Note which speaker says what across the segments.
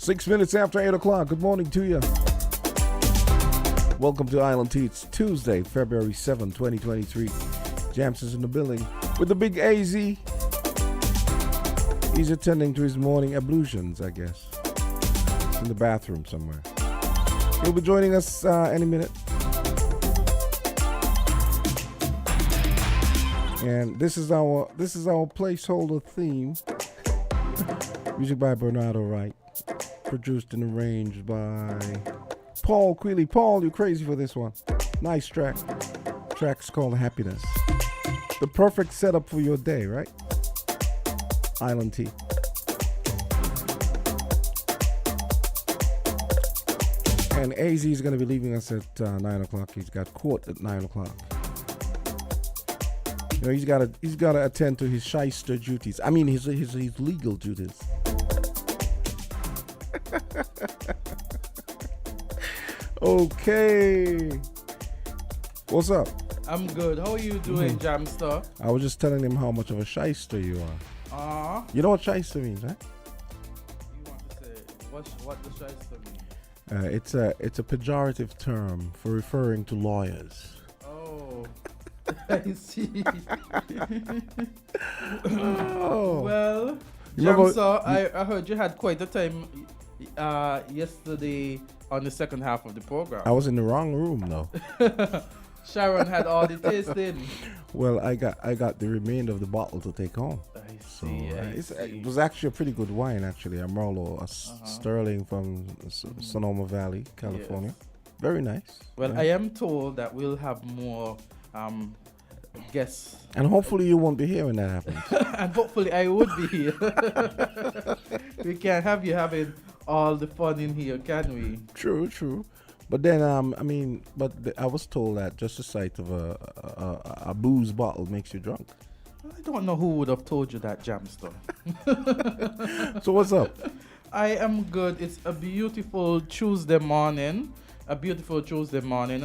Speaker 1: 6 minutes after 8 o'clock. Good morning to you. Welcome to Island Tea. It's Tuesday, February 7, 2023. Jams is in the building with the big AZ. He's attending to his morning ablutions, I guess. He's in the bathroom somewhere. He'll be joining us any minute. And this is our placeholder theme. Music by Bernardo Wright. Produced and arranged by Paul Quealy. Paul, you're crazy for this one. Nice track. Track's called Happiness. The perfect setup for your day, right? Island Tea. And AZ is going to be leaving us at 9 o'clock. He's got court at 9 o'clock. You know, he's got to attend to his shyster duties. I mean, his legal duties. Okay. What's up?
Speaker 2: I'm good. How are you doing, Jamster?
Speaker 1: I was just telling him how much of a shyster you are. You know what shyster means, right?
Speaker 2: You want to say what does shyster mean?
Speaker 1: It's a pejorative term for referring to lawyers.
Speaker 2: Oh, I see.
Speaker 1: Oh.
Speaker 2: Well, Jamster, I heard you had quite a time yesterday on the second half of the program.
Speaker 1: I was in the wrong room though.
Speaker 2: Sharon had all the tasting.
Speaker 1: Well, I got the remainder of the bottle to take home.
Speaker 2: I see.
Speaker 1: It was actually a pretty good wine, actually. A Merlot, Sterling from Sonoma Valley, California. Yes. Very nice.
Speaker 2: Well, yeah. I am told that we'll have more guests.
Speaker 1: And hopefully you won't be here when that happens.
Speaker 2: And hopefully I would be here. We can't have you having all the fun in here, can we? True.
Speaker 1: But then, I was told that just the sight of a booze bottle makes you drunk.
Speaker 2: I don't know who would have told you that, Jamster.
Speaker 1: So what's up?
Speaker 2: I am good. It's a beautiful Tuesday morning. And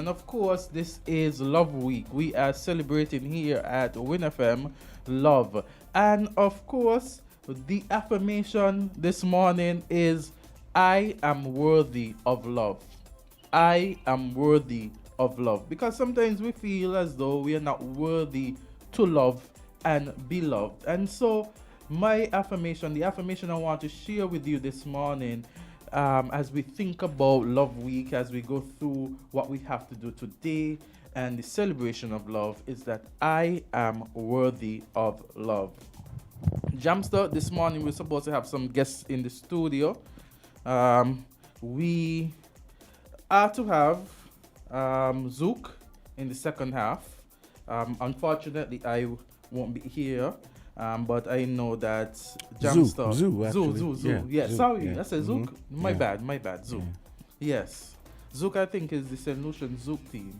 Speaker 2: of course, this is Love Week. We are celebrating here at WINNFM Love. And of course, the affirmation this morning is, I am worthy of love. I am worthy of love. Because sometimes we feel as though we are not worthy to love and be loved. And so the affirmation I want to share with you this morning, as we think about Love Week, as we go through what we have to do today and the celebration of love, is that I am worthy of love. Jamster, this morning we're supposed to have some guests in the studio. We are to have Zook in the second half. Unfortunately, I won't be here, but I know that Jamster...
Speaker 1: Zoo, actually.
Speaker 2: Zoo. Yeah,
Speaker 1: Zoo,
Speaker 2: sorry,
Speaker 1: yeah.
Speaker 2: I said Zook. My bad, Zook.
Speaker 1: Yeah.
Speaker 2: Yes. Zook, I think, is the St. Lucian Zook team,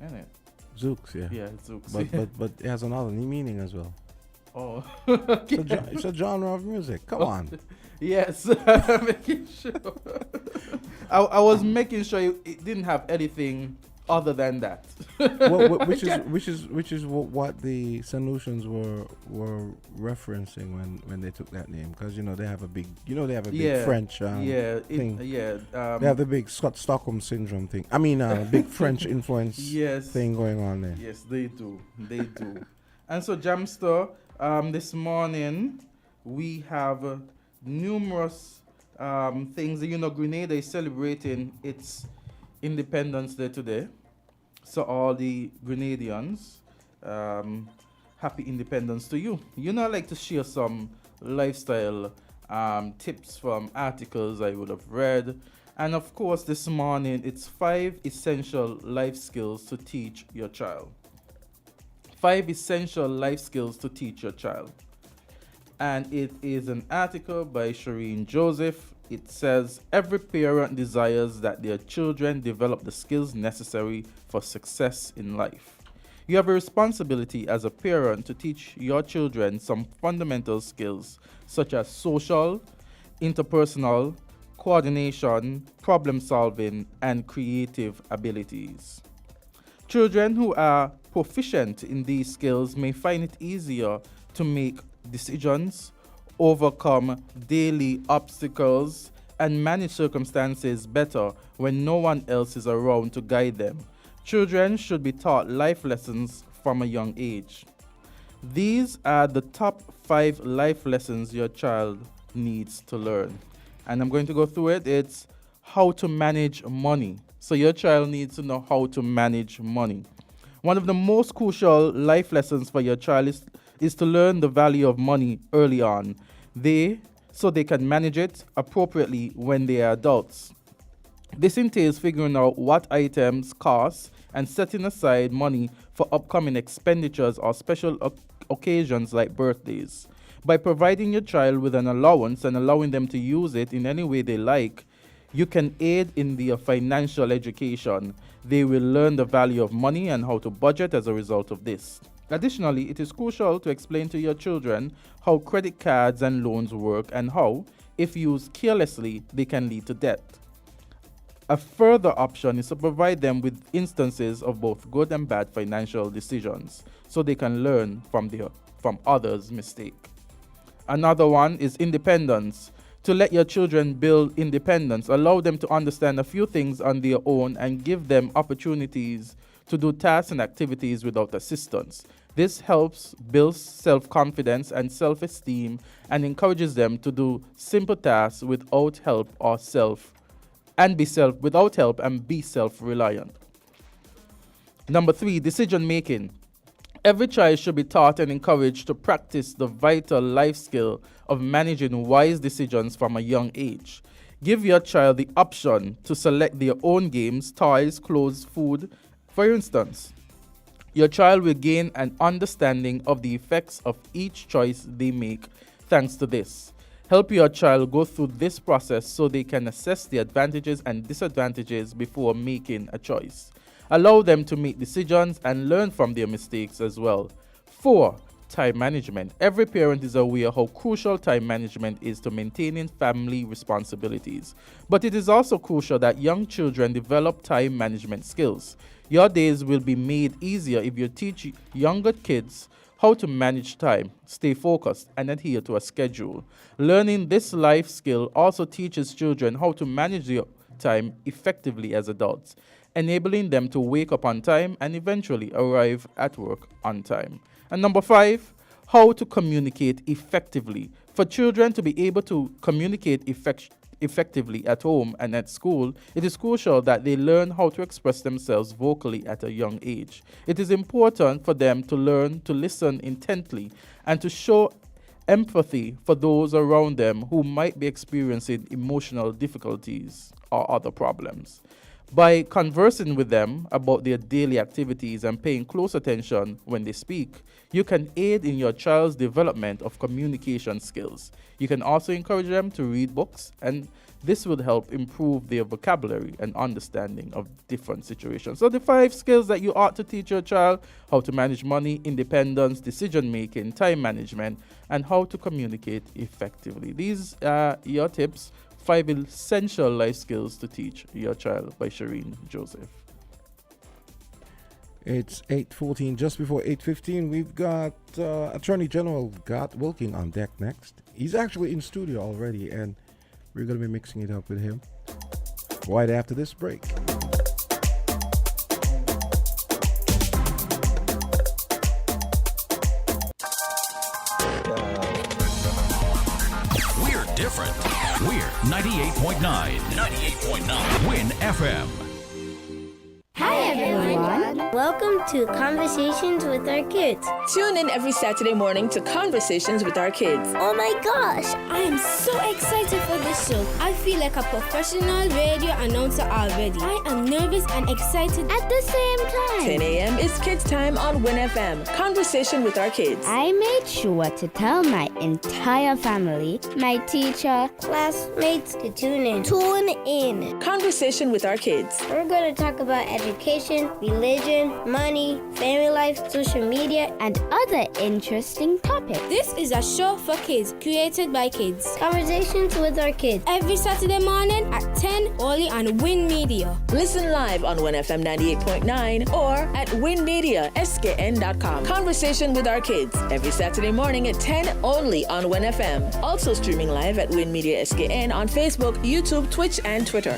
Speaker 2: isn't it?
Speaker 1: Zooks, yeah.
Speaker 2: Yeah, Zooks.
Speaker 1: But it has another meaning as well.
Speaker 2: Oh.
Speaker 1: Okay. It's a genre of music. Come on.
Speaker 2: Yes, making sure. I was making sure it didn't have anything other than that.
Speaker 1: Well, which is what the St. Lucians were referencing when they took that name, because they have a big French thing. They have the big Stockholm syndrome thing. I mean, big French influence thing going on there.
Speaker 2: Yes, they do. And so, Jamster, this morning we have numerous things. Grenada is celebrating its Independence Day today. So all the Grenadians, happy independence to you. I like to share some lifestyle tips from articles I would have read. And of course, this morning, it's 5 essential life skills to teach your child. 5 essential life skills to teach your child. And it is an article by Shireen Joseph. It says, every parent desires that their children develop the skills necessary for success in life. You have a responsibility as a parent to teach your children some fundamental skills such as social, interpersonal, coordination, problem solving, and creative abilities. Children who are proficient in these skills may find it easier to make decisions, overcome daily obstacles, and manage circumstances better when no one else is around to guide them. Children should be taught life lessons from a young age. These are the top 5 life lessons your child needs to learn. And I'm going to go through it. It's how to manage money. So your child needs to know how to manage money. One of the most crucial life lessons for your child is to learn the value of money early on. So they can manage it appropriately when they are adults. This entails figuring out what items cost and setting aside money for upcoming expenditures or special occasions like birthdays. By providing your child with an allowance and allowing them to use it in any way they like, you can aid in their financial education. They will learn the value of money and how to budget as a result of this. Additionally, it is crucial to explain to your children how credit cards and loans work and how, if used carelessly, they can lead to debt. A further option is to provide them with instances of both good and bad financial decisions so they can learn from others' mistakes. Another one is independence. To let your children build independence, allow them to understand a few things on their own and give them opportunities to do tasks and activities without assistance. This helps build self-confidence and self-esteem and encourages them to do simple tasks without help and be self-reliant. Number 3, decision making. Every child should be taught and encouraged to practice the vital life skill of managing wise decisions from a young age. Give your child the option to select their own games, toys, clothes, food. For instance, your child will gain an understanding of the effects of each choice they make thanks to this. Help your child go through this process so they can assess the advantages and disadvantages before making a choice. Allow them to make decisions and learn from their mistakes as well. 4. Time management. Every parent is aware how crucial time management is to maintaining family responsibilities. But it is also crucial that young children develop time management skills. Your days will be made easier if you teach younger kids how to manage time, stay focused, and adhere to a schedule. Learning this life skill also teaches children how to manage their time effectively as adults, enabling them to wake up on time and eventually arrive at work on time. And number 5, how to communicate effectively. For children to be able to communicate effectively at home and at school, it is crucial that they learn how to express themselves vocally at a young age. It is important for them to learn to listen intently and to show empathy for those around them who might be experiencing emotional difficulties or other problems. By conversing with them about their daily activities and paying close attention when they speak, you can aid in your child's development of communication skills. You can also encourage them to read books, and this will help improve their vocabulary and understanding of different situations. So the 5 skills that you ought to teach your child: how to manage money, independence, decision making, time management, and how to communicate effectively. These are your tips. 5 essential life skills to teach your child by Shireen Joseph.
Speaker 1: It's 8:14, just before 8:15. We've got Attorney General Gott Wilking on deck next. He's actually in studio already, and we're going to be mixing it up with him right after this break.
Speaker 3: We're different. We're 98.9. 98.9. Win FM.
Speaker 4: Hi everyone! Welcome to Conversations with Our Kids.
Speaker 5: Tune in every Saturday morning to Conversations with Our Kids.
Speaker 4: Oh my gosh! I am so excited for this show. I feel like a professional radio announcer already. I am nervous and excited at the same time.
Speaker 5: 10 a.m. is Kids Time on Win FM. Conversation with Our Kids.
Speaker 6: I made sure to tell my entire family, my teacher,
Speaker 4: Classmates to tune in. Tune in.
Speaker 5: Conversation with Our Kids.
Speaker 4: We're going to talk about education, religion, money, family life, social media,
Speaker 6: and other interesting topics.
Speaker 4: This is a show for kids, created by kids. Conversations with Our Kids. Every Saturday morning at 10, only on WINNMedia.
Speaker 5: Listen live on Win FM 98.9 or at WINNmedia WINNmediaSKN.com. Conversation with our kids every Saturday morning at 10 only on WIN FM. Also streaming live at WINNmedia SKN on Facebook, YouTube, Twitch, and Twitter.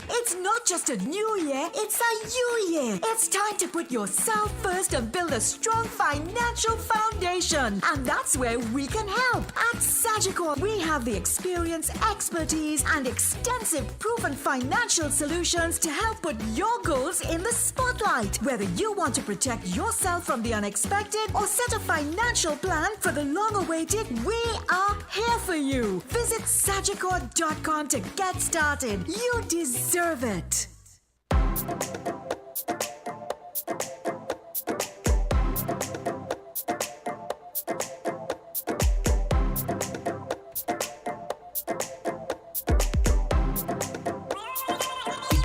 Speaker 7: It's not just a new year, it's a you year. It's time to put yourself first and build a strong financial foundation. And that's where we can help. At Sagicor, we have the experience, expertise, and extensive proven financial solutions to help put your goals in the spotlight. Whether you want to protect yourself from the unexpected or set a financial plan for the long-awaited, we are here for you. Visit Sagicor.com to get started. You deserve it.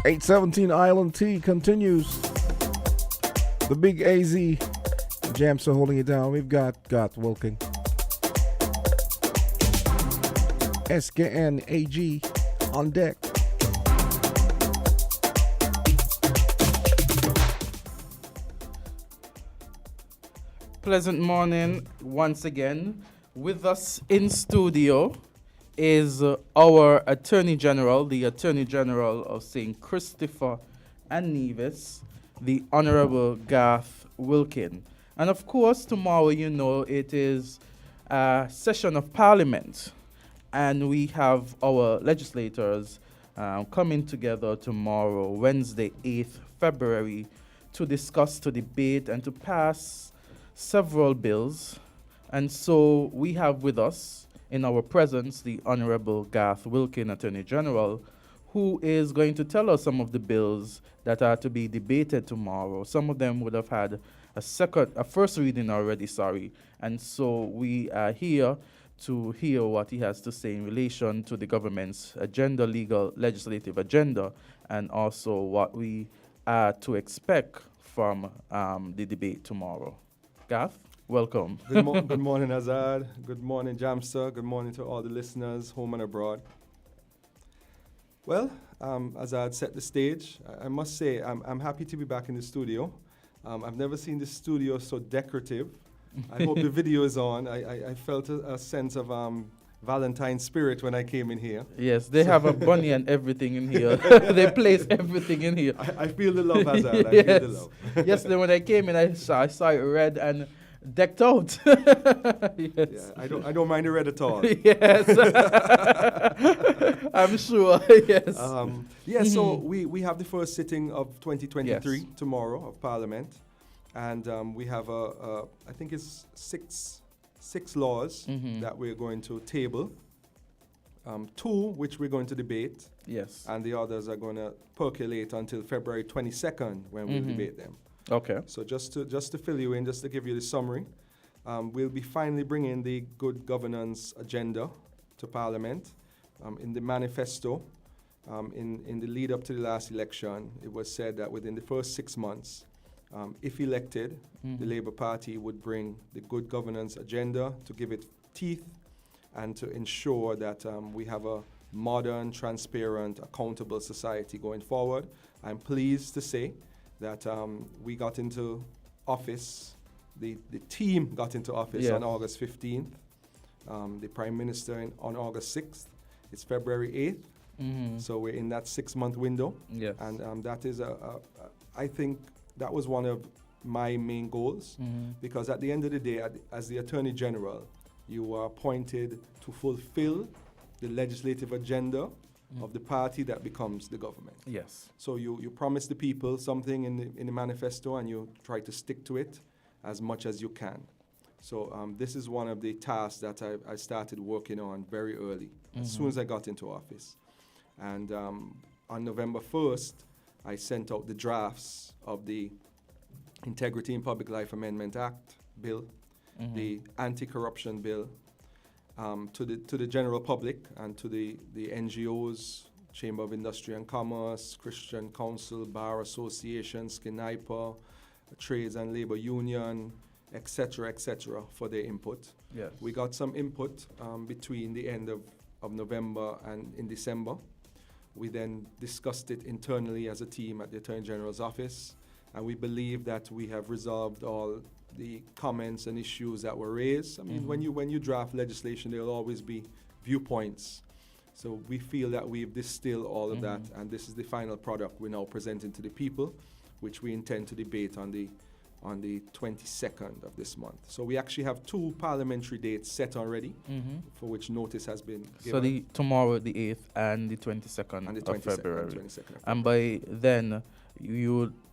Speaker 1: 817 Island T continues. The big AZ Jamster holding it down. We've got Wilking. SKN AG on deck.
Speaker 2: Pleasant morning once again. With us in studio is our Attorney General, the Attorney General of St. Christopher and Nevis, the Honorable Garth Wilkin. And of course, tomorrow, you know, it is a session of Parliament. And we have our legislators coming together tomorrow, Wednesday, 8th February, to discuss, to debate, and to pass several bills. And so we have with us in our presence the Honorable Garth Wilkin, Attorney General, who is going to tell us some of the bills that are to be debated tomorrow. Some of them would have had a first reading already, and so we are here to hear what he has to say in relation to the government's agenda, legal, legislative agenda, and also what we are to expect from the debate tomorrow. Garth, welcome.
Speaker 8: Good morning, Azard. Good morning, Jamster. Good morning to all the listeners, home and abroad. Well, Azard set the stage. I must say, I'm happy to be back in the studio. I've never seen the studio so decorative. I hope the video is on. I felt a sense of Valentine spirit when I came in here.
Speaker 2: Yes, they have a bunny and everything in here. They place everything in here.
Speaker 8: I feel the love, Azard.
Speaker 2: Yes.
Speaker 8: I feel the love.
Speaker 2: Yesterday when I came in, I saw it red and decked out. Yes.
Speaker 8: Yeah, I don't mind the red at all.
Speaker 2: Yes. I'm sure. Yes.
Speaker 8: So we have the first sitting of 2023
Speaker 2: Yes.
Speaker 8: tomorrow of Parliament, and we have I think it's six laws that we're going to table. Two which we're going to debate.
Speaker 2: Yes.
Speaker 8: And the others are going to percolate until February 22nd when we'll debate them.
Speaker 2: Okay.
Speaker 8: So just to fill you in, just to give you the summary, we'll be finally bringing the good governance agenda to Parliament. In the manifesto, in the lead up to the last election, it was said that within the first 6 months, if elected, the Labour Party would bring the good governance agenda to give it teeth and to ensure that we have a modern, transparent, accountable society going forward. I'm pleased to say that we got into office, the team got into office on August 15th, the Prime Minister on August 6th. It's February 8th, so we're in that 6-month window.
Speaker 2: Yes.
Speaker 8: And that is, I think that was one of my main goals, because at the end of the day, as the Attorney General, you are appointed to fulfill the legislative agenda of the party that becomes the government.
Speaker 2: Yes.
Speaker 8: So you promise the people something in the manifesto, and you try to stick to it as much as you can. So this is one of the tasks that I started working on very early, as soon as I got into office. And on November 1st, I sent out the drafts of the Integrity in Public Life Amendment Act bill, the anti-corruption bill, to the general public and to the NGOs, Chamber of Industry and Commerce, Christian Council, Bar Association, SKNIPA, Trades and Labor Union, etc., for their input.
Speaker 2: Yes.
Speaker 8: We got some input between the end of November and in December. We then discussed it internally as a team at the Attorney General's office, and we believe that we have resolved all the comments and issues that were raised. I mean, when you draft legislation, there will always be viewpoints. So we feel that we've distilled all of that, and this is the final product we're now presenting to the people, which we intend to debate on the 22nd of this month. So we actually have 2 parliamentary dates set already, for which notice has been given.
Speaker 2: So tomorrow, the 8th, and the 22nd
Speaker 8: And the
Speaker 2: of
Speaker 8: 22nd,
Speaker 2: February.
Speaker 8: 22nd of
Speaker 2: And by then,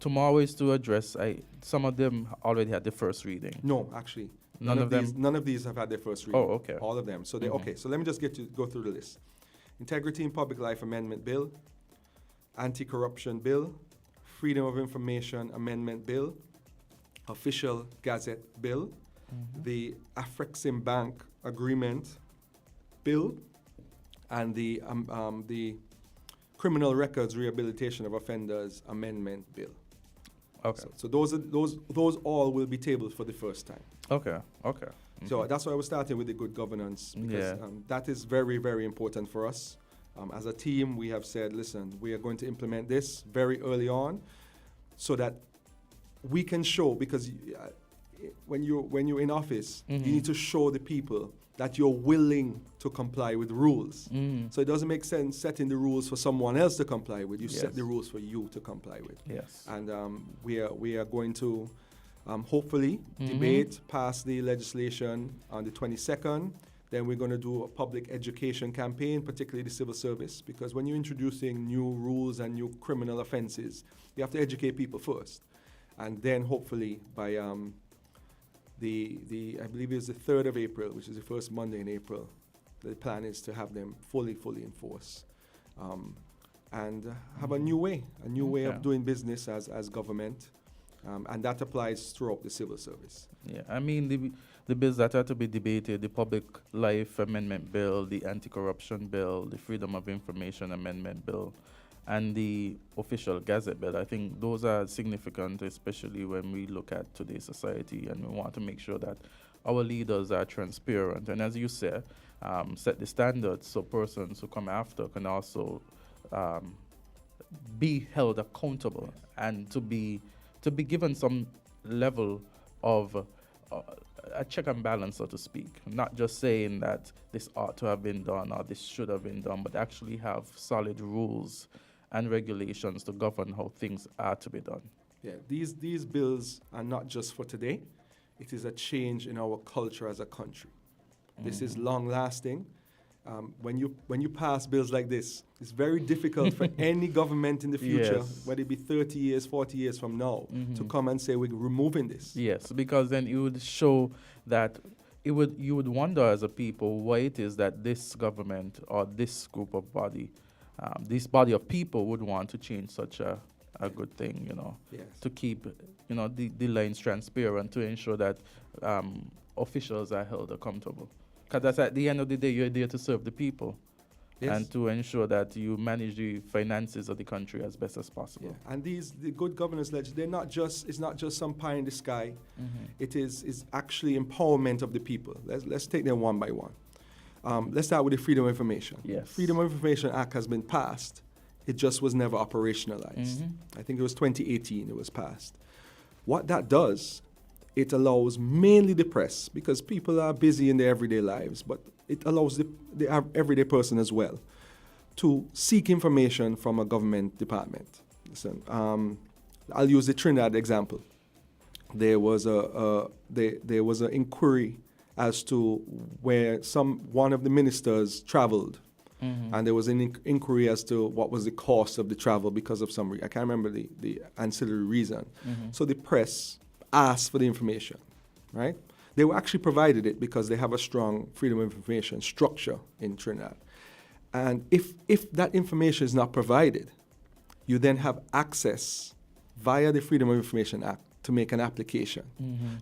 Speaker 2: tomorrow is to address. Some of them already had the first reading.
Speaker 8: No, actually,
Speaker 2: None of them?
Speaker 8: None of these have had their first reading.
Speaker 2: Oh, okay.
Speaker 8: All of them. So okay. So let me just go through the list. Integrity in Public Life Amendment Bill, Anti-Corruption Bill, Freedom of Information Amendment Bill, Official Gazette Bill, the Afrexim Bank Agreement Bill, and the Criminal Records Rehabilitation of Offenders Amendment Bill.
Speaker 2: Okay.
Speaker 8: So those all will be tabled for the first time.
Speaker 2: Okay.
Speaker 8: So that's why I was starting with the good governance, because that is very, very important for us. As a team, we have said, listen, we are going to implement this very early on, so that we can show, because when you're in office, you need to show the people that you're willing to comply with rules. So it doesn't make sense setting the rules for someone else to comply with. You set the rules for you to comply with.
Speaker 2: Yes.
Speaker 8: And we are going to hopefully debate, pass the legislation on the 22nd. Then we're going to do a public education campaign, particularly the civil service, because when you're introducing new rules and new criminal offenses, you have to educate people first. And then hopefully by I believe it's the 3rd of April, which is the first Monday in April, the plan is to have them fully enforced. And have a new way of doing business as government. And that applies throughout the civil service.
Speaker 2: Yeah, I mean, the bills that are to be debated, the Public Life Amendment Bill, the Anti-Corruption Bill, the Freedom of Information Amendment Bill, and the Official Gazette Bill, I think those are significant, especially when we look at today's society, and we want to make sure that our leaders are transparent. And as you said, set the standards so persons who come after can also be held accountable and to be given some level of a check and balance, so to speak. Not just saying that this ought to have been done or this should have been done, but actually have solid rules and regulations to govern how things are to be done.
Speaker 8: Yeah, these bills are not just for today. It is a change in our culture as a country. This is long-lasting. When you pass bills like this, it's very difficult for any government in the future, whether it be 30 years, 40 years from now, to come and say we're removing this.
Speaker 2: Yes, because then it would show that you would wonder as a people why it is that this government or this group of body, this body of people would want to change such a good thing, to keep, the lines transparent, to ensure that officials are held accountable. Because that's at the end of the day, you're there to serve the people and to ensure that you manage the finances of the country as best as possible.
Speaker 8: Yeah. And the good governance legislation, it's not just some pie in the sky. It is actually empowerment of the people. Let's take them one by one. Let's start with the Freedom of Information.
Speaker 2: Yes.
Speaker 8: Freedom of Information Act has been passed. It just was never operationalized. I think it was 2018 it was passed. What that does, it allows mainly the press, because people are busy in their everyday lives, but it allows the everyday person as well to seek information from a government department. Listen, I'll use the Trinidad example. There was an inquiry as to where one of the ministers traveled, and there was an inquiry as to what was the cost of the travel because of some I can't remember the ancillary reason. So the press asked for the information, right? They were actually provided it because they have a strong freedom of information structure in Trinidad. And if that information is not provided, you then have access via the Freedom of Information Act to make an application.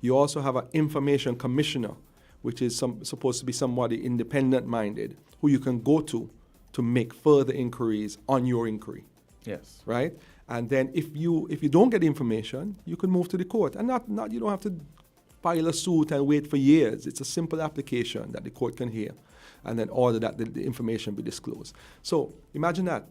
Speaker 8: You also have an information commissioner, which is supposed to be somebody independent-minded, who you can go to make further inquiries on your inquiry.
Speaker 2: Yes.
Speaker 8: Right? And then if you don't get the information, you can move to the court. And not you don't have to file a suit and wait for years. It's a simple application that the court can hear. and then order that the information be disclosed. So imagine that.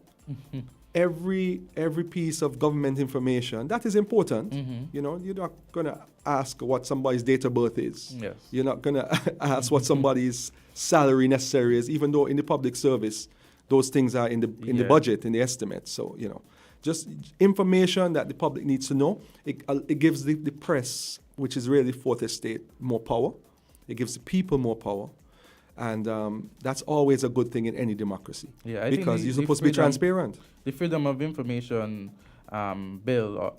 Speaker 8: Every piece of government information that is important. You know, you're not gonna ask what somebody's date of birth is.
Speaker 2: Yes.
Speaker 8: You're not gonna ask what somebody's salary necessary is, even though in the public service, those things are in the budget, in the estimate. So you know, just information that the public needs to know. It gives the press, which is really fourth estate, more power. It gives the people more power. And that's always a good thing in any democracy.
Speaker 2: Yeah,
Speaker 8: because you're supposed to be transparent.
Speaker 2: The Freedom of Information bill,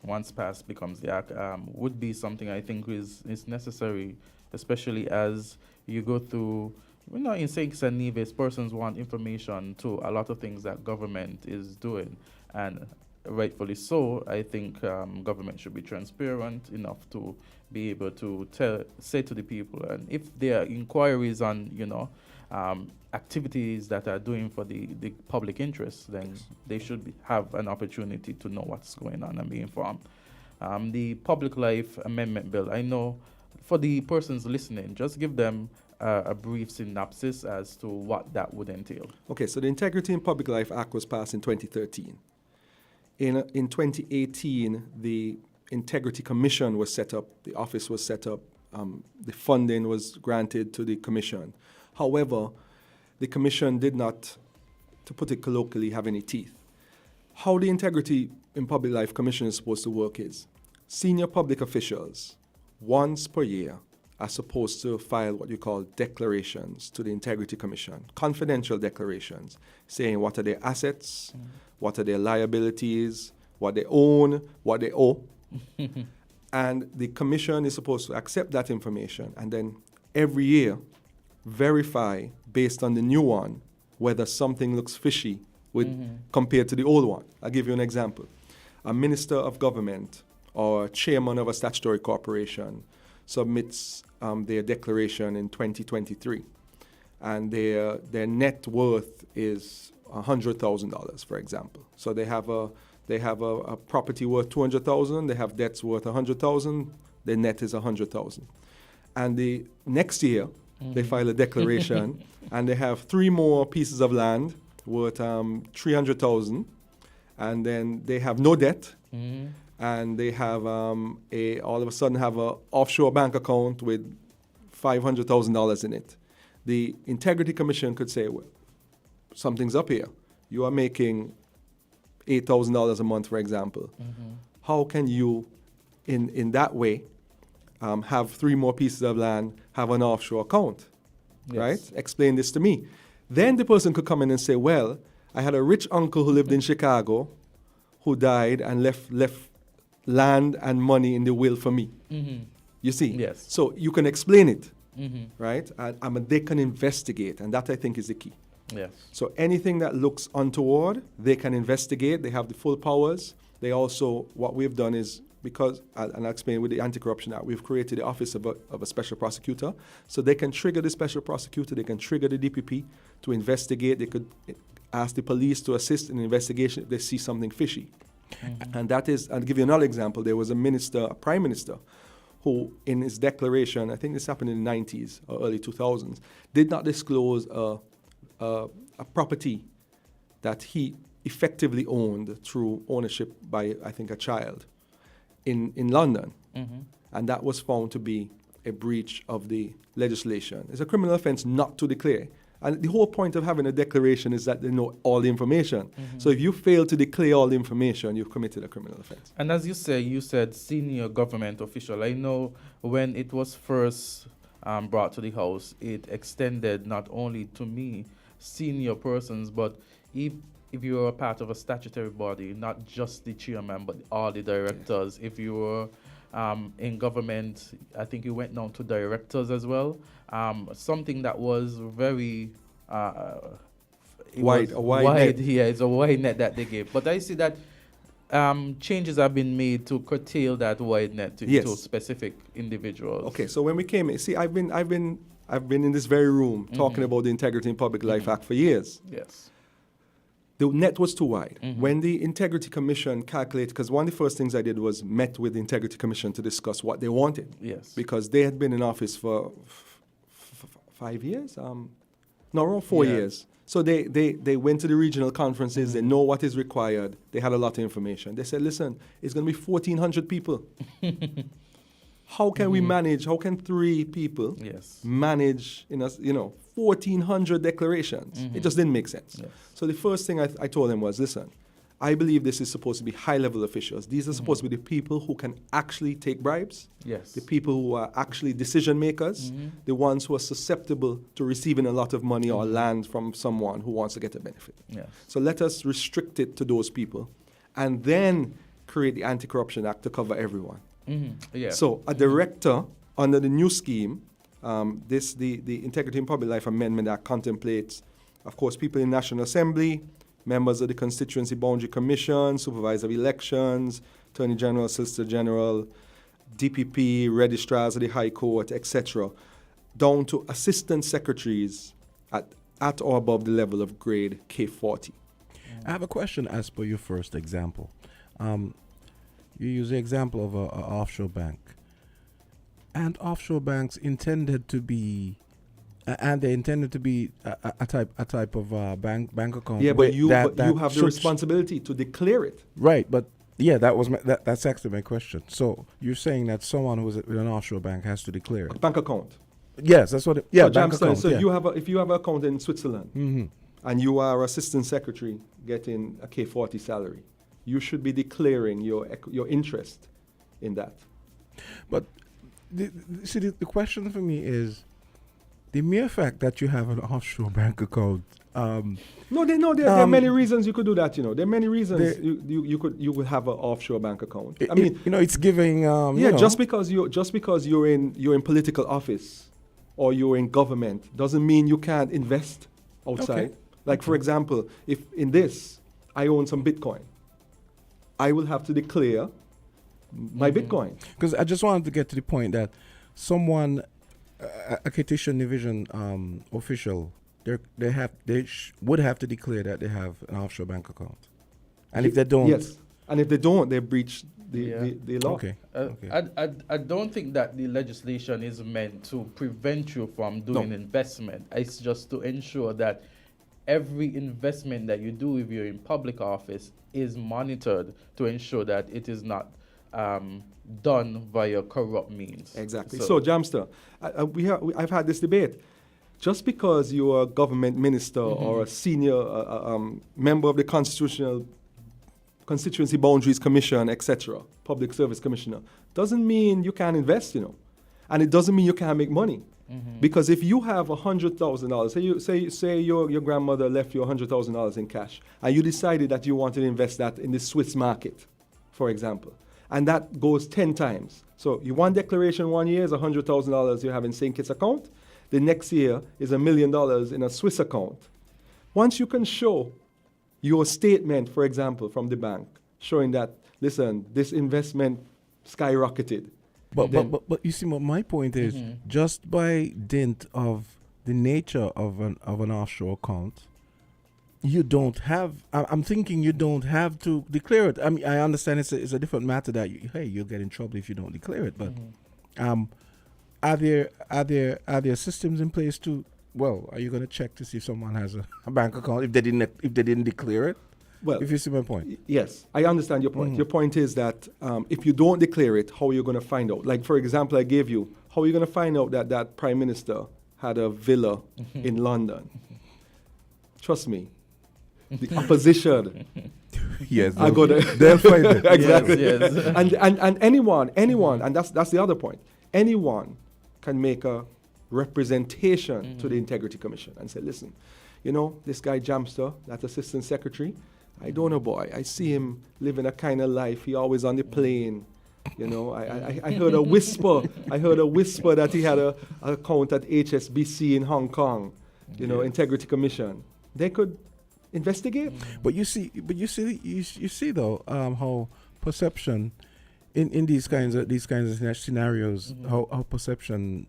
Speaker 2: once passed, becomes the act, would be something I think is necessary, especially as you go through, you know, in St. Nevis, persons want information to a lot of things that government is doing. And rightfully so, I think government should be transparent enough to be able to say to the people, and if there are inquiries on, you know, activities that are doing for the public interest, then they should have an opportunity to know what's going on and be informed. The Public Life Amendment Bill, I know for the persons listening, just give them a brief synopsis as to what that would entail.
Speaker 8: Okay, so the Integrity in Public Life Act was passed in 2013. In 2018, the Integrity Commission was set up, the office was set up, the funding was granted to the commission. However, the commission did not, to put it colloquially, have any teeth. How the Integrity in Public Life Commission is supposed to work is senior public officials, once per year, are supposed to file what you call declarations to the Integrity Commission, confidential declarations, saying what are their assets, what are their liabilities, what they own, what they owe. And the commission is supposed to accept that information and then every year verify based on the new one whether something looks fishy compared to the old one. I'll give you an example. A minister of government or chairman of a statutory corporation submits their declaration in 2023 and their net worth is $100,000, for example. So they have a property worth $200,000, they have debts worth $100,000, their net is $100,000. And the next year, they file a declaration, and they have 3 more pieces of land worth $300,000, and then they have no debt, and they have all of a sudden have an offshore bank account with $500,000 in it. The Integrity Commission could say, well, something's up here. You are making $8,000 a month, for example. How can you, in that way, have 3 more pieces of land, have an offshore account, right? Explain this to me. Then the person could come in and say, well, I had a rich uncle who lived in Chicago who died and left land and money in the will for me. You see?
Speaker 2: Yes.
Speaker 8: So you can explain it, right? And they can investigate, and that I think is the key.
Speaker 2: Yes.
Speaker 8: So anything that looks untoward, they can investigate. They have the full powers. They also, what we've done is, because, and I'll explain with the Anti-Corruption Act, we've created the Office of a Special Prosecutor. So they can trigger the Special Prosecutor, they can trigger the DPP to investigate. They could ask the police to assist in the investigation if they see something fishy. And that is, I'll give you another example. There was a prime minister, who in his declaration, I think this happened in the 90s or early 2000s, did not disclose a property that he effectively owned through ownership by, I think, a child in London. And that was found to be a breach of the legislation. It's a criminal offense not to declare. And the whole point of having a declaration is that they know all the information. So if you fail to declare all the information, you've committed a criminal offense.
Speaker 2: And as you said senior government official. I know when it was first brought to the House, it extended not only to me, senior persons, but if you were a part of a statutory body, not just the chairman, but all the directors. If you were in government, I think you went down to directors as well. Something that was very
Speaker 8: wide net.
Speaker 2: Yeah, it's a wide net that they gave. But I see that changes have been made to curtail that wide net to specific individuals.
Speaker 8: Okay, so when we came in, see, I've been in this very room talking about the Integrity in Public Life Act for years.
Speaker 2: Yes.
Speaker 8: The net was too wide. When the Integrity Commission calculated, because one of the first things I did was met with the Integrity Commission to discuss what they wanted.
Speaker 2: Yes.
Speaker 8: Because they had been in office for 5 years. No, around 4
Speaker 2: Yeah.
Speaker 8: years. So they went to the regional conferences. They know what is required. They had a lot of information. They said, listen, it's going to be 1,400 people. How can we manage? How can 3 people
Speaker 2: Yes.
Speaker 8: manage 1,400 declarations? It just didn't make sense.
Speaker 2: Yes.
Speaker 8: So the first thing I told them was, listen, I believe this is supposed to be high-level officials. These are supposed to be the people who can actually take bribes,
Speaker 2: Yes.
Speaker 8: the people who are actually decision makers, the ones who are susceptible to receiving a lot of money or land from someone who wants to get a benefit.
Speaker 2: Yes.
Speaker 8: So let us restrict it to those people and then create the Anti-Corruption Act to cover everyone.
Speaker 2: Yeah.
Speaker 8: So a director under the new scheme, the Integrity in Public Life Amendment Act contemplates, of course, people in National Assembly, members of the Constituency Boundary Commission, Supervisor of Elections, Attorney General, Solicitor General, DPP, registrars of the High Court, etc., down to assistant secretaries at or above the level of grade K40.
Speaker 1: I have a question as per your first example. You use the example of an offshore bank. And offshore banks intended to be, a type of bank account.
Speaker 8: Yeah, but you have the
Speaker 1: should-
Speaker 8: responsibility to declare it.
Speaker 1: Right, but yeah, that's actually my question. So you're saying that someone who's with an offshore bank has to declare it?
Speaker 8: Bank account.
Speaker 1: Yes, that's what. Yeah,
Speaker 8: So,
Speaker 1: bank
Speaker 8: Jamster,
Speaker 1: account.
Speaker 8: so
Speaker 1: yeah.
Speaker 8: if you have an account in Switzerland and you are assistant secretary getting a K40 salary, you should be declaring your interest in that.
Speaker 1: But the question for me is the mere fact that you have an offshore bank account.
Speaker 8: There are many reasons you could do that. There are many reasons you could have an offshore bank account.
Speaker 1: It's giving.
Speaker 8: Just because you're in political office or you're in government doesn't mean you can't invest outside.
Speaker 1: Okay.
Speaker 8: Like for example, if in this I own some Bitcoin, I will have to declare my Bitcoin.
Speaker 1: Because I just wanted to get to the point that someone, a Petition Division official, they would have to declare that they have an offshore bank account, and if they don't,
Speaker 8: Yes, and if they don't, they breach the law.
Speaker 1: Okay.
Speaker 2: I don't think that the legislation is meant to prevent you from doing investment. It's just to ensure that every investment that you do if you're in public office is monitored to ensure that it is not done via corrupt means.
Speaker 8: Exactly. So Jamster, I've had this debate. Just because you're a government minister or a senior member of the Constituency Boundaries Commission, etc., Public Service Commissioner, doesn't mean you can't invest, and it doesn't mean you can't make money. Because if you have $100,000, say your grandmother left you $100,000 in cash, and you decided that you wanted to invest that in the Swiss market, for example, and that goes 10 times. So you one declaration 1 year is $100,000 you have in St. Kitts account. The next year is $1 million in a Swiss account. Once you can show your statement, for example, from the bank, showing that, listen, this investment skyrocketed.
Speaker 1: But you see, what my point is, just by dint of the nature of an offshore account, you don't have. I'm thinking you don't have to declare it. I mean, I understand it's a different matter that you'll get in trouble if you don't declare it. But are there systems in place to? Well, are you going to check to see if someone has a bank account if they didn't declare it?
Speaker 8: Well,
Speaker 1: if you see my point.
Speaker 8: Yes, I understand your point. Your point is that if you don't declare it, how are you going to find out? Like, for example, I gave you, how are you going to find out that Prime Minister had a villa in London? Trust me, the opposition.
Speaker 1: Yes,
Speaker 8: they'll
Speaker 1: find it.
Speaker 8: Exactly.
Speaker 2: Yes.
Speaker 8: And anyone, and that's the other point. Anyone can make a representation to the Integrity Commission and say, listen, this guy Jamster, that assistant secretary, I don't know, boy. I see him living a kind of life. He always on the plane. I heard a whisper. That he had a account at HSBC in Hong Kong. Integrity Commission. They could investigate.
Speaker 1: But you see though how perception in these kinds of scenarios, how perception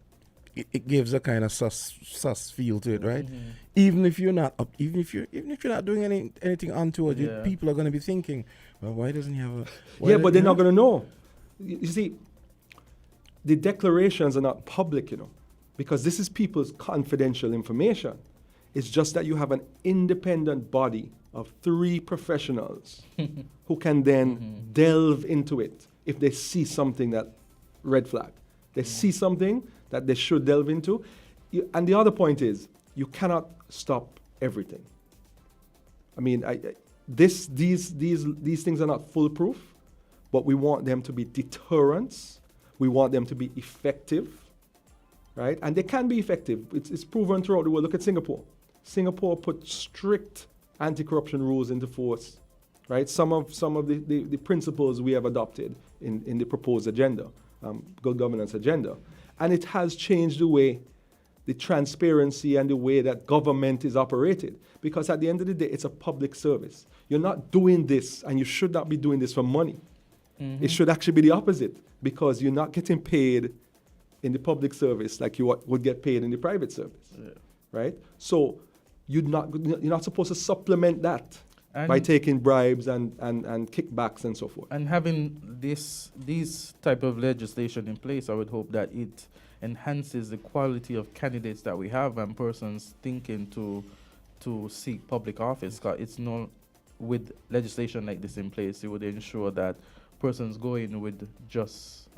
Speaker 1: it gives a kind of sus feel to it, right? Even if you're not doing anything untoward, people are going to be thinking, well, why doesn't he have a?
Speaker 8: But they're not going to know. You see, the declarations are not public, because this is people's confidential information. It's just that you have an independent body of 3 professionals who can then delve into it if they see something that red flag. They see something that they should delve into. And the other point is, you cannot stop everything. I mean, these things are not foolproof, but we want them to be deterrents. We want them to be effective, right? And they can be effective. It's proven throughout the world. Look at Singapore. Singapore put strict anti-corruption rules into force, right? Some of the principles we have adopted in the proposed agenda, good governance agenda. And it has changed the way, the transparency and the way that government is operated. Because at the end of the day, it's a public service. You're not doing this, and you should not be doing this for money. It should actually be the opposite, because you're not getting paid in the public service like you would get paid in the private service, right? So you're not supposed to supplement that by taking bribes and kickbacks and so forth.
Speaker 2: And having these type of legislation in place, I would hope that it enhances the quality of candidates that we have and persons thinking to seek public office. 'Cause it's not, with legislation like this in place, it would ensure that persons go in with just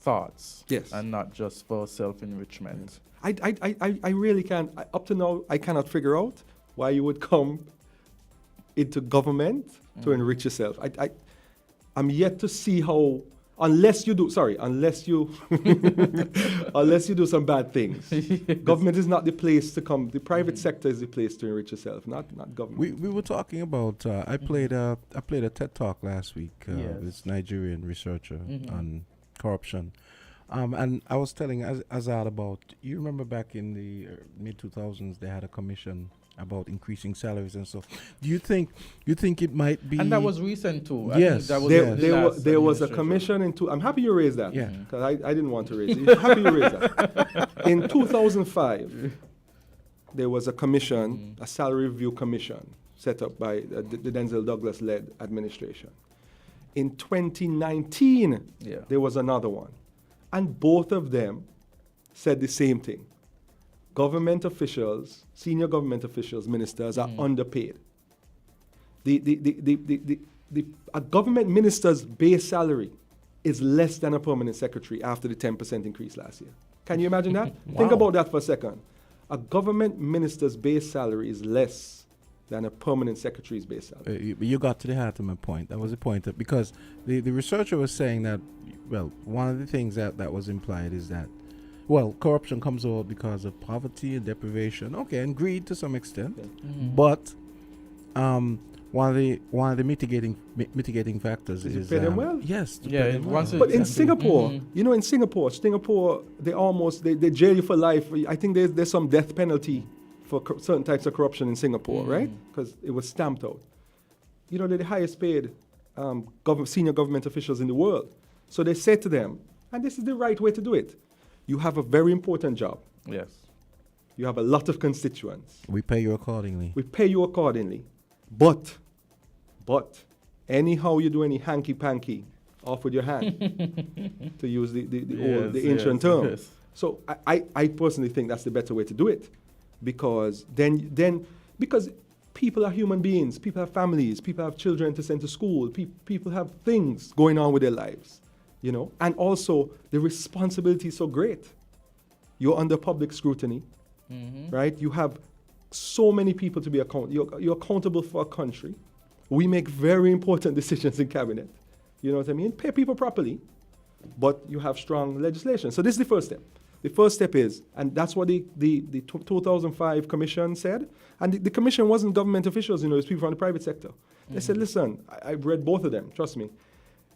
Speaker 2: thoughts,
Speaker 8: Yes,
Speaker 2: and not just for self-enrichment.
Speaker 8: I really can't. Up to now, I cannot figure out why you would come into government to enrich yourself. I'm yet to see how, unless you do some bad things. Government is not the place to come. The private sector is the place to enrich yourself, not government.
Speaker 1: We were talking about. I played a TED talk last week with this Nigerian researcher on corruption, and I was telling Azard about. You remember back in the mid-2000s, they had a commission about increasing salaries and so. Do you think it might be?
Speaker 2: And that was recent too.
Speaker 1: Yes,
Speaker 2: I think that was
Speaker 8: there was a commission into. I'm happy you raised that.
Speaker 1: Yeah,
Speaker 8: because I didn't want to raise it. I'm happy you raised that. In 2005, there was a commission, a salary review commission, set up by the Denzel Douglas-led administration. In 2019, there was another one, and both of them said the same thing. Government officials, senior government officials, ministers are underpaid. A government minister's base salary is less than a permanent secretary after the 10% increase last year. Can you imagine that?
Speaker 1: Wow.
Speaker 8: Think about that for a second. A government minister's base salary is less than a permanent secretary's base salary.
Speaker 1: You got to the heart of my point. That was the point. Because the researcher was saying that, well, one of the things that was implied is that, well, corruption comes about because of poverty and deprivation, and greed to some extent. But one of the mitigating factors is
Speaker 8: pay them well.
Speaker 1: Yes.
Speaker 2: Yeah.
Speaker 8: But in Singapore, in Singapore, they jail you for life. I think there's some death penalty for certain types of corruption in Singapore, right? Because it was stamped out. They're the highest paid senior government officials in the world. So they say to them, and this is the right way to do it. You have a very important job.
Speaker 2: Yes.
Speaker 8: You have a lot of constituents.
Speaker 1: We pay you accordingly.
Speaker 8: But anyhow you do any hanky-panky off with your hand, to use the ancient term.
Speaker 2: Yes.
Speaker 8: So I personally think that's the better way to do it, because because people are human beings, people have families, people have children to send to school, people have things going on with their lives. And also the responsibility is so great. You're under public scrutiny, right? You have so many people to be accountable. You're accountable for a country. We make very important decisions in cabinet. You know what I mean? Pay people properly, but you have strong legislation. So this is the first step. The first step is, and that's what the 2005 commission said, and the commission wasn't government officials, it was people from the private sector. They said, listen, I've read both of them, trust me.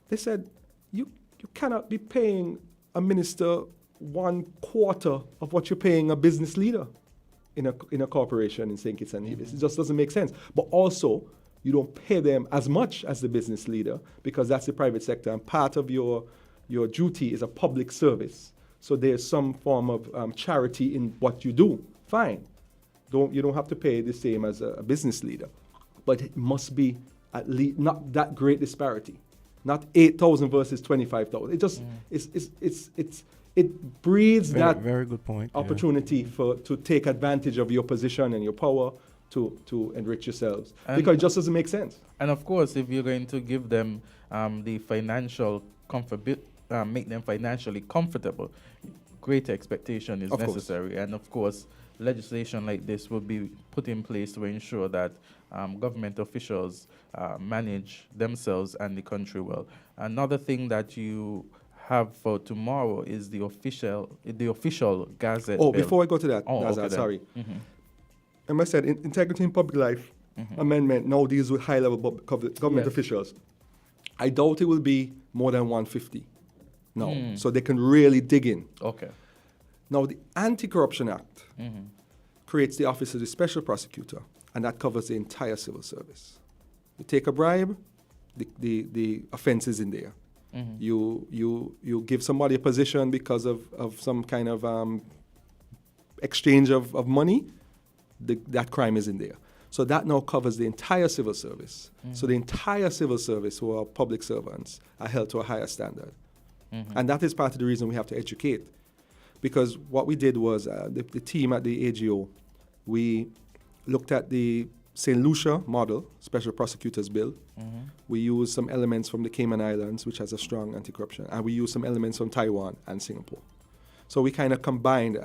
Speaker 8: They said, you cannot be paying a minister 1/4 of what you're paying a business leader in a corporation in St. Kitts and Nevis. It just doesn't make sense. But also, you don't pay them as much as the business leader, because that's the private sector, and part of your duty is a public service. So there's some form of charity in what you do. Fine. You don't have to pay the same as a business leader. But it must be at least not that great disparity. Not 8,000 versus 25,000. It just it breeds that
Speaker 1: very good point. Yeah.
Speaker 8: opportunity to take advantage of your position and your power to enrich yourselves,
Speaker 2: And-
Speaker 8: because it just doesn't make sense.
Speaker 2: And of course, if you're going to give them the financial comfort, make them financially comfortable, greater expectation is
Speaker 8: Of course.
Speaker 2: necessary. And of course, legislation like this will be put in place to ensure that government officials manage themselves and the country well. Another thing that you have for tomorrow is the official Gazette
Speaker 8: Oh,
Speaker 2: bill.
Speaker 8: before I go to that,
Speaker 2: Oh,
Speaker 8: Azard,
Speaker 2: okay then.
Speaker 8: sorry.
Speaker 2: Mhm.
Speaker 8: I said, integrity in public life amendment now deals with high-level government
Speaker 2: Yes.
Speaker 8: officials. I doubt it will be more than 150 now,
Speaker 2: Hmm.
Speaker 8: so they can really dig in.
Speaker 2: Okay.
Speaker 8: Now, the Anti-Corruption Act
Speaker 2: Mhm.
Speaker 8: creates the Office of the Special Prosecutor, and that covers the entire civil service. You take a bribe, the offense is in there.
Speaker 2: Mhm.
Speaker 8: You give somebody a position because of some kind of exchange of money, that crime is in there. So that now covers the entire civil service. So the entire civil service, who are public servants, are held to a higher standard. And that is part of the reason we have to educate. Because what we did was, the team at the AGO, we looked at the St. Lucia model, Special Prosecutors Bill. We used some elements from the Cayman Islands, which has a strong anti-corruption, and we used some elements from Taiwan and Singapore. So we kind of combined.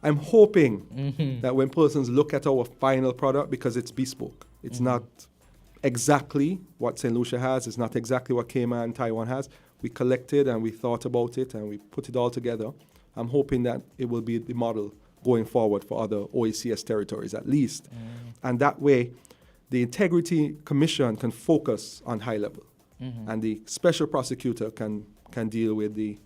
Speaker 8: I'm hoping that when persons look at our final product, because it's bespoke, it's not exactly what St. Lucia has, it's not exactly what Cayman and Taiwan has. We collected and we thought about it and we put it all together. I'm hoping that it will be the model going forward for other OECS territories at least. And that way, the Integrity Commission can focus on high level, and the Special Prosecutor can deal with the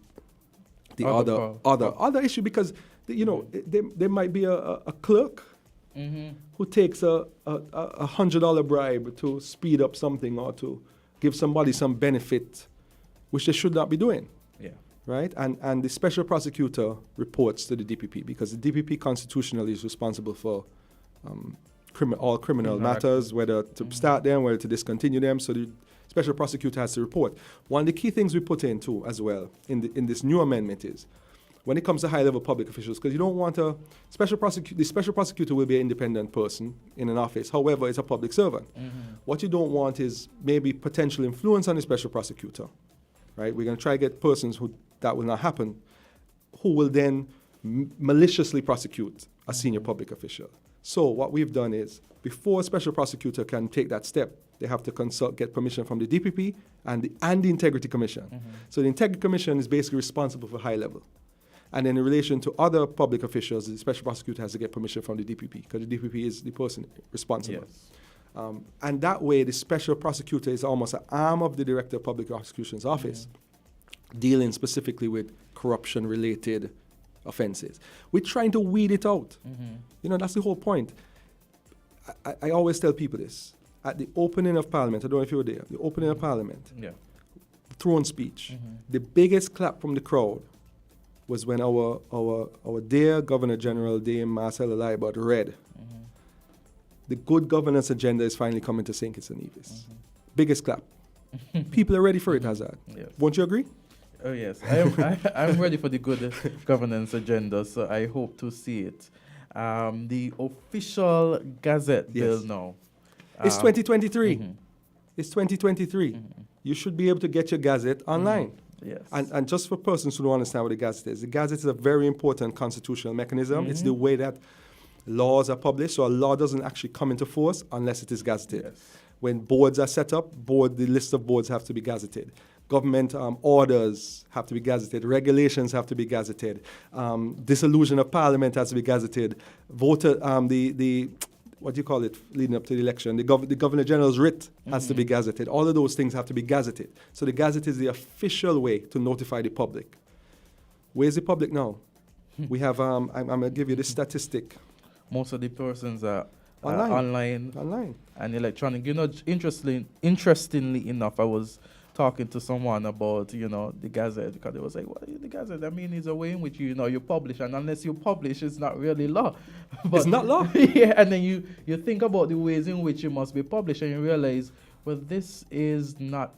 Speaker 8: other issue, because there might be a clerk who takes a $100 bribe to speed up something or to give somebody some benefit, which they should not be doing.
Speaker 2: Yeah.
Speaker 8: Right? And the Special Prosecutor reports to the DPP, because the DPP constitutionally is responsible for all criminal matters, whether to start them, whether to discontinue them. So the Special Prosecutor has to report. One of the key things we put in too, as well, in this new amendment is, when it comes to high-level public officials, because you don't want the Special Prosecutor will be an independent person in an office. However, it's a public servant. What you don't want is maybe potential influence on the Special Prosecutor. Right? We're going to try to get persons that will not happen, who will then maliciously prosecute a senior public official. So what we've done is, before a Special Prosecutor can take that step, they have to get permission from the DPP and the Integrity Commission. So the Integrity Commission is basically responsible for high level. And then in relation to other public officials, the Special Prosecutor has to get permission from the DPP, because the DPP is the person responsible.
Speaker 2: Yes.
Speaker 8: And that way, the Special Prosecutor is almost an arm of the Director of Public Prosecution's office, dealing specifically with corruption-related offenses. We're trying to weed it out. That's the whole point. I always tell people this. At the opening of Parliament, I don't know if you were there, the opening of Parliament,
Speaker 2: Yeah.
Speaker 8: throne speech, the biggest clap from the crowd was when our dear Governor General, Dame Marcella Liebert, read, the good governance agenda is finally coming to St. Kitts and Nevis. Biggest clap. People are ready for it, Azard.
Speaker 2: Yes.
Speaker 8: Won't you agree?
Speaker 2: Oh yes, I'm ready for the good governance agenda, so I hope to see it. The official Gazette bill now.
Speaker 8: It's 2023. It's 2023. You should be able to get your Gazette online.
Speaker 2: Yes.
Speaker 8: And just for persons who don't understand what the Gazette is a very important constitutional mechanism. It's the way that laws are published, so a law doesn't actually come into force unless it is gazetted.
Speaker 2: Yes.
Speaker 8: When boards are set up, the list of boards have to be gazetted. Government orders have to be gazetted. Regulations have to be gazetted. Dissolution of Parliament has to be gazetted. What do you call it, leading up to the election? The Governor General's writ has to be gazetted. All of those things have to be gazetted. So the Gazette is the official way to notify the public. Where's the public now? We have, I'm going to give you this statistic.
Speaker 2: Most of the persons are
Speaker 8: Online.
Speaker 2: online and electronic. Interestingly enough, I was talking to someone about, the Gazette, because they was like, what is the Gazette? I mean, it's a way in which, you publish, and unless you publish, it's not really law. But
Speaker 8: It's not law.
Speaker 2: Yeah, and then you think about the ways in which it must be published, and you realize, well, this is not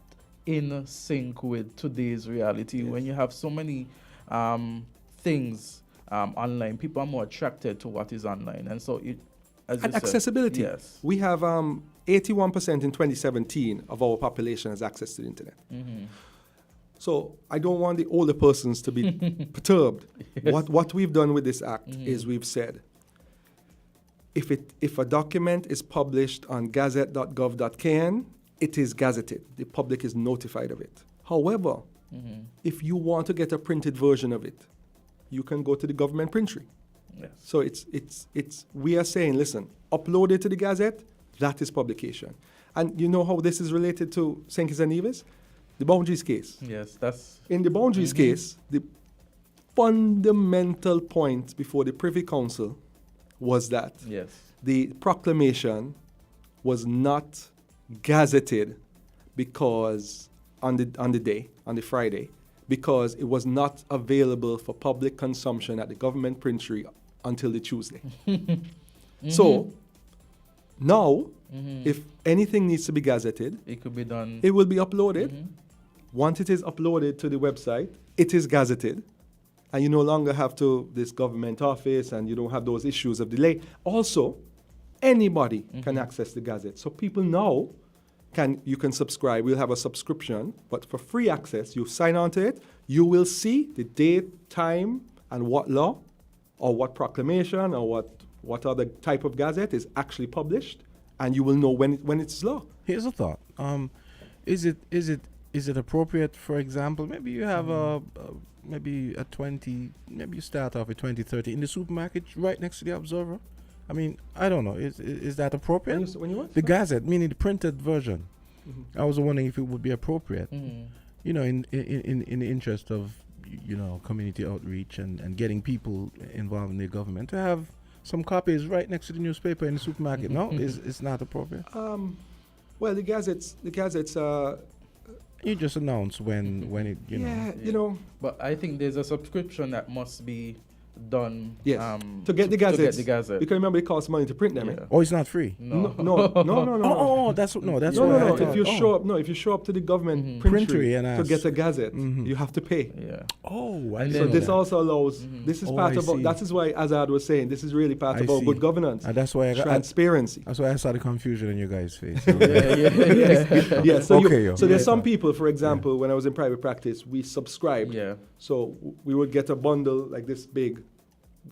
Speaker 2: in sync with today's reality. When you have so many things online, people are more attracted to what is online. And so it, as
Speaker 8: And
Speaker 2: you said,
Speaker 8: accessibility.
Speaker 2: yes.
Speaker 8: We have 81% in 2017 of our population has access to the internet. So I don't want the older persons to be perturbed. What we've done with this act is we've said, if a document is published on gazette.gov.kn, it is gazetted. The public is notified of it. However, if you want to get a printed version of it, you can go to the government printery.
Speaker 2: Yes.
Speaker 8: So we are saying, listen, upload it to the Gazette, that is publication. And you know how this is related to St. Kitts and Nevis? The boundaries case.
Speaker 2: Yes, that's
Speaker 8: In the boundaries case, the fundamental point before the Privy Council was that
Speaker 2: yes.
Speaker 8: the proclamation was not gazetted because on the Friday, because it was not available for public consumption at the government printery until the Tuesday. So now, if anything needs to be gazetted,
Speaker 2: It could be done.
Speaker 8: it will be uploaded. Once it is uploaded to the website, it is gazetted. And you no longer have to this government office and you don't have those issues of delay. Also, anybody can access the Gazette. So people now you can subscribe. We'll have a subscription, but for free access, you sign on to it, you will see the date, time, and what law or what proclamation or what other type of Gazette is actually published, and you will know when it's law.
Speaker 1: Here's a thought. Is it appropriate, for example, maybe you have maybe you start off at 2030 in the supermarket right next to the Observer? I mean, I don't know. Is that appropriate?
Speaker 8: When you what?
Speaker 1: The Gazette, meaning the printed version. I was wondering if it would be appropriate, you know, in the interest of, you know, community outreach and getting people involved in the government to have some copies right next to the newspaper in the supermarket. No, it's not appropriate.
Speaker 8: Well, the Gazettes.
Speaker 1: You just announce when it, you know.
Speaker 8: Yeah, you know.
Speaker 2: But I think there's a subscription that must be done.
Speaker 8: Yes. To get the Gazettes.
Speaker 2: To get the Gazette.
Speaker 8: Because remember, it costs money to print them.
Speaker 2: Yeah.
Speaker 1: Oh, it's not free.
Speaker 2: No.
Speaker 8: No.
Speaker 1: Oh, that's what I
Speaker 8: No.
Speaker 1: thought.
Speaker 8: If you show up to the government
Speaker 1: Printery
Speaker 8: printery
Speaker 1: and
Speaker 8: to
Speaker 1: ask.
Speaker 8: get a Gazette, you have to pay.
Speaker 2: Yeah.
Speaker 1: Oh, I
Speaker 2: And
Speaker 8: So
Speaker 1: didn't know
Speaker 8: this
Speaker 1: that.
Speaker 8: also allows. This is
Speaker 1: Oh,
Speaker 8: part
Speaker 1: I
Speaker 8: of.
Speaker 1: see.
Speaker 8: That is why Azard was saying this is really part
Speaker 1: I
Speaker 8: of our
Speaker 1: see.
Speaker 8: good governance.
Speaker 1: And that's why
Speaker 8: Transparency.
Speaker 1: that's why I saw the confusion in your guys' face.
Speaker 2: Yeah.
Speaker 8: Yeah. So
Speaker 1: Okay, yo.
Speaker 8: so there's some people, for example, when I was in private practice, we subscribed.
Speaker 2: Yeah.
Speaker 8: So we would get a bundle like this big,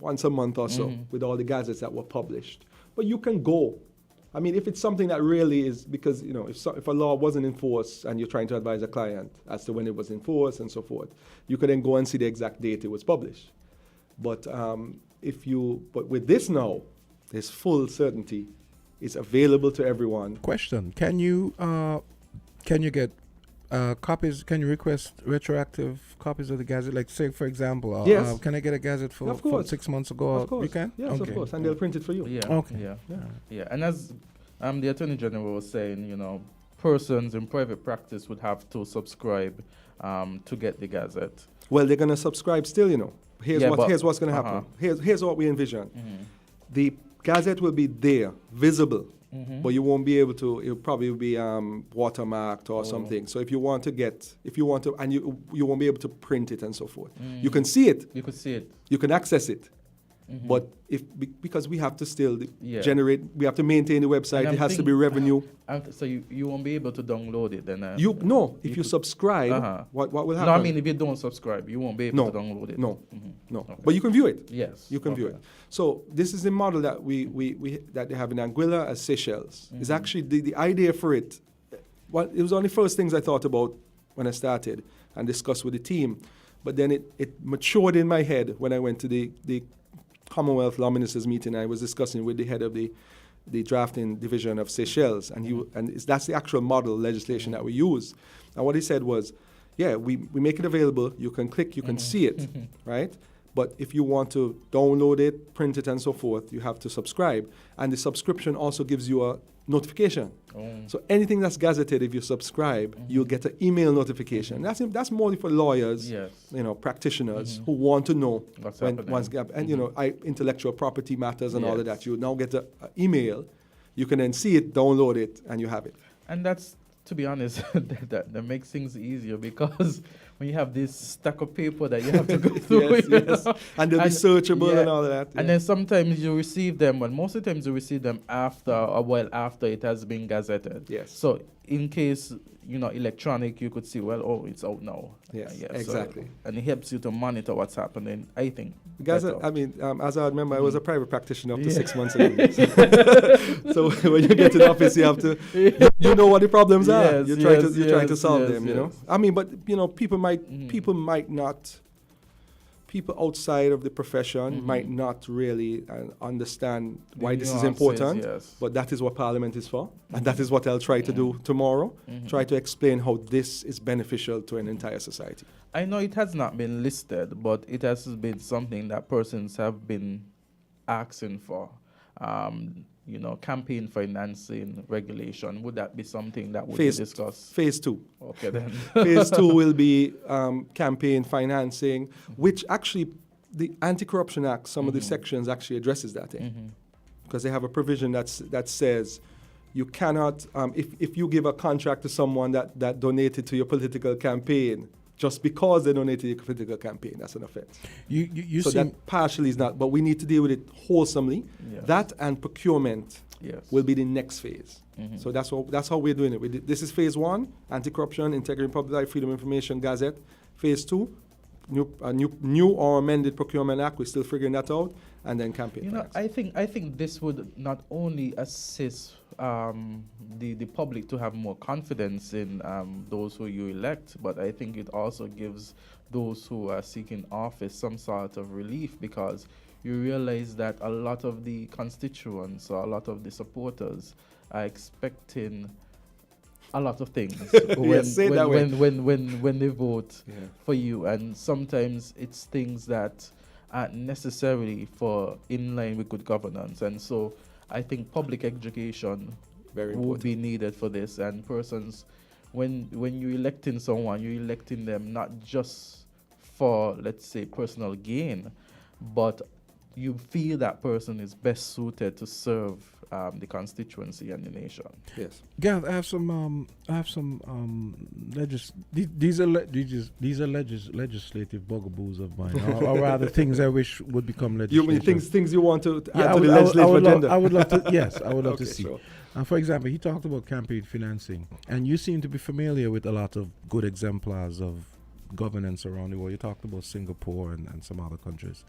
Speaker 8: once a month or so, with all the gazettes that were published. But you can go. I mean, if it's something that really is, because, you know, if a law wasn't enforced and you're trying to advise a client as to when it was enforced and so forth, you could then go and see the exact date it was published. But but with this now, there's full certainty. It's available to everyone.
Speaker 1: Question: Can you get copies? Can you request retroactive copies of the Gazette? Like, say, for example,
Speaker 8: Yes.
Speaker 1: can I get a Gazette for
Speaker 8: Of course.
Speaker 1: 6 months ago?
Speaker 8: Of course.
Speaker 1: You can.
Speaker 8: Yes,
Speaker 1: Okay.
Speaker 8: of course. And they'll print it for you.
Speaker 2: Yeah.
Speaker 1: Okay.
Speaker 2: Yeah. And as the Attorney General was saying, you know, persons in private practice would have to subscribe to get the Gazette.
Speaker 8: Well, they're going to subscribe still, you know. Here's
Speaker 2: Yeah,
Speaker 8: here's what's going to happen. Here's what we envision. The Gazette will be there, visible, but you won't be able to. It'll probably be watermarked or something. So if you want to, and you won't be able to print it and so forth. You can see it.
Speaker 2: You could see it.
Speaker 8: You can access it. But because we have to still
Speaker 2: Yeah.
Speaker 8: generate, we have to maintain the website.
Speaker 2: And
Speaker 8: It
Speaker 2: I'm
Speaker 8: has to be
Speaker 2: thinking-
Speaker 8: revenue.
Speaker 2: So you won't be able to download it then.
Speaker 8: If you subscribe, what will happen?
Speaker 2: No, I mean if you don't subscribe, you won't be able
Speaker 8: No,
Speaker 2: to download it.
Speaker 8: no,
Speaker 2: Mhm.
Speaker 8: no.
Speaker 2: Okay.
Speaker 8: But you can view it.
Speaker 2: Yes.
Speaker 8: You can view
Speaker 2: Okay.
Speaker 8: it. So this is the model that that they have in Anguilla as Seychelles. It's actually the idea for it. Well, it was one of the first things I thought about when I started and discussed with the team. But then it matured in my head when I went to the Commonwealth Law Ministers meeting. I was discussing with the head of the drafting division of Seychelles, and that's the actual model legislation that we use. And what he said was, yeah, we make it available. You can click, you can see it, right? But if you want to download it, print it, and so forth, you have to subscribe. And the subscription also gives you a notification. So anything that's gazetted, if you subscribe, you'll get an email notification. That's more for lawyers,
Speaker 2: Yes.
Speaker 8: you know, practitioners who want to know
Speaker 2: What's
Speaker 8: when
Speaker 2: happening.
Speaker 8: one's and you know, intellectual property matters and all of
Speaker 2: Yes.
Speaker 8: that. You now get an email. You can then see it, download it, and you have it.
Speaker 2: And that's To be honest, that makes things easier because when you have this stack of paper that you have to go through,
Speaker 8: yes. And they'll be searchable and all of that.
Speaker 2: And then sometimes you receive them, and most of the times you receive them after, or well after it has been gazetted.
Speaker 8: Yes.
Speaker 2: So in case, electronic, you could see, it's out now.
Speaker 8: Yes,
Speaker 2: So-
Speaker 8: exactly.
Speaker 2: and it helps you to monitor what's happening, I think.
Speaker 8: Because,
Speaker 2: better.
Speaker 8: as I remember, I was a private practitioner up to 6 months ago. So when you get to the office, you have to, you know what the problems are.
Speaker 2: Yes,
Speaker 8: You're trying to
Speaker 2: yes,
Speaker 8: solve
Speaker 2: yes,
Speaker 8: them, you know.
Speaker 2: yes.
Speaker 8: But people might not. People outside of the profession might not really understand why this is
Speaker 2: nuances,
Speaker 8: important,
Speaker 2: yes.
Speaker 8: but that is what Parliament is for, and that is what I'll try to do tomorrow. Try to explain how this is beneficial to an entire society.
Speaker 2: I know it has not been listed, but it has been something that persons have been asking for. Campaign financing regulation. Would that be something that would be discussed?
Speaker 8: Phase 2.
Speaker 2: Okay, then.
Speaker 8: Phase 2 will be campaign financing, which actually the Anti-Corruption Act, some of the sections actually addresses that. Because they have a provision that says you cannot, if you give a contract to someone that donated to your political campaign, just because they donated to your political campaign, that's an offense. So that partially is not, but we need to deal with it wholesomely.
Speaker 2: Yes.
Speaker 8: That and procurement will be the next phase. So that's how we're doing it. This is phase 1, anti-corruption, integrity, public life, freedom of information, Gazette. Phase 2, new or amended procurement act. We're still figuring that out, and then campaign.
Speaker 2: I think this would not only assist the public to have more confidence in those who you elect, but I think it also gives those who are seeking office some sort of relief, because you realize that a lot of the constituents or a lot of the supporters are expecting a lot of things when they vote for you, and sometimes it's things that aren't necessarily in line with good governance, and so I think public education would be needed for this. And persons, when you're electing someone, you're electing them not just for, let's say, personal gain, but you feel that person is best suited to serve the constituency and the nation.
Speaker 8: Yes.
Speaker 1: Gav, I have some. These are legislative bugaboos of mine, or rather things I wish would become legislation.
Speaker 8: You mean things you want to add to the legislative agenda?
Speaker 1: I would love to. Yes, I would love
Speaker 8: Okay,
Speaker 1: to see.
Speaker 8: sure.
Speaker 1: For example, he talked about campaign financing, and you seem to be familiar with a lot of good exemplars of governance around the world. You talked about Singapore and some other countries.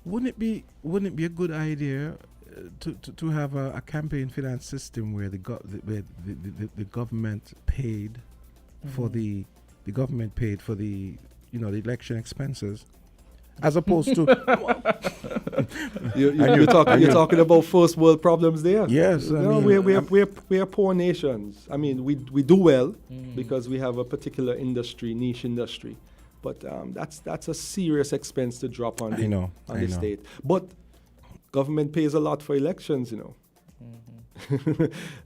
Speaker 1: Wouldn't it be a good idea to have a campaign finance system where the government paid for the election expenses, as opposed to
Speaker 8: you're talking about first world problems there.
Speaker 1: Yes,
Speaker 8: we're poor nations. I mean, we do well because we have a particular niche industry. But that's a serious expense to drop on the state. But government pays a lot for elections,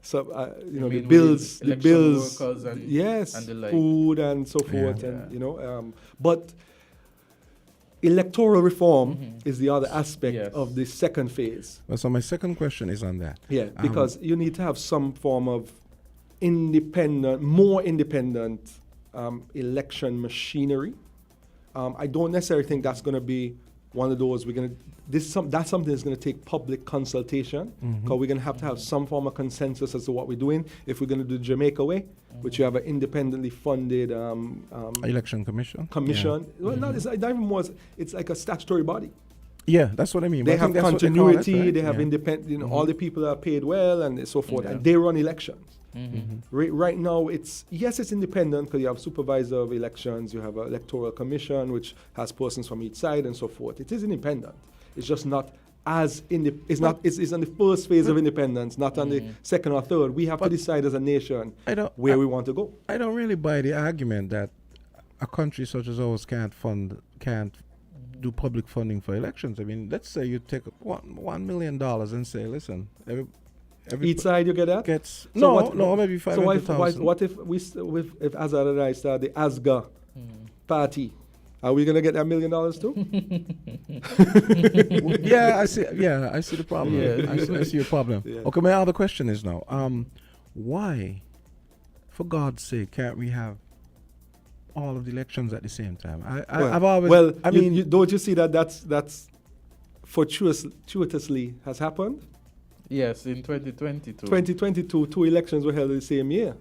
Speaker 8: So the bills,
Speaker 2: workers and the like.
Speaker 8: Food and so forth, but electoral reform is the other aspect of the second phase.
Speaker 1: Well, so my second question is on that.
Speaker 8: Yeah, because you need to have some form of more independent election machinery. I don't necessarily think that's going to be one of those that's something that's going to take public consultation, because we're going to have some form of consensus as to what we're doing. If we're going to do the Jamaica way, which you have an independently funded
Speaker 1: election commission.
Speaker 8: Well, it's not even more. It's like a statutory body.
Speaker 1: Yeah, that's what I mean.
Speaker 8: They have continuity.
Speaker 1: Right?
Speaker 8: They have independent. All the people are paid well and so forth, and they run elections. Right now, it's independent because you have supervisor of elections, you have an electoral commission which has persons from each side and so forth. It is independent. It's just not as it's on the first phase of independence, not on the second or third. We have to decide as a nation where we want to go.
Speaker 1: I don't really buy the argument that a country such as ours can't do public funding for elections. I mean, let's say you take $1 million and say, listen,
Speaker 8: each side you get that?
Speaker 1: Maybe 500,000.
Speaker 8: So what if if Azard and I start the ASGA party? Are we gonna get that $1 million too?
Speaker 1: I see the problem. I see your problem.
Speaker 8: Yeah.
Speaker 1: Okay, my other question is now, why, for God's sake, can't we have all of the elections at the same time? I've always.
Speaker 8: Well,
Speaker 1: I mean,
Speaker 8: don't you see that that's fortuitously has happened?
Speaker 2: Yes, in 2022.
Speaker 8: 2022, 2 elections were held in the same year.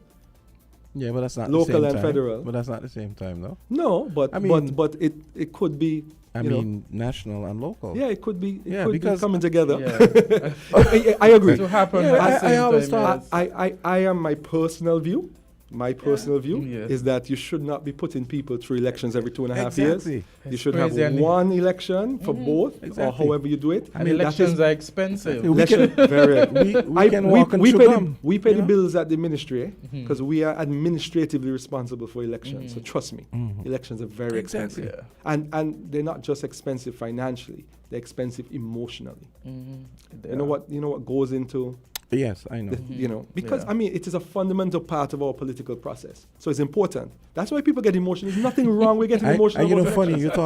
Speaker 1: yeah, but that's not
Speaker 8: Local
Speaker 1: the same
Speaker 8: and
Speaker 1: time.
Speaker 8: federal.
Speaker 1: But that's not the same time, though.
Speaker 8: No, but
Speaker 1: I mean-
Speaker 8: but it could be.
Speaker 1: I
Speaker 8: you know,
Speaker 1: mean, national and local.
Speaker 8: yeah, it could be. It
Speaker 1: Yeah,
Speaker 8: could be
Speaker 1: because-
Speaker 8: coming together.
Speaker 2: Yeah.
Speaker 8: I agree.
Speaker 2: To happen
Speaker 1: Yeah,
Speaker 2: at the same
Speaker 1: I always
Speaker 2: time,
Speaker 1: thought-
Speaker 2: yes.
Speaker 8: I am my personal view. My personal view
Speaker 2: Yes.
Speaker 8: is that you should not be putting people through elections every 2.5 years.
Speaker 1: Exactly.
Speaker 8: You
Speaker 2: It's
Speaker 8: should have
Speaker 2: crazy, and
Speaker 8: one election for both, or
Speaker 1: Exactly.
Speaker 8: however you do it.
Speaker 2: And
Speaker 8: That
Speaker 2: elections
Speaker 8: is-
Speaker 2: are expensive.
Speaker 1: We can-
Speaker 8: very.
Speaker 1: we can walk and
Speaker 8: we
Speaker 1: chew
Speaker 8: pay
Speaker 1: gum,
Speaker 8: we pay
Speaker 1: you
Speaker 8: the
Speaker 1: know?
Speaker 8: bills at the ministry because we are administratively responsible for elections. So trust me, elections are very
Speaker 1: Exactly.
Speaker 8: expensive, and they're not just expensive financially; they're expensive emotionally. You know what goes into
Speaker 1: Yes, I know.
Speaker 8: you know, because
Speaker 2: Yeah.
Speaker 8: I mean, it is a fundamental part of our political process. So it's important. That's why people get emotional. There's nothing wrong with getting emotional.
Speaker 1: You know,
Speaker 8: about
Speaker 1: funny.
Speaker 8: elections.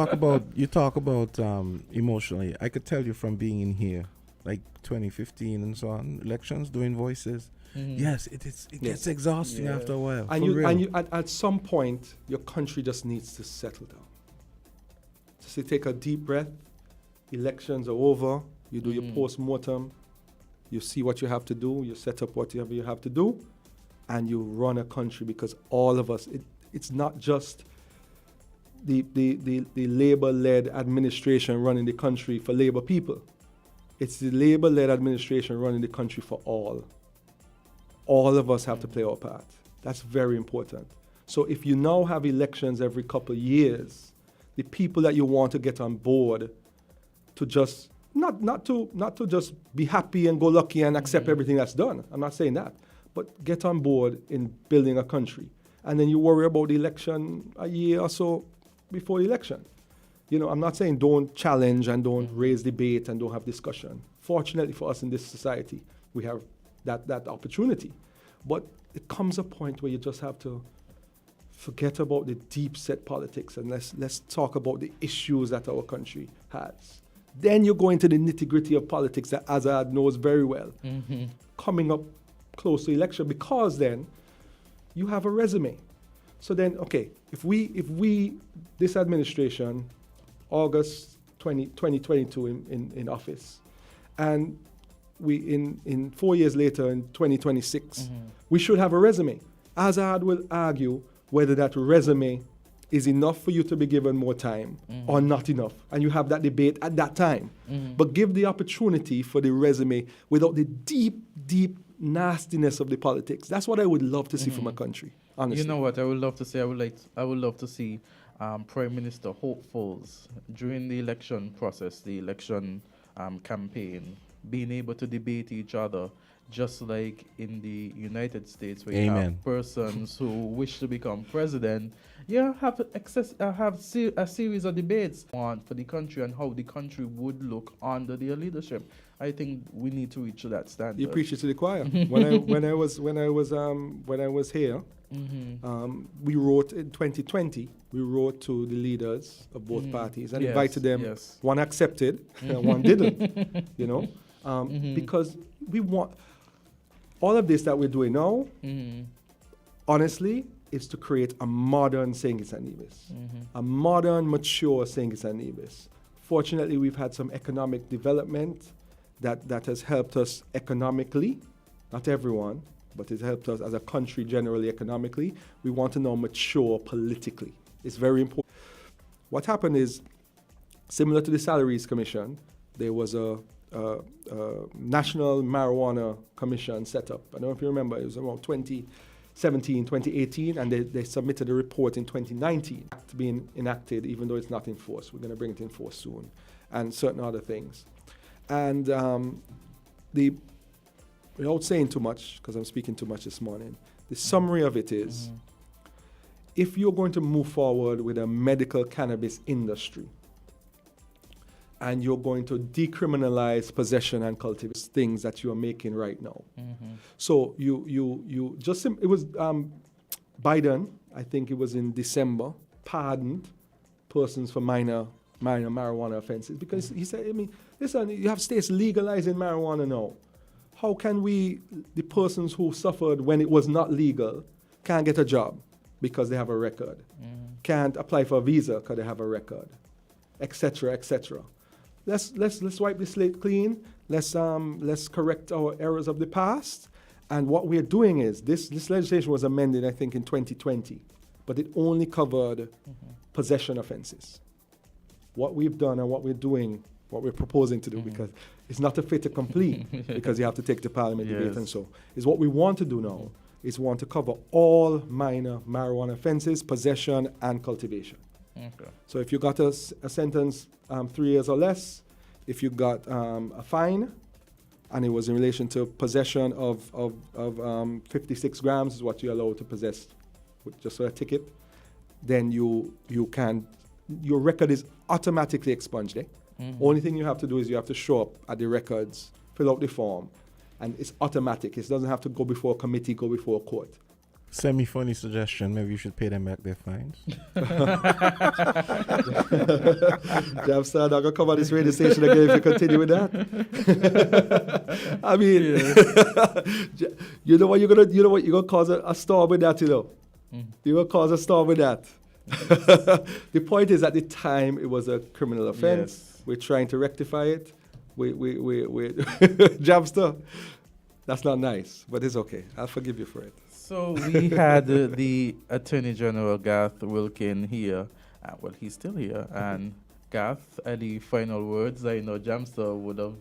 Speaker 1: You talk about emotionally. I could tell you from being in here, like 2015 and so on, elections, doing voices. Yes, it is. It gets exhausting
Speaker 2: Yeah.
Speaker 1: after a while.
Speaker 8: And
Speaker 1: for
Speaker 8: you
Speaker 1: real.
Speaker 8: and you at some point, your country just needs to settle down. Just to take a deep breath. Elections are over. You do your post-mortem. You see what you have to do. You set up whatever you have to do, and you run a country because all of us. It's not just the Labour-led administration running the country for Labour people. It's the Labour-led administration running the country for all. All of us have to play our part. That's very important. So if you now have elections every couple of years, the people that you want to get on board to just not to just be happy and go lucky and accept everything that's done. I'm not saying that, but get on board in building a country, and then you worry about the election a year or so before the election. You know, I'm not saying don't challenge and don't raise debate and don't have discussion. Fortunately for us in this society, we have that opportunity, but it comes a point where you just have to forget about the deep set politics and let's talk about the issues that our country has. Then you go into the nitty-gritty of politics that Azard knows very well, coming up close to election, because then you have a resume. So then, okay, if we this administration, August 2022 in office, and we in 4 years later in 2026, we should have a resume. Azard will argue whether that resume is enough for you to be given more time or not enough. And you have that debate at that time. But give the opportunity for the resume without the deep nastiness of the politics. That's what I would love to see from a country, honestly.
Speaker 2: You know what I would love to say? I would love to see Prime Minister hopefuls during the election process, the election campaign, being able to debate each other, just like in the United States, where you have persons who wish to become president. You have a series of debates on for the country and how the country would look under their leadership. I think we need to reach that standard.
Speaker 8: You preach it to the choir. when I was here, we wrote in 2020. We wrote to the leaders of both parties and invited them.
Speaker 2: Yes.
Speaker 8: One accepted, and one didn't. You know, because we want all of this that we're doing now. Honestly, is to create a modern St. Kitts and Nevis, a modern, mature St. Kitts and Nevis. Fortunately, we've had some economic development that has helped us economically. Not everyone, but it helped us as a country generally economically. We want to now mature politically. It's very important. What happened is, similar to the Salaries Commission, there was a National Marijuana Commission set up. I don't know if you remember, it was around 2017, 2018, and they submitted a report in 2019 being enacted, even though it's not in force. We're going to bring it in force soon, and certain other things. And without saying too much, because I'm speaking too much this morning, the summary of it is, if you're going to move forward with a medical cannabis industry, and you're going to decriminalize possession and cultivate things that you're making right now. So you just, it was Biden, I think it was in December, pardoned persons for minor marijuana offenses, because he said, I mean, listen, you have states legalizing marijuana now. how can the persons who suffered when it was not legal, can't get a job because they have a record, can't apply for a visa because they have a record, etc., etc. Let's wipe the slate clean. Let's correct our errors of the past. And what we're doing is this legislation was amended, I think, in 2020, but it only covered possession offenses. What we've done and what we're doing, what we're proposing to do, because it's not a fait accompli, because you have to take the parliament debate and so, is what we want to do now is we want to cover all minor marijuana offenses, possession and cultivation.
Speaker 2: Okay.
Speaker 8: So if you got a sentence 3 years or less, if you got a fine, and it was in relation to possession of 56 grams is what you're allowed to possess with just a ticket, then you can, your record is automatically expunged. Only thing you have to do is you have to show up at the records, fill out the form, and it's automatic. It doesn't have to go before a committee, go before a court.
Speaker 1: Semi-funny suggestion. Maybe you should pay them back their fines.
Speaker 8: Jamster, I'm not gonna come on this radio station again if you continue with that. I mean, you know what you're gonna cause a storm with that. You're gonna cause a storm with that. The point is, at the time, it was a criminal offense.
Speaker 2: Yes.
Speaker 8: We're trying to rectify it. We Jamster, that's not nice, but it's okay. I'll forgive you for it.
Speaker 2: So we had the Attorney General Garth Wilkin here. Well, he's still here. And Garth, any final words? I know Jamster would have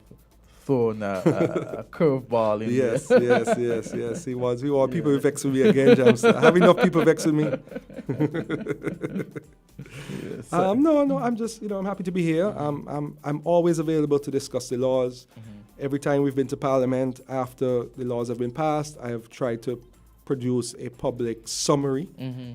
Speaker 2: thrown a curveball in
Speaker 8: yes,
Speaker 2: there.
Speaker 8: yes. He was. We want people to vex with me again, Jamster. I have enough people vex with me.
Speaker 2: Yes.
Speaker 8: No. I'm just, I'm happy to be here. I'm always available to discuss the laws. Every time we've been to Parliament after the laws have been passed, I have tried to produce a public summary,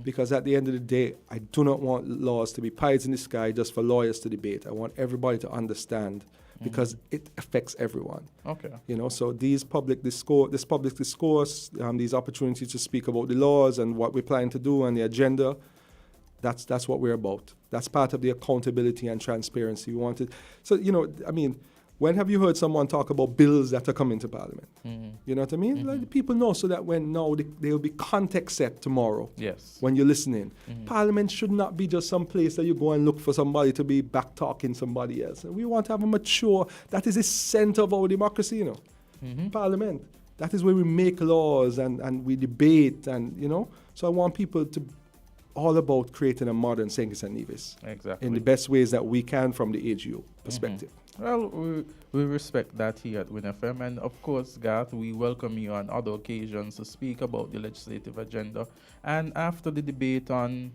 Speaker 8: because at the end of the day, I do not want laws to be pies in the sky just for lawyers to debate. I want everybody to understand, because it affects everyone.
Speaker 2: Okay.
Speaker 8: So this public discourse, these opportunities to speak about the laws and what we're planning to do and the agenda, that's what we're about. That's part of the accountability and transparency we wanted. So, when have you heard someone talk about bills that are coming to Parliament? You know what I mean? Like, people know, so that when there will be context set tomorrow.
Speaker 2: Yes.
Speaker 8: When you're listening. Parliament should not be just some place that you go and look for somebody to be back talking somebody else. And we want to have a mature, that is the center of our democracy, Parliament. That is where we make laws and we debate So I want people to all about creating a modern St. Kitts and Nevis.
Speaker 2: Exactly.
Speaker 8: In the best ways that we can from the AGO perspective.
Speaker 2: Well, we respect that here at WINNFM, and of course, Garth, we welcome you on other occasions to speak about the legislative agenda. And after the debate on,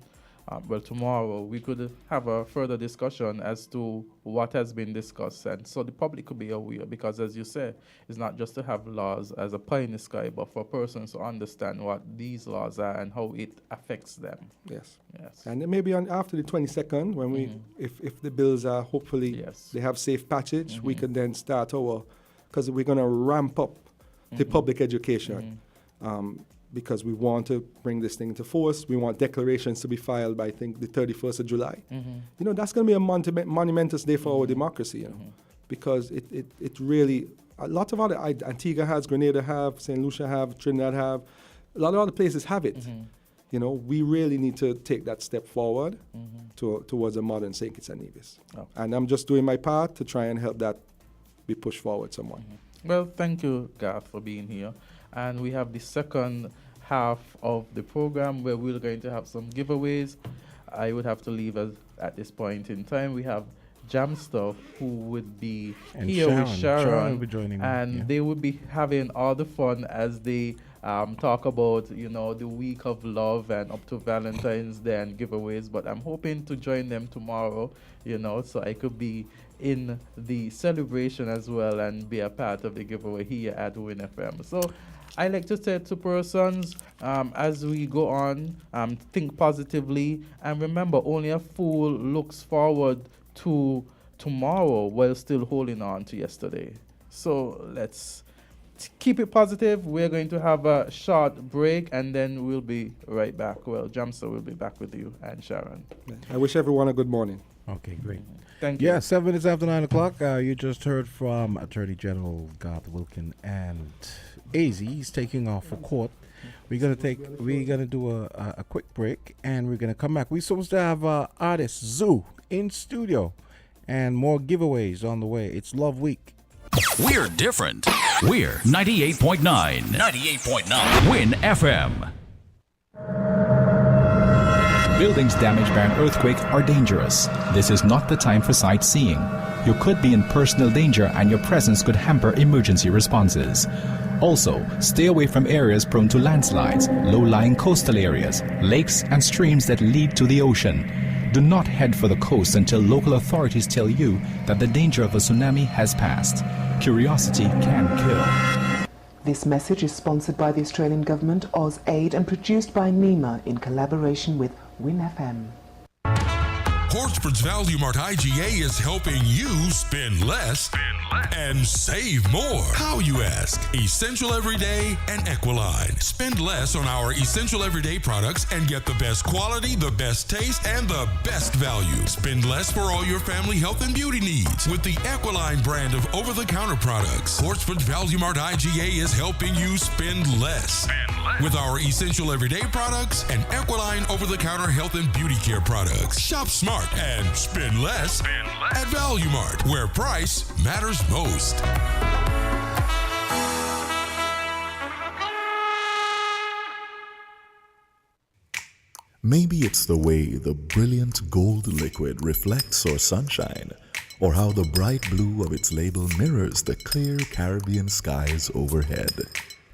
Speaker 2: tomorrow, we could have a further discussion as to what has been discussed, and so the public could be aware, because as you said, it's not just to have laws as a pie in the sky, but for persons to understand what these laws are and how it affects them.
Speaker 8: Yes.
Speaker 2: Yes.
Speaker 8: And then maybe after the 22nd, when we, if the bills are hopefully, they have safe passage, we can then start because we're going to ramp up the public education, because we want to bring this thing into force. We want declarations to be filed by, I think, the 31st of July. That's going to be a monumentous day for our democracy, because it really, a lot of other, Antigua has, Grenada have, St. Lucia have, Trinidad have, a lot of other places have it. We really need to take that step forward towards a modern St. Kitts and Nevis. And I'm just doing my part to try and help that be pushed forward somewhat.
Speaker 2: Well, thank you, Garth, for being here. And we have the second half of the program where we're going to have some giveaways. I would have to leave us at this point in time. We have Jamster, who would be here with Sharon,
Speaker 1: will be joining
Speaker 2: and they would be having all the fun as they talk about, the week of love and up to Valentine's Day and giveaways. But I'm hoping to join them tomorrow, so I could be in the celebration as well and be a part of the giveaway here at WINNFM. So I like to say to persons, as we go on, think positively, and remember, only a fool looks forward to tomorrow while still holding on to yesterday. So let's keep it positive. We're going to have a short break, and then we'll be right back. Well, Jamster will be back with you and Sharon.
Speaker 8: I wish everyone a good morning.
Speaker 1: Okay, great.
Speaker 2: Thank you.
Speaker 1: Yeah, 7 minutes after 9 o'clock. You just heard from Attorney General Garth Wilkin and AZ. He's taking off for court. We're gonna do a quick break, and we're gonna come back. We're supposed to have artist Zoo in studio, and more giveaways on the way. It's Love Week.
Speaker 3: We're different. We're 98.9. 98.9. Win FM.
Speaker 9: Buildings damaged by an earthquake are dangerous. This is not the time for sightseeing. You could be in personal danger and your presence could hamper emergency responses. Also, stay away from areas prone to landslides, low-lying coastal areas, lakes and streams that lead to the ocean. Do not head for the coast until local authorities tell you that the danger of a tsunami has passed. Curiosity can kill.
Speaker 10: This message is sponsored by the Australian Government, AusAid, and produced by NEMA in collaboration with WINNFM.
Speaker 11: Hortford's Value Mart IGA is helping you spend less and save more. How, you ask? Essential Everyday and Equaline. Spend less on our essential everyday products and get the best quality, the best taste, and the best value. Spend less for all your family health and beauty needs with the Equaline brand of over-the-counter products. Hortford's Value Mart IGA is helping you spend less. With our essential everyday products and Equaline over-the-counter health and beauty care products. Shop smart and spend less at Value Mart, where price matters most.
Speaker 12: Maybe it's the way the brilliant gold liquid reflects our sunshine, or how the bright blue of its label mirrors the clear Caribbean skies overhead.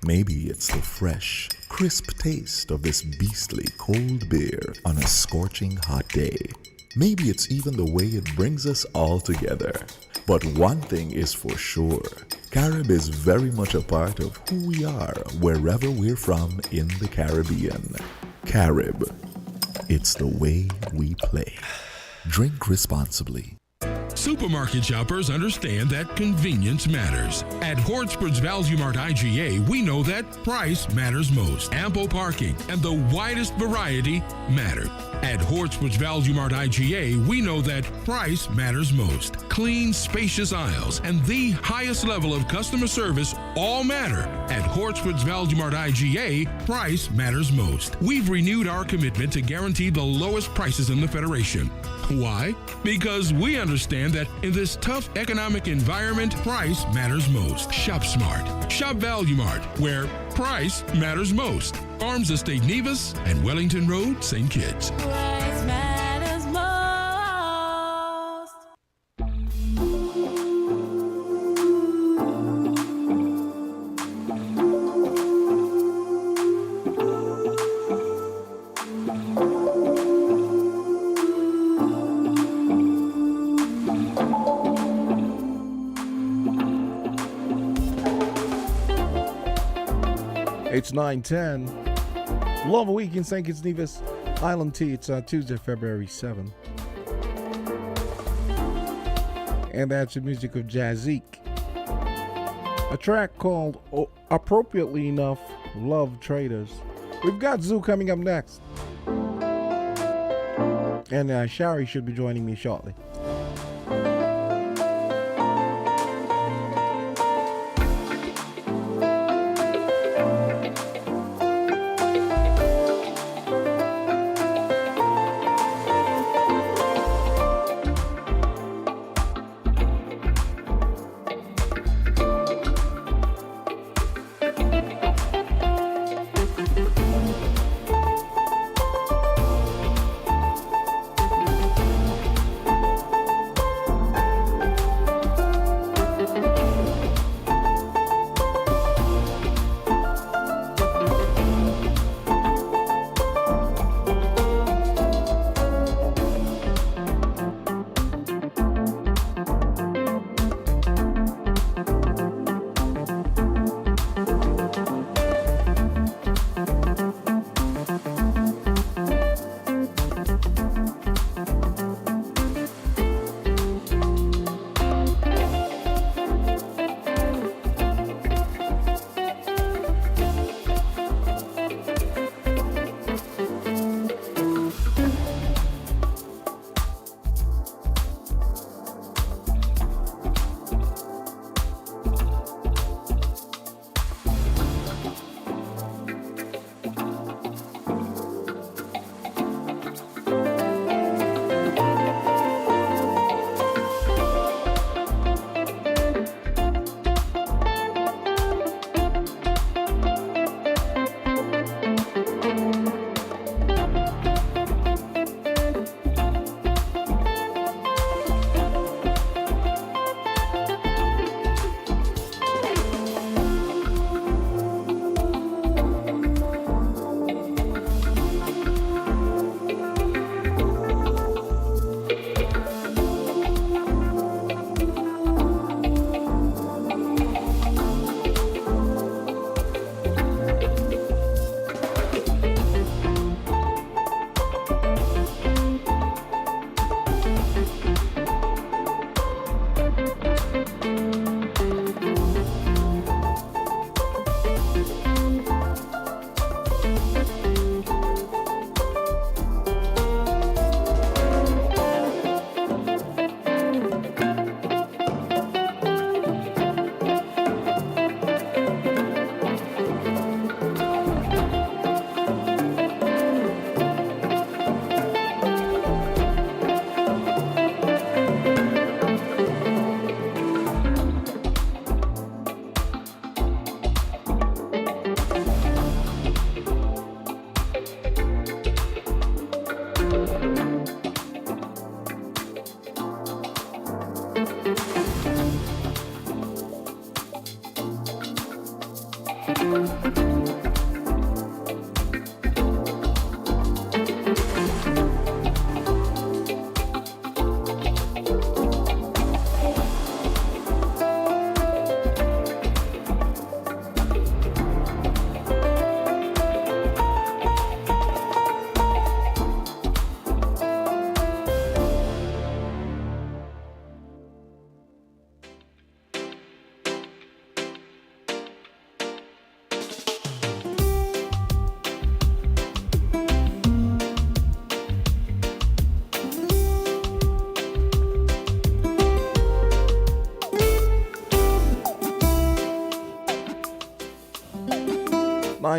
Speaker 12: Maybe it's the fresh, crisp taste of this beastly cold beer on a scorching hot day. Maybe it's even the way it brings us all together. But one thing is for sure, Carib is very much a part of who we are wherever we're from in the Caribbean. Carib, it's the way we play. Drink responsibly.
Speaker 11: Supermarket shoppers understand that convenience matters. At Hortford's Value Mart IGA, we know that price matters most. Ample parking and the widest variety matter. At Hortford's Value Mart IGA, we know that price matters most. Clean, spacious aisles and the highest level of customer service all matter. At Hortford's Value Mart IGA, price matters most. We've renewed our commitment to guarantee the lowest prices in the Federation. Why? Because we understand that in this tough economic environment, price matters most. Shop smart. Shop Value Mart, where price matters most. Farms Estate Nevis and Wellington Road, St. Kitts.
Speaker 13: Price matters most.
Speaker 1: It's 9:10. Love a Week in St. Kitts Nevis, Island Tea. It's Tuesday, February 7th. And that's the music of Jazzeek. A track called, appropriately enough, Love Traders. We've got Zoo coming up next. And Shari should be joining me shortly.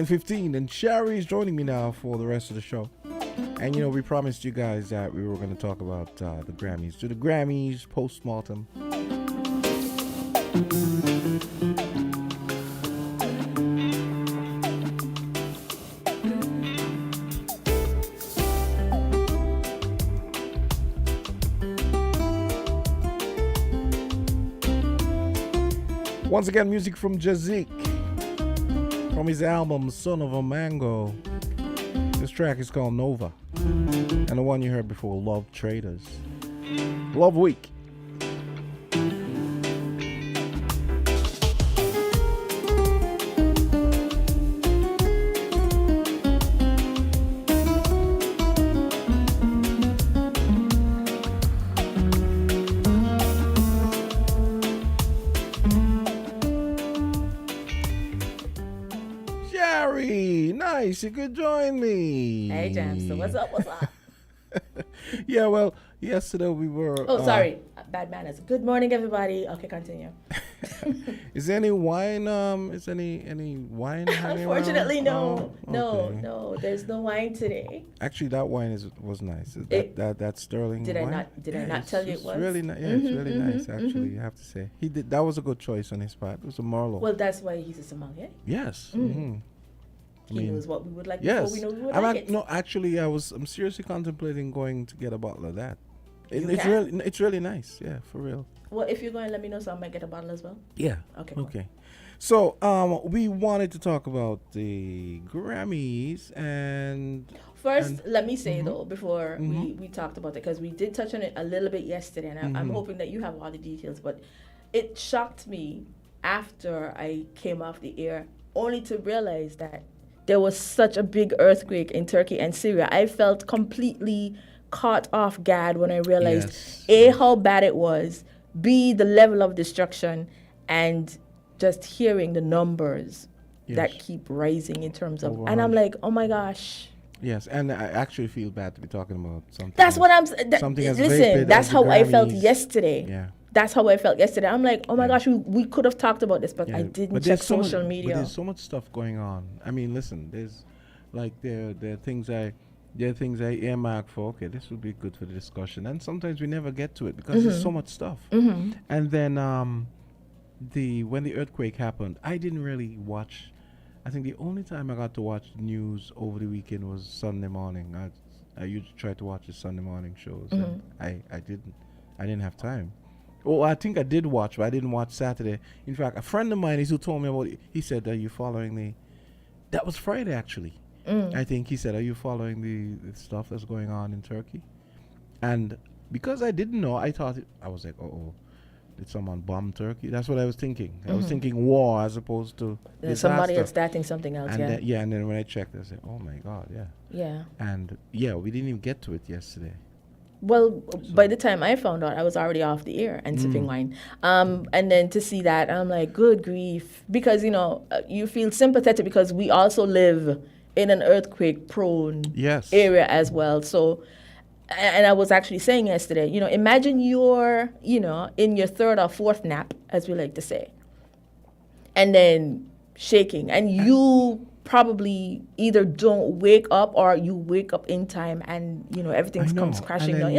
Speaker 1: 9:15, and Sherry is joining me now for the rest of the show. And we promised you guys that we were going to talk about the Grammys. To the Grammys post-mortem. Once again, music from Jazik from his album Son of a Mango. This track is called Nova. And the one you heard before, Love Traders. Love Week. Nice, you could join me.
Speaker 5: Hey, Jam. So what's up? What's up?
Speaker 1: Yeah, well, yesterday we were.
Speaker 5: Oh, sorry, bad manners. Good morning, everybody. Okay, continue.
Speaker 1: Is there any wine? Is any wine?
Speaker 5: Unfortunately, no,
Speaker 1: okay.
Speaker 5: no. There's no wine today.
Speaker 1: Actually, that wine was nice. That Sterling.
Speaker 5: Did
Speaker 1: wine?
Speaker 5: Did I not tell you it was?
Speaker 1: Really nice. Yeah, it's really nice. Actually, you have to say he did. That was a good choice on his part. It was a Merlot.
Speaker 5: Well, that's why he's a sommelier.
Speaker 1: Yes.
Speaker 5: He knows what we would like before we know we would like it.
Speaker 1: No, actually, I'm seriously contemplating going to get a bottle of that. It's really nice. Yeah, for real.
Speaker 5: Well, if you're going, let me know so I might get a bottle as well.
Speaker 1: Yeah.
Speaker 5: Okay. Cool.
Speaker 1: Okay. So, we wanted to talk about the Grammys and.
Speaker 5: First, let me say though, before we talked about it, because we did touch on it a little bit yesterday, and I'm hoping that you have all the details. But it shocked me after I came off the air, only to realize that there was such a big earthquake in Turkey and Syria. I felt completely caught off guard when I realized A, how bad it was, B, the level of destruction, and just hearing the numbers that keep rising in terms of, and I'm like, oh my gosh.
Speaker 1: Yes, and I actually feel bad to be talking about something.
Speaker 5: That's what I'm saying. Listen, that's how I felt yesterday.
Speaker 1: Yeah.
Speaker 5: That's how I felt yesterday. I'm like, oh my gosh, we could have talked about this, but I didn't check social media.
Speaker 1: But there's so much stuff going on. I mean, listen, there's like there are things I earmark for. Okay, this would be good for the discussion, and sometimes we never get to it because there's so much stuff. And then when the earthquake happened, I didn't really watch. I think the only time I got to watch the news over the weekend was Sunday morning. I usually try to watch the Sunday morning shows. And I didn't have time. Oh, I think I did watch, but I didn't watch Saturday. In fact, a friend of mine is who told me about it. He said, "Are you following That was Friday, actually. I think he said, "Are you following the stuff that's going on in Turkey?" And because I didn't know, I was like, "Oh, did someone bomb Turkey?" That's what I was thinking. I was thinking war as opposed to
Speaker 5: somebody else starting something else.
Speaker 1: And then when I checked, I said, "Oh my God, yeah."
Speaker 5: Yeah.
Speaker 1: And we didn't even get to it yesterday.
Speaker 5: Well, by the time I found out, I was already off the air and sipping wine. And then to see that, I'm like, good grief. Because, you feel sympathetic because we also live in an earthquake-prone area as well. So, and I was actually saying yesterday, imagine you're, in your third or fourth nap, as we like to say, and then shaking. And you probably either don't wake up or you wake up in time and everything comes crashing down.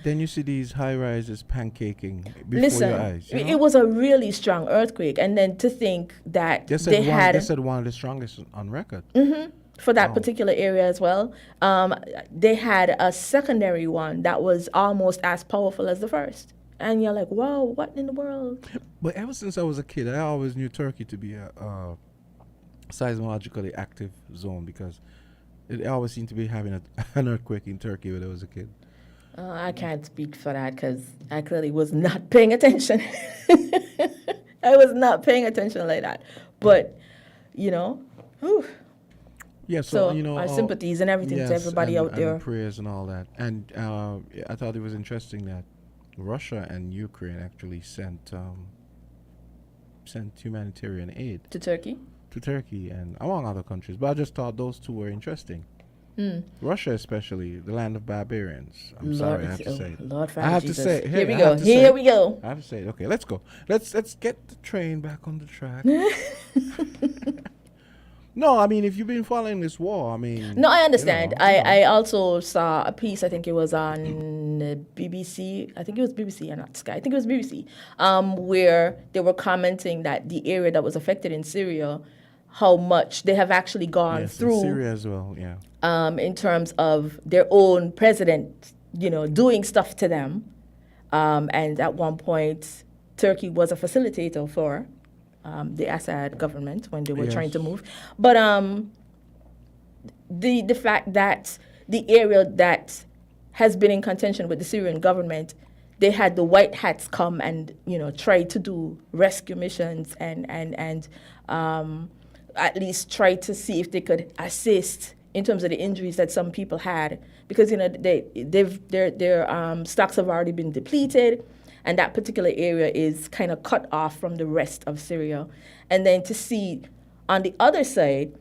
Speaker 1: Then you see these high rises pancaking before your eyes.
Speaker 5: It was a really strong earthquake, and then to think that they
Speaker 1: said one of the strongest on record.
Speaker 5: For that particular area as well. They had a secondary one that was almost as powerful as the first. And you're like, wow, what in the world?
Speaker 1: But ever since I was a kid, I always knew Turkey to be a seismologically active zone because it always seemed to be having an earthquake in Turkey when I was a kid.
Speaker 5: I can't speak for that because I clearly was not paying attention. I was not paying attention like that. But, whew.
Speaker 1: Yeah, so
Speaker 5: our sympathies and everything to everybody out there.
Speaker 1: And prayers and all that. And I thought it was interesting that Russia and Ukraine actually sent humanitarian aid
Speaker 5: to Turkey.
Speaker 1: To Turkey and among other countries, but I just thought those two were interesting. Russia, especially the land of barbarians. I'm sorry, I have to say it.
Speaker 5: Lord,
Speaker 1: I have to say.
Speaker 5: Here we go. Here we go.
Speaker 1: I have to say it. Okay, let's go. Let's get the train back on the track. No, I mean, if you've been following this war, I mean.
Speaker 5: No, I understand.
Speaker 1: You know.
Speaker 5: I also saw a piece, I think it was on BBC, I think it was BBC and not Sky, I think it was BBC, where they were commenting that the area that was affected in Syria, how much they have actually gone
Speaker 1: Yes,
Speaker 5: through.
Speaker 1: in Syria as well, yeah.
Speaker 5: In terms of their own president, doing stuff to them. And at one point, Turkey was a facilitator for the Assad government when they were trying to move. But the fact that the area that has been in contention with the Syrian government, they had the white hats come and try to do rescue missions and at least try to see if they could assist in terms of the injuries that some people had, because their stocks have already been depleted, and that particular area is kind of cut off from the rest of Syria. And then to see on the other side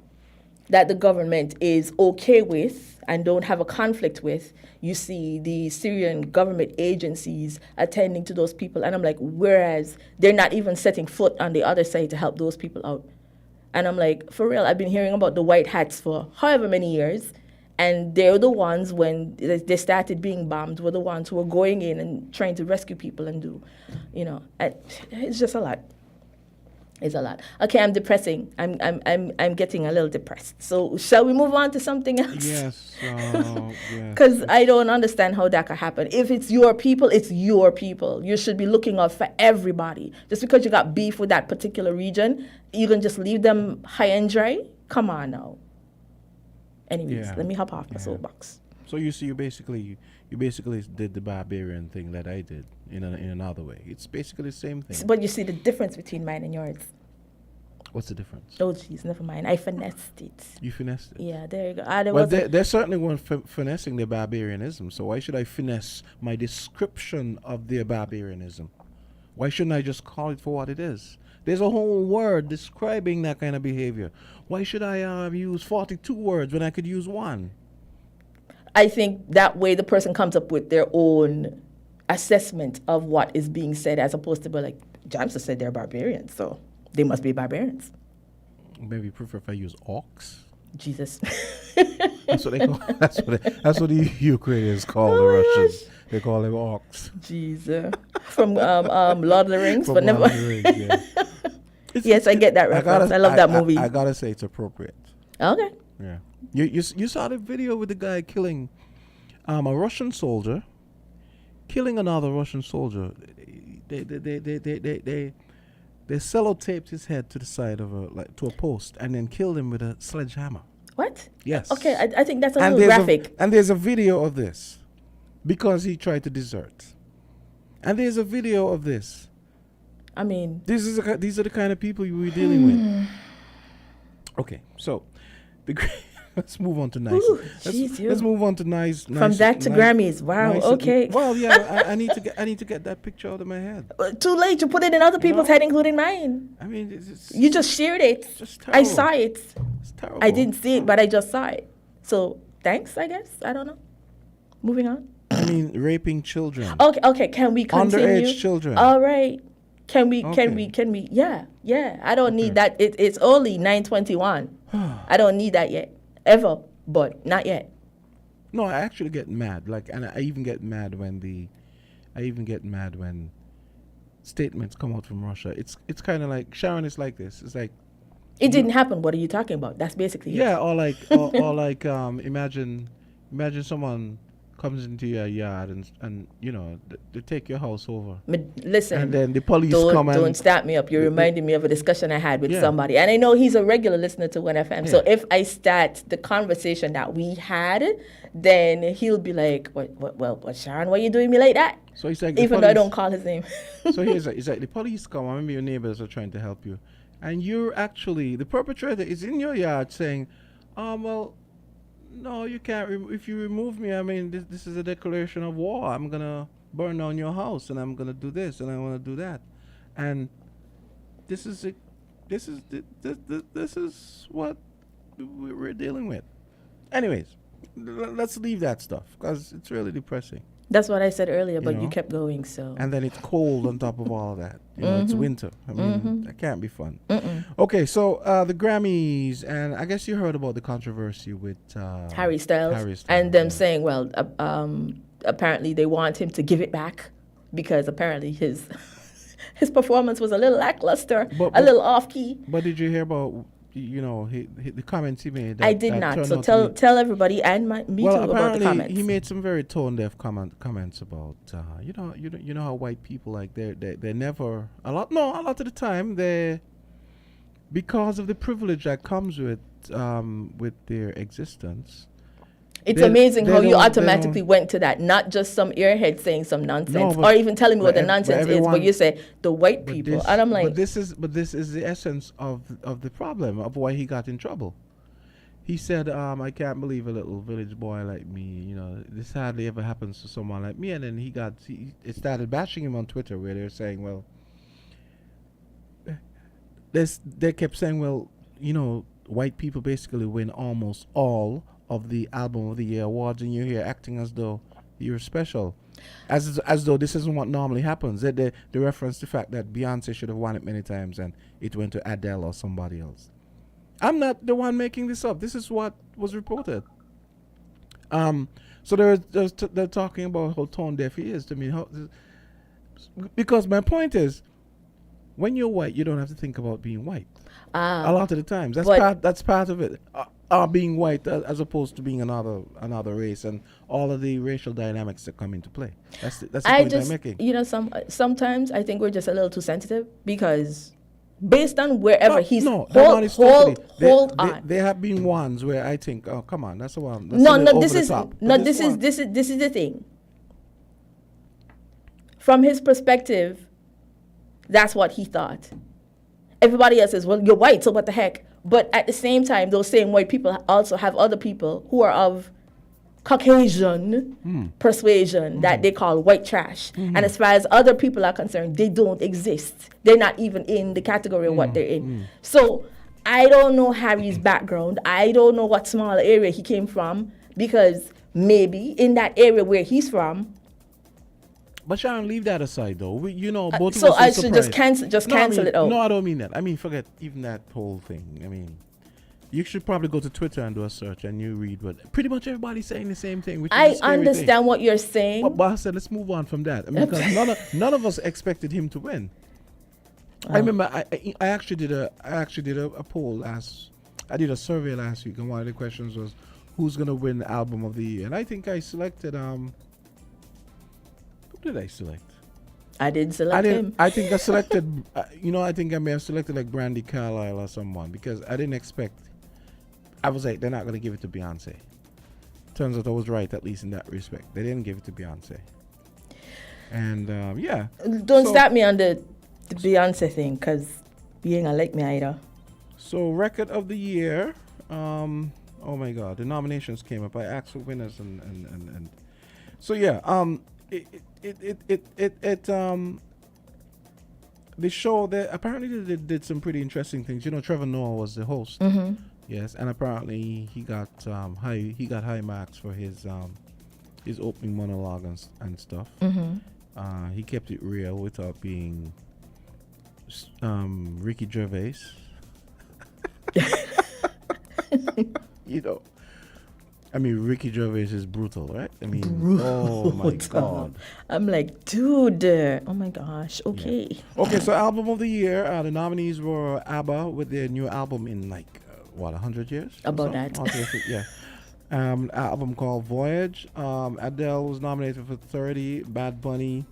Speaker 5: that the government is okay with and don't have a conflict with, you see the Syrian government agencies attending to those people. And I'm like, whereas they're not even setting foot on the other side to help those people out. And I'm like, for real, I've been hearing about the white hats for however many years. And they're the ones, when they started being bombed, were the ones who were going in and trying to rescue people and do, it's just a lot. It's a lot. Okay, I'm depressing. I'm getting a little depressed. So shall we move on to something else?
Speaker 1: Yes.
Speaker 5: Because I don't understand how that could happen. If it's your people, it's your people. You should be looking out for everybody. Just because you got beef with that particular region, you can just leave them high and dry? Come on now. Anyways, let me hop off my soapbox.
Speaker 1: So you basically did the barbarian thing that I did in another way. It's basically the same thing.
Speaker 5: But you see the difference between mine and yours.
Speaker 1: What's the difference?
Speaker 5: Oh, jeez, never mind. I finessed it.
Speaker 1: You finessed it?
Speaker 5: Yeah, there you go.
Speaker 1: Well, they certainly weren't finessing their barbarianism, so why should I finesse my description of their barbarianism? Why shouldn't I just call it for what it is? There's a whole word describing that kind of behavior. Why should I use 42 words when I could use one?
Speaker 5: I think that way the person comes up with their own assessment of what is being said, as opposed to be like, Jamster said they're barbarians, so they must be barbarians.
Speaker 1: Maybe you prefer if I use orcs?
Speaker 5: Jesus.
Speaker 1: That's what they call. That's what the Ukrainians call the Russians. They call them orcs.
Speaker 5: Jesus. From Lord of the Rings,
Speaker 1: From
Speaker 5: but never.
Speaker 1: Lord of the Rings, yeah.
Speaker 5: Yes, I get that reference. I love that movie.
Speaker 1: I gotta say it's appropriate.
Speaker 5: Okay.
Speaker 1: Yeah. You saw the video with the guy killing a Russian soldier, killing another Russian soldier. They sellotaped his head to the side of to a post and then killed him with a sledgehammer.
Speaker 5: What?
Speaker 1: Yes.
Speaker 5: Okay, I think that's a little graphic.
Speaker 1: And there's a video of this because he tried to desert. And there's a video of this.
Speaker 5: I mean,
Speaker 1: these are the kind of people you were dealing with. Okay, so let's move on to nice. Let's move on to nice.
Speaker 5: From that to Grammys. Wow. Okay.
Speaker 1: Well, yeah, I need to get that picture out of my head.
Speaker 5: Too late. You put it in other people's head, including mine.
Speaker 1: I mean,
Speaker 5: you just shared it. I saw it.
Speaker 1: It's terrible.
Speaker 5: I didn't see it, but I just saw it. So thanks, I guess. I don't know. Moving on.
Speaker 1: I mean, raping children.
Speaker 5: Okay. Can we continue?
Speaker 1: Underage children.
Speaker 5: All right. Can we? Yeah. I don't need that. It's only 9:21. I don't need that yet, ever, but not yet.
Speaker 1: No, I actually get mad. And I even get mad when statements come out from Russia. It's kind of like Sharon is like this. It's like
Speaker 5: it didn't happen. What are you talking about? That's basically
Speaker 1: it. Or like imagine someone comes into your yard and they take your house over.
Speaker 5: Listen,
Speaker 1: and then the police come and
Speaker 5: don't start me up. You're reminding me of a discussion I had with somebody, and I know he's a regular listener to WINNFM. So if I start the conversation that we had, then he'll be like, "What, Sharon? Why are you doing me like that?"
Speaker 1: So he's like,
Speaker 5: even though I don't call his name.
Speaker 1: So he's like, the police come, and maybe your neighbors are trying to help you, and you're actually the perpetrator is in your yard saying, well. No, you can't. If you remove me, I mean, this is a declaration of war. I'm gonna burn down your house, and I'm gonna do this, and I want to do that, and this is what we're dealing with. Anyways, let's leave that stuff because it's really depressing.
Speaker 5: That's what I said earlier,
Speaker 1: You
Speaker 5: but you
Speaker 1: know?
Speaker 5: kept going, so.
Speaker 1: And then it's cold on top of all of that. You know, it's
Speaker 5: Mhm.
Speaker 1: winter. I mean,
Speaker 5: Mhm.
Speaker 1: that can't be fun.
Speaker 5: Mm-mm.
Speaker 1: Okay, so the Grammys, and I guess you heard about the controversy with
Speaker 5: Harry Styles,
Speaker 1: Harry Styles,
Speaker 5: and them saying, well, apparently they want him to give it back because apparently his his performance was a little lackluster, a little off key.
Speaker 1: But did you hear about, you know, the comments he made?
Speaker 5: I did not.
Speaker 1: turned
Speaker 5: So
Speaker 1: out to be-
Speaker 5: tell everybody and me
Speaker 1: well,
Speaker 5: too about the
Speaker 1: apparently
Speaker 5: comments.
Speaker 1: he made some very tone deaf comments about you know how white people, like, they never a lot of the time, they, because of the privilege that comes with their existence.
Speaker 5: It's
Speaker 1: they-
Speaker 5: amazing
Speaker 1: they
Speaker 5: how you
Speaker 1: don't- they
Speaker 5: automatically
Speaker 1: don't-
Speaker 5: went to that, not just some airhead saying some nonsense,
Speaker 1: but-
Speaker 5: or even telling me what
Speaker 1: but
Speaker 5: the nonsense is,
Speaker 1: everyone-
Speaker 5: but you say the white
Speaker 1: but
Speaker 5: people,
Speaker 1: this-
Speaker 5: and I'm like,
Speaker 1: but this is the essence of the problem of why he got in trouble. He said, I can't believe a little village boy like me, you know, this hardly ever happens to someone like me. And then it started bashing him on Twitter, where they're saying, well, they kept saying, well, you know, white people basically win almost all of the Album of the Year awards, and you're here acting as though you're special, as though this isn't what normally happens. They reference the fact that Beyonce should have won it many times, and it went to Adele or somebody else. I'm not the one making this up. This is what was reported. So they're talking about how tone deaf he is to me. Because my point is, when you're white, you don't have to think about being white. A lot of the times, that's part of it. Being white as opposed to being another race, and all of the racial dynamics that come into play. That's the point I'm making.
Speaker 5: You know, sometimes I think we're just a little too sensitive because. Based on wherever he's hold on.
Speaker 1: There have been ones where I think, oh, come on, that's the one.
Speaker 5: This is the thing. From his perspective, that's what he thought. Everybody else says, well, you're white, so what the heck? But at the same time, those same white people also have other people who are of Caucasian persuasion that they call white trash. And as far as other people are concerned, they don't exist. They're not even in the category of what they're in. So I don't know Harry's background. I don't know what small area he came from, because maybe in that area where he's from.
Speaker 1: But Sharon, leave that aside, though. Both
Speaker 5: so
Speaker 1: of us
Speaker 5: I
Speaker 1: are
Speaker 5: should just
Speaker 1: surprised.
Speaker 5: cancel it out.
Speaker 1: No, I don't mean that. I mean, forget even that whole thing. I mean, you should probably go to Twitter and do a search, and you read what pretty much everybody's saying the same thing. Which
Speaker 5: I
Speaker 1: is a scary
Speaker 5: understand
Speaker 1: thing.
Speaker 5: what you're saying.
Speaker 1: But I said, let's move on from that. I mean, because none of us expected him to win. I remember I actually did a poll I did a survey last week, and one of the questions was, who's gonna win the Album of the Year? And I think I selected who did I select?
Speaker 5: I didn't select him.
Speaker 1: I think I selected I think I may have selected like Brandy Carlisle or someone, because I didn't expect. I was like, they're not gonna give it to Beyonce. Turns out I was right, at least in that respect. They didn't give it to Beyonce. And yeah.
Speaker 5: Don't stop me on the Beyonce thing, because you ain't gonna like me either.
Speaker 1: So Record of the Year, oh my God, the nominations came up. I asked for winners and so yeah, the show that apparently they did some pretty interesting things. You know, Trevor Noah was the host.
Speaker 5: Mm-hmm.
Speaker 1: Yes, and apparently he got high marks for his opening monologue and stuff.
Speaker 5: Mm-hmm.
Speaker 1: He kept it real without being Ricky Gervais. You know, I mean, Ricky Gervais is brutal, right? I mean, oh my God.
Speaker 5: I'm like, dude, oh my gosh, okay.
Speaker 1: Yeah. Okay, so Album of the Year, the nominees were ABBA with their new album in 100 years?
Speaker 5: About that.
Speaker 1: Okay, yeah. Album called Voyage. Adele was nominated for 30. Bad Bunny.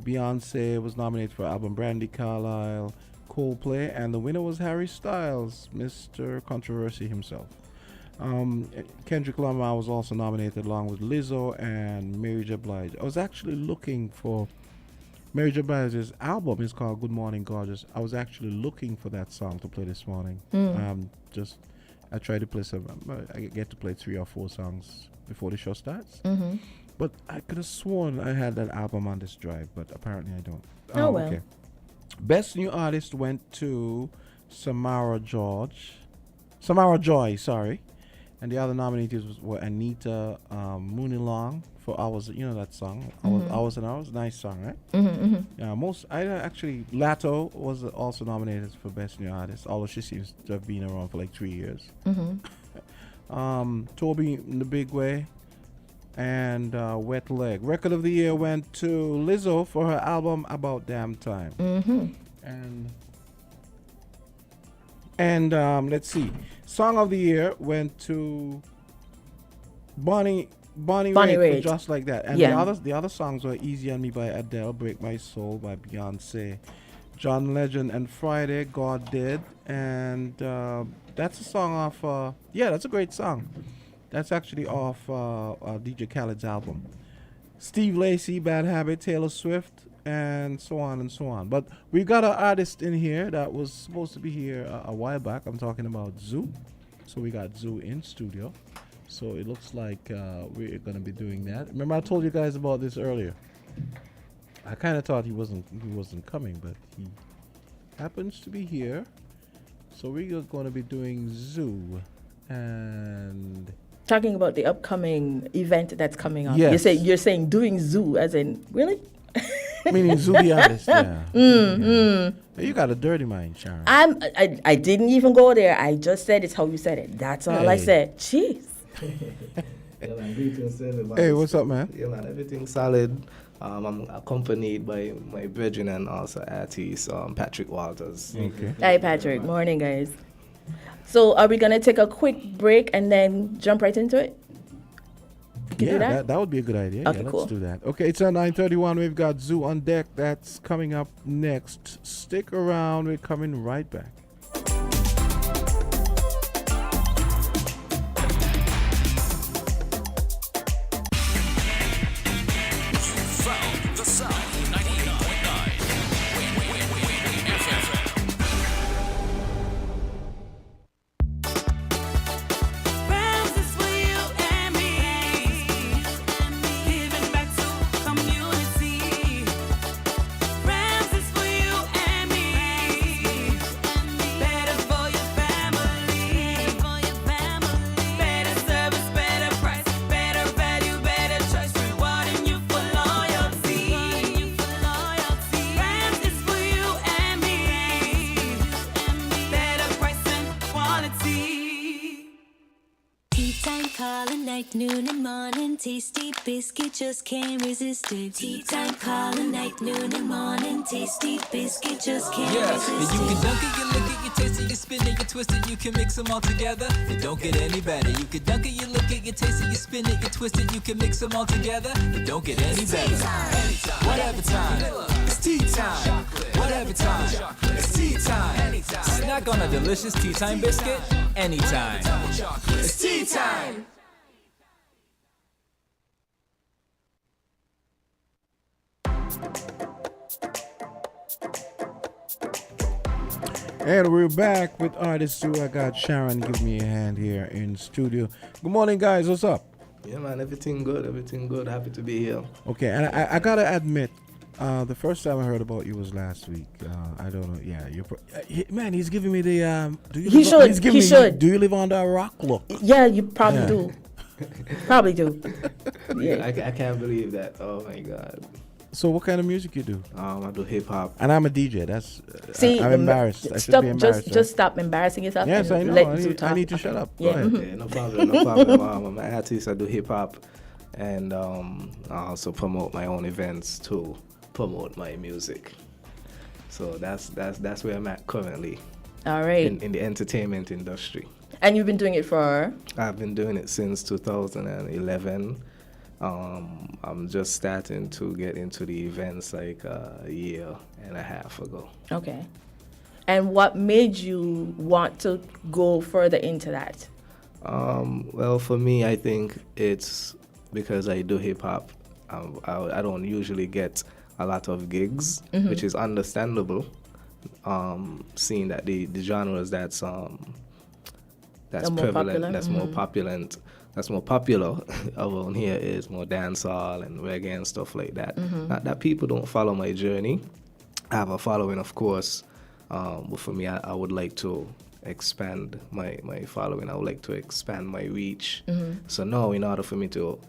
Speaker 1: Beyonce was nominated for album Brandy Carlisle. Coldplay. And the winner was Harry Styles, Mr. Controversy himself. Kendrick Lamar was also nominated along with Lizzo and Mary J. Blige. I was actually looking for Mary J. Blige's album. Is called Good Morning Gorgeous. I was actually looking for that song to play this morning. I tried to play I get to play 3 or 4 songs before the show starts.
Speaker 5: Mm-hmm.
Speaker 1: But I could have sworn I had that album on this drive, but apparently I don't.
Speaker 5: Oh well.
Speaker 1: Okay. Best New Artist went to Samara Joy, sorry. And the other nominees were Anita Moonilong for Hours. You know that song, Hours and Hours. Nice song, right? Yeah, Lato was also nominated for Best New Artist, although she seems to have been around for like 3 years. Toby in the Big Way and Wet Leg. Record of the Year went to Lizzo for her album About Damn Time. And let's see. Song of the Year went to Bonnie Raitt for Just Like That. And the other songs were Easy on Me by Adele, Break My Soul by Beyonce, John Legend and Friday, God Did. And that's a song off, that's a great song. That's actually off DJ Khaled's album. Steve Lacy, Bad Habit, Taylor Swift, and so on and so on. But we got an artist in here that was supposed to be here a while back. I'm talking about Zoo. So we got Zoo in studio. So it looks like we're going to be doing that. Remember I told you guys about this earlier. I kind of thought he wasn't coming, but he happens to be here. So we're going to be doing Zoo and
Speaker 5: talking about the upcoming event that's coming up.
Speaker 1: Yes.
Speaker 5: You're saying doing Zoo as in really?
Speaker 1: Meaning Zoo the artist, yeah. You got a dirty mind, Sharon.
Speaker 5: I didn't even go there. I just said it's how you said it. That's all I said. Jeez.
Speaker 1: Hey, what's up, man?
Speaker 14: Yeah, man, everything's solid. I'm accompanied by my brethren and also artist, Patrick Walters.
Speaker 1: Okay.
Speaker 5: Hi, Patrick. Morning, guys. So are we going to take a quick break and then jump right into it?
Speaker 1: That would be a good idea.
Speaker 5: Okay,
Speaker 1: let's
Speaker 5: cool.
Speaker 1: do that. Okay, it's at 9:31. We've got Zoo on deck. That's coming up next. Stick around. We're coming right back.
Speaker 3: Found the sound 98.9 Win FM.
Speaker 13: Friends is for you and me. Giving back to community. Friends is for you and me. Better for your family. Better service, better price, better value, better choice. Rewarding you for loyalty. Friends is for you and me. Better price and quality.
Speaker 15: Tea time, calling night, noon and morning. Tasty biscuit, just can't resist it. Tea time, calling night, noon and morning. Tasty biscuit, just can't resist it.
Speaker 16: You can dunk it, you lick it, you taste it, you spin it, you twist it, you can mix them all together. It don't get any better. You can dunk it, you lick it, you taste it, you spin it, you twist it, you can mix them all together. It don't get any better. Anytime, whatever time. It's tea time. Whatever time. It's tea time. Snack on a delicious tea time biscuit anytime. It's tea time.
Speaker 1: And we're back with Artist Zoo. I got Sharon giving me a hand here in studio. Good morning, guys. What's up?
Speaker 14: Yeah, man, everything good. Happy to be here.
Speaker 1: Okay, and I gotta admit, the first time I heard about you was last week. I don't know. Yeah, man. He's giving me the.
Speaker 5: He should.
Speaker 1: Do you live on that rock look?
Speaker 5: Yeah, you probably do. Probably do.
Speaker 14: Yeah, I can't believe that. Oh my God.
Speaker 1: So what kind of music you do?
Speaker 14: I do hip hop.
Speaker 1: And I'm a DJ. That's
Speaker 5: See,
Speaker 1: I'm embarrassed. I should
Speaker 5: stop.
Speaker 1: be embarrassed.
Speaker 5: Just stop embarrassing yourself.
Speaker 1: Yes, I
Speaker 5: and
Speaker 1: know.
Speaker 5: let Zoo talk.
Speaker 1: I need to shut up.
Speaker 5: Yeah.
Speaker 1: Go ahead.
Speaker 14: Yeah, no problem. I'm an artist. I do hip hop, and I also promote my own events to promote my music. So that's where I'm at currently.
Speaker 5: All right.
Speaker 14: In the entertainment industry.
Speaker 5: And you've been doing it for?
Speaker 14: I've been doing it since 2011. I'm just starting to get into the events like a year and a half ago.
Speaker 5: Okay. And what made you want to go further into that?
Speaker 14: Well, for me, I think it's because I do hip hop. I don't usually get a lot of gigs, which is understandable, seeing that the genres that's prevalent, that's more popular around here is more dancehall and reggae and stuff like that. Not that people don't follow my journey. I have a following, of course, but for me, I would like to expand my following. I would like to expand my reach.
Speaker 5: Mhm.
Speaker 14: So now, in order for me to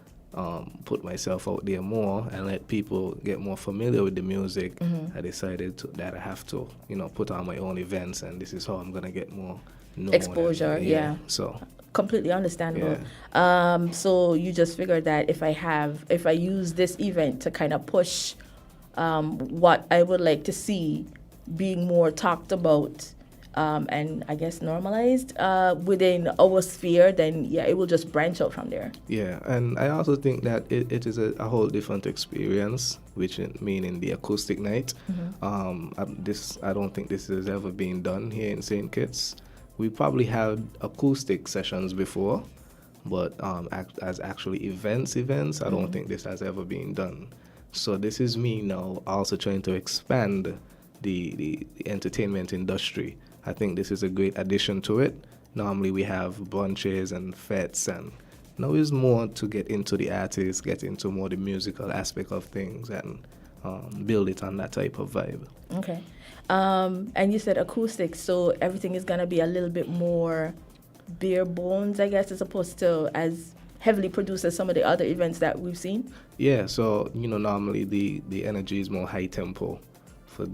Speaker 14: put myself out there more and let people get more familiar with the music,
Speaker 5: Mhm.
Speaker 14: I decided that I have to, put on my own events, and this is how I'm gonna get more known.
Speaker 5: Exposure,
Speaker 14: And,
Speaker 5: yeah.
Speaker 14: So
Speaker 5: Completely understandable. So you just figured that if I use this event to kind of push what I would like to see being more talked about and I guess normalized within our sphere, then yeah, it will just branch out from there.
Speaker 14: Yeah, and I also think that it is a whole different experience, which meaning the acoustic night. I don't think this has ever been done here in St. Kitts. We probably had acoustic sessions before, but as actually events, I don't think this has ever been done. So this is me now also trying to expand the entertainment industry. I think this is a great addition to it. Normally we have brunches and fetes, and now is more to get into the artists, get into more the musical aspect of things, and build it on that type of vibe.
Speaker 5: Okay. And you said acoustic, so everything is going to be a little bit more bare bones, I guess, as opposed to as heavily produced as some of the other events that we've seen?
Speaker 14: Yeah, so, normally the energy is more high tempo. For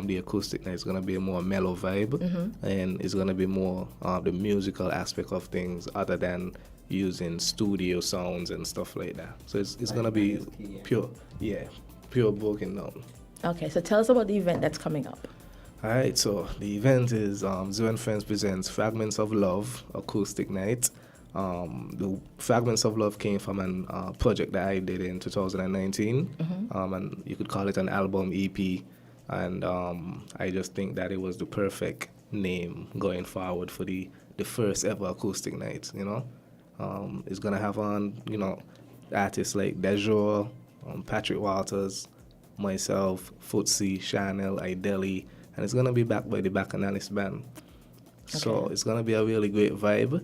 Speaker 14: the acoustic night, it's going to be a more mellow vibe, and it's going to be more the musical aspect of things other than using studio sounds and stuff like that. So it's going to be pure broken down.
Speaker 5: Okay, so tell us about the event that's coming up.
Speaker 14: All right, so the event is Zoo and Friends presents Fragments of Love Acoustic Night. The Fragments of Love came from a project that I did in 2019, and you could call it an album EP. And I just think that it was the perfect name going forward for the first ever acoustic night, It's going to have on, artists like Dejour, Patrick Walters, myself, Footsie, Chanel, Ideli, and it's going to be backed by the Bacchanalist Band. So it's going to be a really great vibe.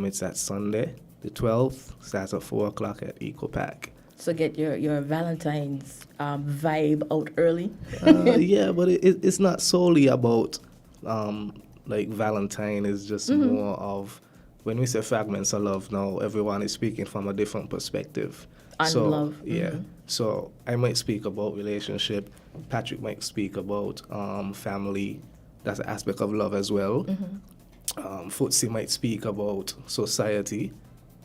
Speaker 14: It's at Sunday, the 12th, starts at 4 o'clock at Eco Park.
Speaker 5: So get your Valentine's vibe out early.
Speaker 14: Yeah, but it's not solely about like Valentine. It's just more of when we say Fragments of Love. Now everyone is speaking from a different perspective.
Speaker 5: On love.
Speaker 14: Yeah. So I might speak about relationship. Patrick might speak about family. That's an aspect of love as well. Footsie might speak about society.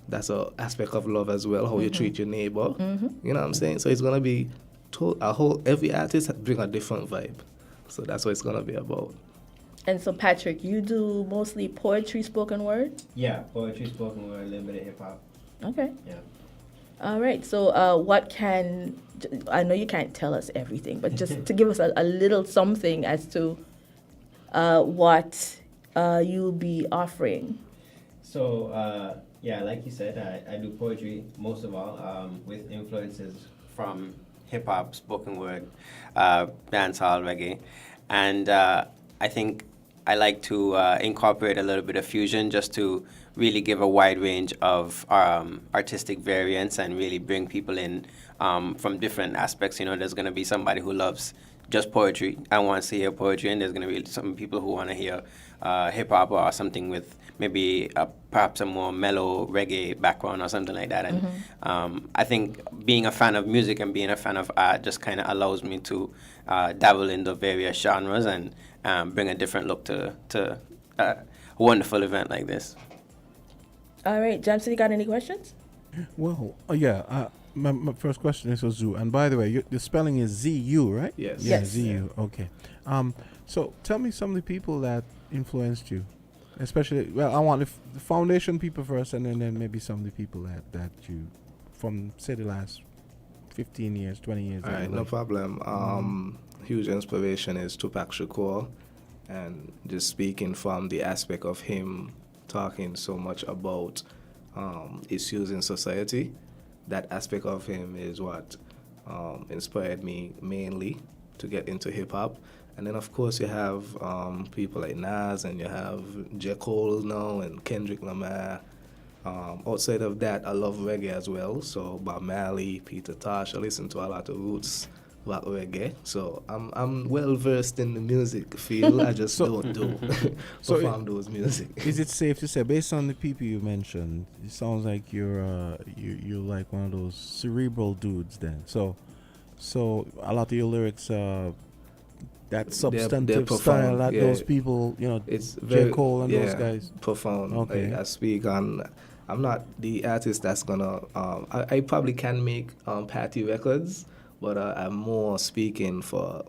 Speaker 14: That's an aspect of love as well, how you treat your neighbor. You know what I'm saying? So it's going to be every artist bring a different vibe. So that's what it's going to be about.
Speaker 5: And so, Patrick, you do mostly poetry, spoken word?
Speaker 17: Yeah, poetry, spoken word, a little bit of hip-hop.
Speaker 5: Okay.
Speaker 17: Yeah.
Speaker 5: All right. So I know you can't tell us everything, but just to give us a little something as to what you'll be offering.
Speaker 17: So, yeah, like you said, I do poetry most of all, with influences from hip-hop, spoken word, dancehall, reggae. And I think I like to incorporate a little bit of fusion just to really give a wide range of artistic variants and really bring people in from different aspects. There's going to be somebody who loves just poetry and wants to hear poetry, and there's going to be some people who want to hear hip-hop or something with maybe perhaps a more mellow reggae background or something like that. And I think being a fan of music and being a fan of art just kind of allows me to dabble in the various genres and bring a different look to a wonderful event like this.
Speaker 5: All right, Jamson, you got any questions?
Speaker 1: Well, my first question is for Zoo. And by the way, the spelling is Z-U, right?
Speaker 14: Yes.
Speaker 1: Yeah,
Speaker 5: Yes.
Speaker 1: Z-U. Okay. So tell me some of the people that influenced you. Especially, I want the foundation people first, and then maybe some of the people that you, from, say, the last 15 years, 20 years.
Speaker 14: All right, no problem. Huge inspiration is Tupac Shakur, and just speaking from the aspect of him talking so much about issues in society. That aspect of him is what inspired me mainly to get into hip-hop. And then, of course, you have people like Nas, and you have J. Cole now, and Kendrick Lamar. Outside of that, I love reggae as well. So Bob Marley, Peter Tosh, I listen to a lot of roots rock reggae. So I'm well versed in the music field. I just don't perform those music.
Speaker 1: Is it safe to say, based on the people you mentioned, it sounds like you're like one of those cerebral dudes then. So a lot of your lyrics, that substantive
Speaker 14: profound,
Speaker 1: style that those people,
Speaker 14: it's
Speaker 1: J.
Speaker 14: very,
Speaker 1: Cole and those guys.
Speaker 14: Profound.
Speaker 1: Okay.
Speaker 14: I speak on. I'm not the artist that's gonna. I probably can make party records, but I'm more speaking for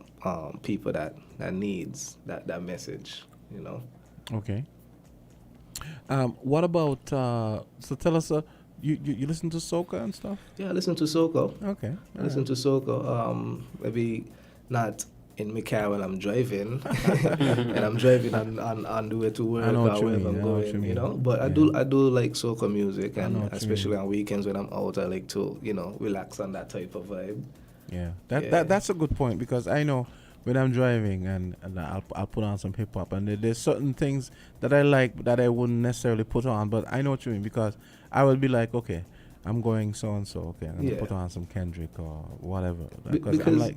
Speaker 14: people that needs that message.
Speaker 1: Okay. What about so tell us, you listen to soca and stuff?
Speaker 14: Yeah, I listen to soca.
Speaker 1: Okay.
Speaker 14: I listen to soca. Maybe not in my car when I'm driving, and I'm driving on the way to work or wherever I'm going, But I do like soca music, and especially on weekends when I'm out, I like to relax on that type of vibe.
Speaker 1: Yeah, that's a good point, because I know when I'm driving and I'll put on some hip hop, and there's certain things that I like that I wouldn't necessarily put on, but I know what you mean, because I would be like, okay, I'm going so and so. Okay, I'm gonna put on some Kendrick or whatever. Because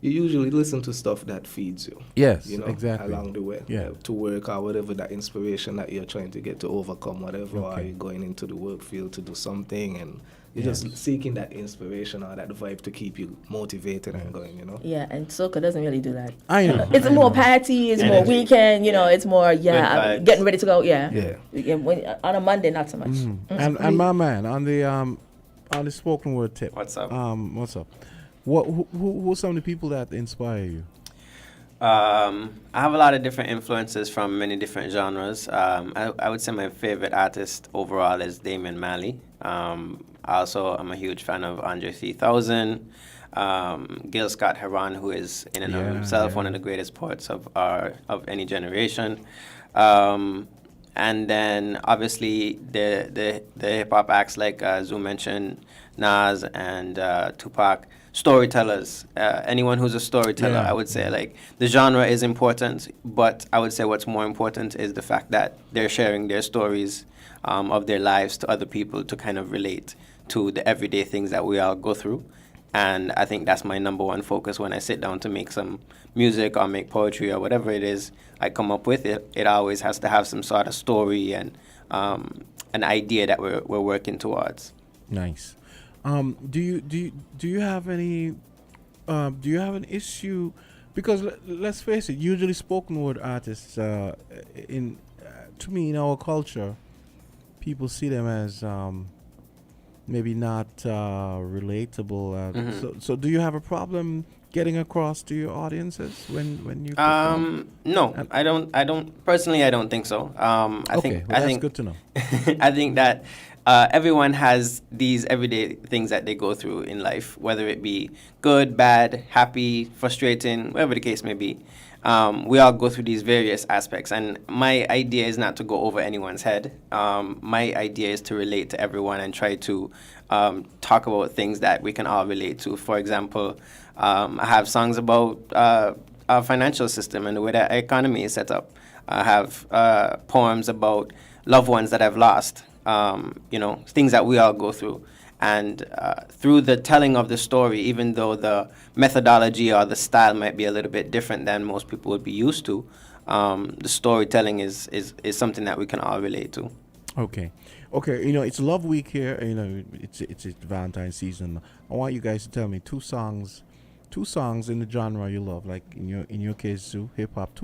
Speaker 14: you usually listen to stuff that feeds you.
Speaker 1: Yes, exactly.
Speaker 14: Along the way, to work or whatever, that inspiration that you're trying to get to overcome whatever, or you're going into the work field to do something, and you're just seeking that inspiration or that vibe to keep you motivated and going.
Speaker 5: Yeah, and soca doesn't really do that.
Speaker 1: I know.
Speaker 5: It's more party. It's more weekend. It's more I'm getting ready to go. Yeah. On a Monday, not so much.
Speaker 1: And my man on the spoken word tip.
Speaker 17: What's up?
Speaker 1: What's up? Who are some of the people that inspire you?
Speaker 17: I have a lot of different influences from many different genres. I would say my favorite artist overall is Damian Marley. Also, I'm a huge fan of Andre 3000, Gil Scott Heron, who is in and of himself one of the greatest poets of any generation. And then obviously the hip hop acts like Zoo mentioned, Nas and Tupac. Storytellers, anyone who's a storyteller, I would say, like, the genre is important, but I would say what's more important is the fact that they're sharing their stories of their lives to other people to kind of relate to the everyday things that we all go through. And I think that's my number one focus when I sit down to make some music or make poetry or whatever it is I come up with. It always has to have some sort of story and an idea that we're working towards.
Speaker 1: Nice. Do you have any do you have an issue, because let's face it, usually spoken word artists to me in our culture, people see them as maybe not relatable. So do you have a problem getting across to your audiences when you perform?
Speaker 17: No, I don't personally. I don't think so. I think
Speaker 1: that's good to know.
Speaker 17: I think that everyone has these everyday things that they go through in life, whether it be good, bad, happy, frustrating, whatever the case may be. We all go through these various aspects, and my idea is not to go over anyone's head. My idea is to relate to everyone and try to talk about things that we can all relate to. For example, I have songs about our financial system and the way that our economy is set up. I have poems about loved ones that I've lost, things that we all go through. And through the telling of the story, even though the methodology or the style might be a little bit different than most people would be used to, the storytelling is something that we can all relate to.
Speaker 1: Okay. It's Love Week here. It's Valentine's season. I want you guys to tell me two songs in the genre you love. Like in your case, Zoo, hip hop.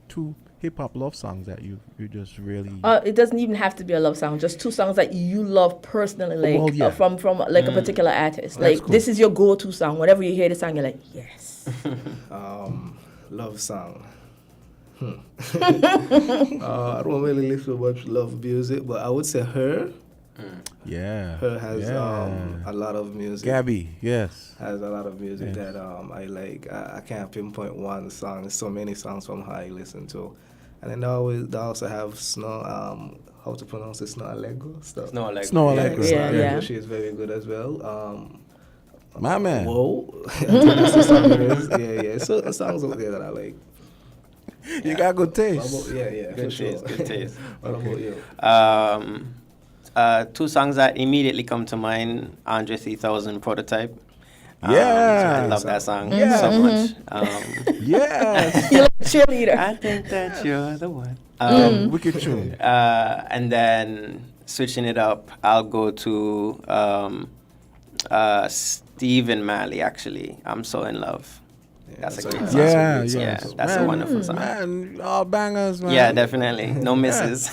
Speaker 1: Two hip hop love songs that you just really.
Speaker 5: It doesn't even have to be a love song. Just two songs that you love personally, from like a particular artist. That's like cool. This is your go-to song. Whenever you hear the song, you're like, yes.
Speaker 14: Love song. I don't really listen to much love music, but I would say Her.
Speaker 1: Yeah.
Speaker 14: Her has a lot of music.
Speaker 1: Gabby, yes.
Speaker 14: Has a lot of music that I like. I can't pinpoint one song. There's so many songs from her I listen to. And then they also have Snow, how to pronounce it, Snow Allegro stuff.
Speaker 17: Snow Allegro.
Speaker 1: Snow Allegro.
Speaker 5: Yeah.
Speaker 14: She is very good as well.
Speaker 1: My man.
Speaker 14: Whoa. That's the song it is. Yeah. So the songs out there that I like.
Speaker 1: You got good taste.
Speaker 14: Good
Speaker 17: taste.
Speaker 14: What about you?
Speaker 17: Two songs that immediately come to mind: Andre 3000, Prototype,
Speaker 1: Yeah.
Speaker 17: I love that song
Speaker 1: Yeah.
Speaker 17: so much.
Speaker 1: Yes.
Speaker 5: You're like a cheerleader.
Speaker 17: I think that you're the one.
Speaker 1: Wicked tune.
Speaker 17: And then switching it up, I'll go to Stephen Marley, actually. I'm So In Love. That's a great song.
Speaker 1: Yeah.
Speaker 17: That's a wonderful song.
Speaker 1: Man, all bangers, man.
Speaker 17: Yeah, definitely. No misses.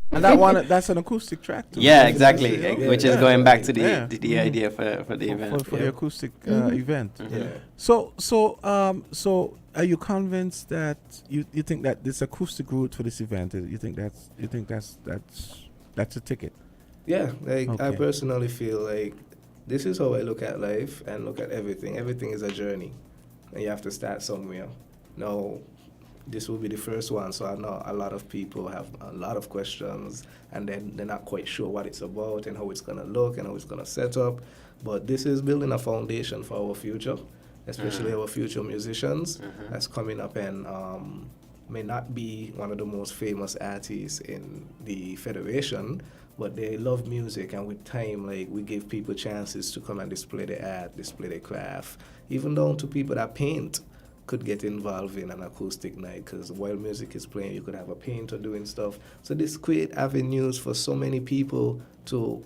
Speaker 1: And that one, that's an acoustic track too.
Speaker 17: Yeah, exactly. Which is going back to the
Speaker 1: Yeah.
Speaker 17: idea for the event.
Speaker 1: For the acoustic event.
Speaker 17: Mhm.
Speaker 1: So are you convinced that you think that this acoustic route for this event? You think that's a ticket?
Speaker 14: Yeah, like I
Speaker 1: Okay.
Speaker 14: personally feel like this is how I look at life and look at everything. Everything is a journey, and you have to start somewhere. Now, this will be the first one, so I know a lot of people have a lot of questions, and then they're not quite sure what it's about and how it's gonna look and how it's gonna set up. But this is building a foundation for our future, especially our future musicians that's coming up and may not be one of the most famous artists in the federation, but they love music, and with time, like, we give people chances to come and display their art, display their craft, even down to people that paint could get involved in an acoustic night, because while music is playing, you could have a painter doing stuff. So this create avenues for so many people to,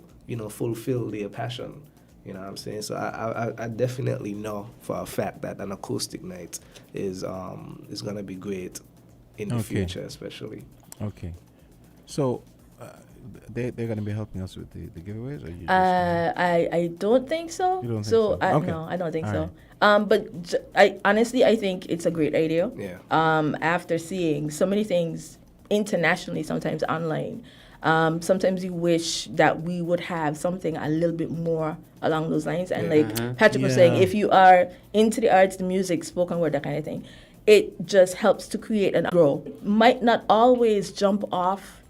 Speaker 14: fulfill their passion. You know what I'm saying? So I definitely know for a fact that an acoustic night is gonna be great in the future, especially.
Speaker 1: Okay. So they're gonna be helping us with the giveaways, or you just
Speaker 5: I don't think so.
Speaker 1: You don't think
Speaker 5: so?
Speaker 1: so? Okay.
Speaker 5: No, I don't think
Speaker 1: All
Speaker 5: so.
Speaker 1: right.
Speaker 5: But I honestly, I think it's a great idea.
Speaker 14: Yeah.
Speaker 5: After seeing so many things internationally, sometimes online, sometimes you wish that we would have something a little bit more along those lines. And like Patrick was saying, if you are into the arts, the music, spoken word, that kind of thing, it just helps to create and grow. Might not always jump off,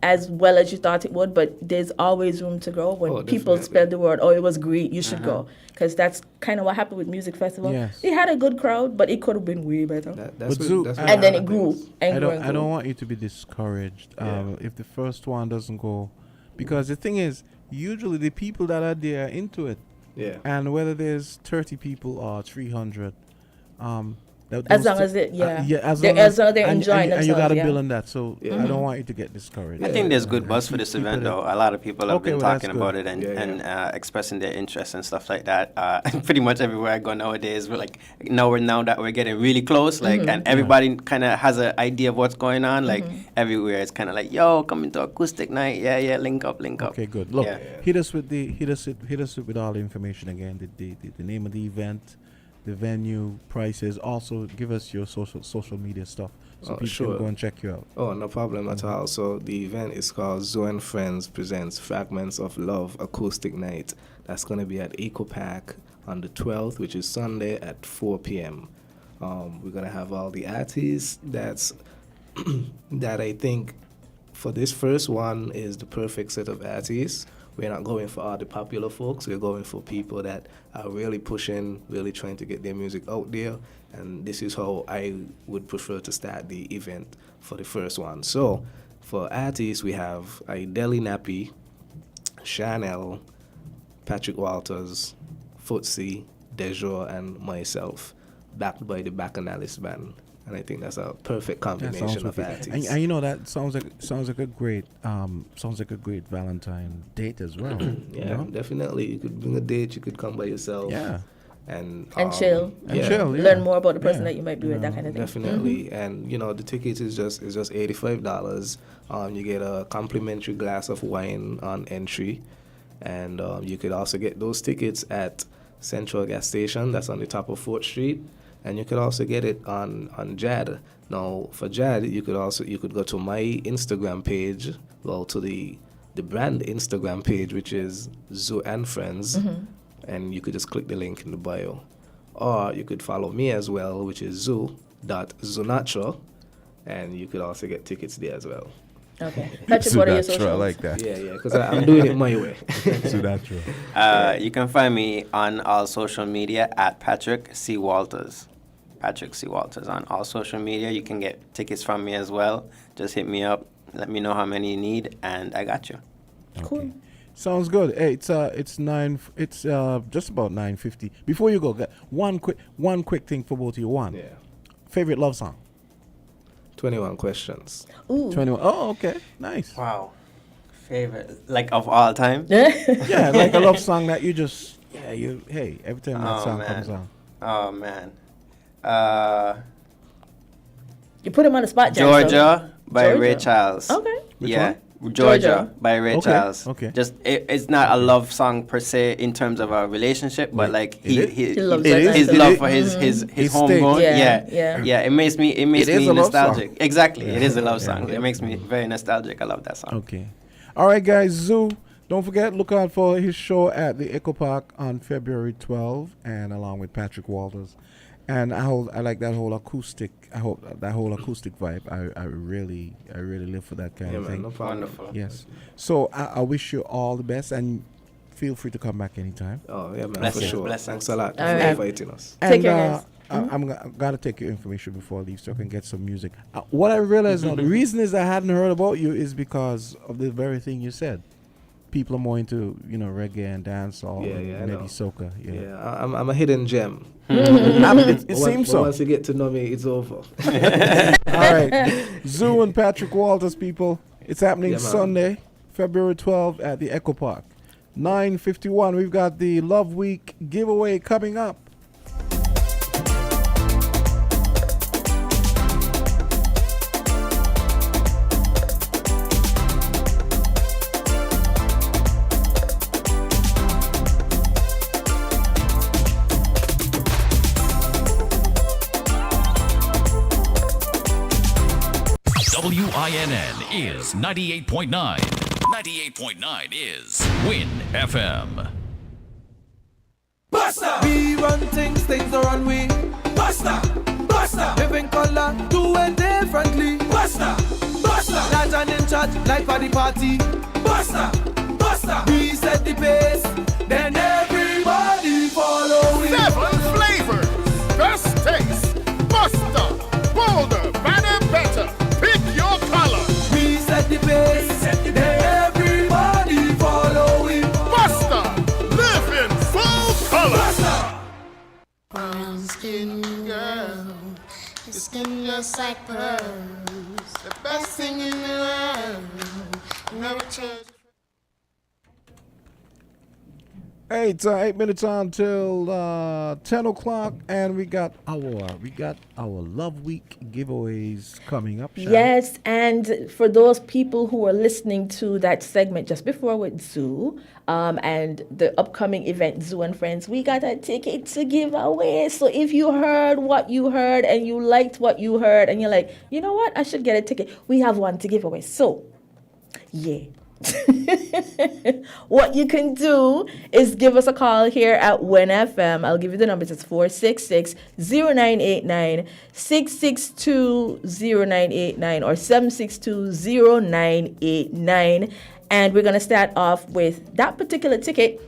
Speaker 5: as well as you thought it would, but there's always room to grow when people spread the word, it was great, you should go. Because that's kind of what happened with Music Festival.
Speaker 1: Yes.
Speaker 5: It had a good crowd, but it could have been way better.
Speaker 1: And
Speaker 5: then it grew.
Speaker 1: I don't want you to be discouraged if the first one doesn't go, because the thing is, usually the people that are there are into it.
Speaker 14: Yeah.
Speaker 1: And whether there's 30 people or 300,
Speaker 5: as long as it,
Speaker 1: as
Speaker 5: they're,
Speaker 1: long
Speaker 5: as long as they're enjoying
Speaker 1: and you
Speaker 5: themselves.
Speaker 1: got to
Speaker 5: Yeah.
Speaker 1: build on that. So I don't want you to get discouraged.
Speaker 17: I think there's good buzz for this event, though. A lot of people have been talking about it and expressing their interest and stuff like that. Pretty much everywhere I go nowadays, we're like, now that we're getting really close, like, and everybody kind of has an idea of what's going on. Like everywhere, it's kind of like, yo, coming to acoustic night, link up.
Speaker 1: Okay, good. Look, hit us with all the information again. The name of the event, the venue, prices. Also, give us your social media stuff so people can go and check you out.
Speaker 14: Oh, no problem at all. So the event is called Zoe and Friends Presents Fragments of Love Acoustic Night. That's going to be at Eco Park on the 12th, which is Sunday at 4 p.m. We're going to have all the artists that I think for this first one is the perfect set of artists. We're not going for all the popular folks. We're going for people that are really pushing, really trying to get their music out there. And this is how I would prefer to start the event for the first one. So for artists, we have Deli Nappy, Chanel, Patrick Walters, Footsie, Dejour, and myself, backed by the Bacchanalist Band. And I think that's a perfect combination of artists.
Speaker 1: And you know that sounds like a great Valentine date as well.
Speaker 14: Yeah, definitely. You could bring a date. You could come by yourself.
Speaker 1: Yeah.
Speaker 14: And
Speaker 5: chill. Learn more about the person that you might be with, that kind of thing.
Speaker 14: Definitely. And the ticket is just $85. You get a complimentary glass of wine on entry, and you could also get those tickets at Central Gas Station. That's on the top of 4th Street. And you could also get it on JAD. Now, for JAD, you could go to my Instagram page, to the brand Instagram page, which is Zoo and Friends, and you could just click the link in the bio. Or you could follow me as well, which is zoo.zunatra, and you could also get tickets there as well.
Speaker 5: Okay. Patrick, what are your socials?
Speaker 1: I like that.
Speaker 14: Yeah, because I'm doing it my way.
Speaker 1: Zunatra.
Speaker 17: You can find me on all social media at Patrick C. Walters. Patrick C. Walters on all social media. You can get tickets from me as well. Just hit me up. Let me know how many you need, and I got you.
Speaker 5: Cool.
Speaker 1: Sounds good. Hey, it's just about 9:50. Before you go, one quick thing for both of you. One. Favorite love song.
Speaker 14: 21 Questions.
Speaker 5: Ooh.
Speaker 1: 21. Oh, okay. Nice.
Speaker 17: Wow. Favorite, like of all time?
Speaker 1: Yeah, like a love song that you just, hey, every time that song
Speaker 17: man.
Speaker 1: comes on.
Speaker 17: Oh, man.
Speaker 5: You put him on the spot,
Speaker 17: Georgia by
Speaker 5: Georgia.
Speaker 17: Ray Charles.
Speaker 5: Okay.
Speaker 1: Which
Speaker 17: yeah.
Speaker 1: one?
Speaker 17: Georgia by Ray
Speaker 1: Okay,
Speaker 17: Charles.
Speaker 1: okay.
Speaker 17: Just it's not a love song per se in terms of a relationship, but like his
Speaker 5: loves
Speaker 17: love for his homegrown.
Speaker 5: Yeah.
Speaker 17: Yeah. It makes me
Speaker 1: It is a love
Speaker 17: nostalgic.
Speaker 1: song.
Speaker 17: Exactly.
Speaker 1: Yeah.
Speaker 17: It is a love song.
Speaker 1: Yeah.
Speaker 17: It makes me very nostalgic. I love that song.
Speaker 1: Okay. All right, guys. Zoo. Don't forget, look out for his show at the Echo Park on February 12th, and along with Patrick Walters. And I like that whole acoustic. I hope that whole acoustic vibe. I really live for that kind of thing.
Speaker 14: No problem.
Speaker 17: Wonderful.
Speaker 1: Yes. So I wish you all the best, and feel free to come back anytime.
Speaker 14: Oh, yeah, man,
Speaker 17: Blessings,
Speaker 14: for sure.
Speaker 17: blessings.
Speaker 14: Thanks a lot
Speaker 5: All
Speaker 14: for
Speaker 5: right.
Speaker 14: inviting us.
Speaker 1: And
Speaker 5: Take care, guys.
Speaker 1: I'm gonna take your information before I leave, so I can get some music. What I realized now, the reason is I hadn't heard about you is because of the very thing you said. People are more into reggae and dancehall,
Speaker 14: Yeah, I
Speaker 1: and maybe
Speaker 14: know.
Speaker 1: soca.
Speaker 14: Yeah, I'm a hidden gem.
Speaker 1: I mean, it
Speaker 14: But
Speaker 1: seems so.
Speaker 14: Once you get to know me, it's over.
Speaker 1: All right, Zoo and Patrick Walters, people. It's happening
Speaker 14: Yeah, man.
Speaker 1: Sunday, February 12th at the Echo Park. 9:51. We've got the Love Week giveaway coming up.
Speaker 3: WINN is 98.9. 98.9 is Win FM.
Speaker 18: Buster! We run things, things are on we. Buster! Buster! Living color, do it differently. Buster! Buster! Not an in charge, like for the party. Buster! Buster! We set the pace, then everybody follow it.
Speaker 19: 7 flavors, best taste, Buster, bolder, better, better. Pick your color.
Speaker 18: We set the pace, then everybody follow it.
Speaker 19: Buster, live in full color.
Speaker 18: Buster!
Speaker 20: Brown skin girl, your skin just like pearls. The best thing in the world. Never change.
Speaker 1: Hey, it's 8 minutes on till 10 o'clock, and we got our Love Week giveaways coming up. Sharon.
Speaker 5: Yes, and for those people who are listening to that segment just before with Zoo, and the upcoming event Zoo and Friends, we got a ticket to give away. So if you heard what you heard and you liked what you heard, and you're like, you know what, I should get a ticket, we have one to give away. So, yeah. What you can do is give us a call here at WIN FM. I'll give you the numbers. It's 466-0989, 662-0989, or 762-0989. And we're going to start off with that particular ticket.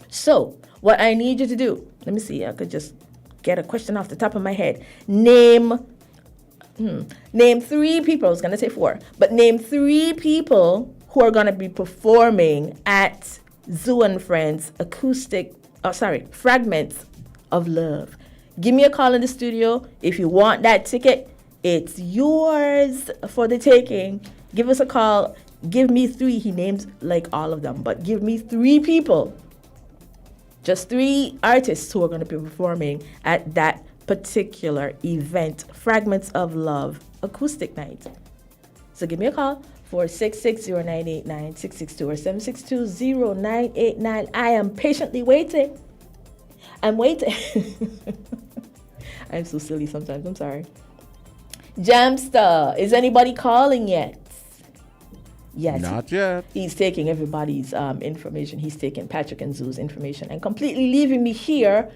Speaker 5: So what I need you to do, let me see, I could just get a question off the top of my head. Name 3 people. I was going to say 4, but name 3 people who are going to be performing at Zoo and Friends Fragments of Love. Give me a call in the studio. If you want that ticket, it's yours for the taking. Give us a call. Give me 3. He names like all of them, but give me 3 people. Just 3 artists who are going to be performing at that particular event, Fragments of Love acoustic night. So give me a call. 466-0989, 662 or 762-0989. I am patiently waiting. I'm waiting. I'm so silly sometimes. I'm sorry. Jamster, is anybody calling yet? Yes.
Speaker 1: Not yet.
Speaker 5: He's taking everybody's information. He's taking Patrick and Zoo's information and completely leaving me here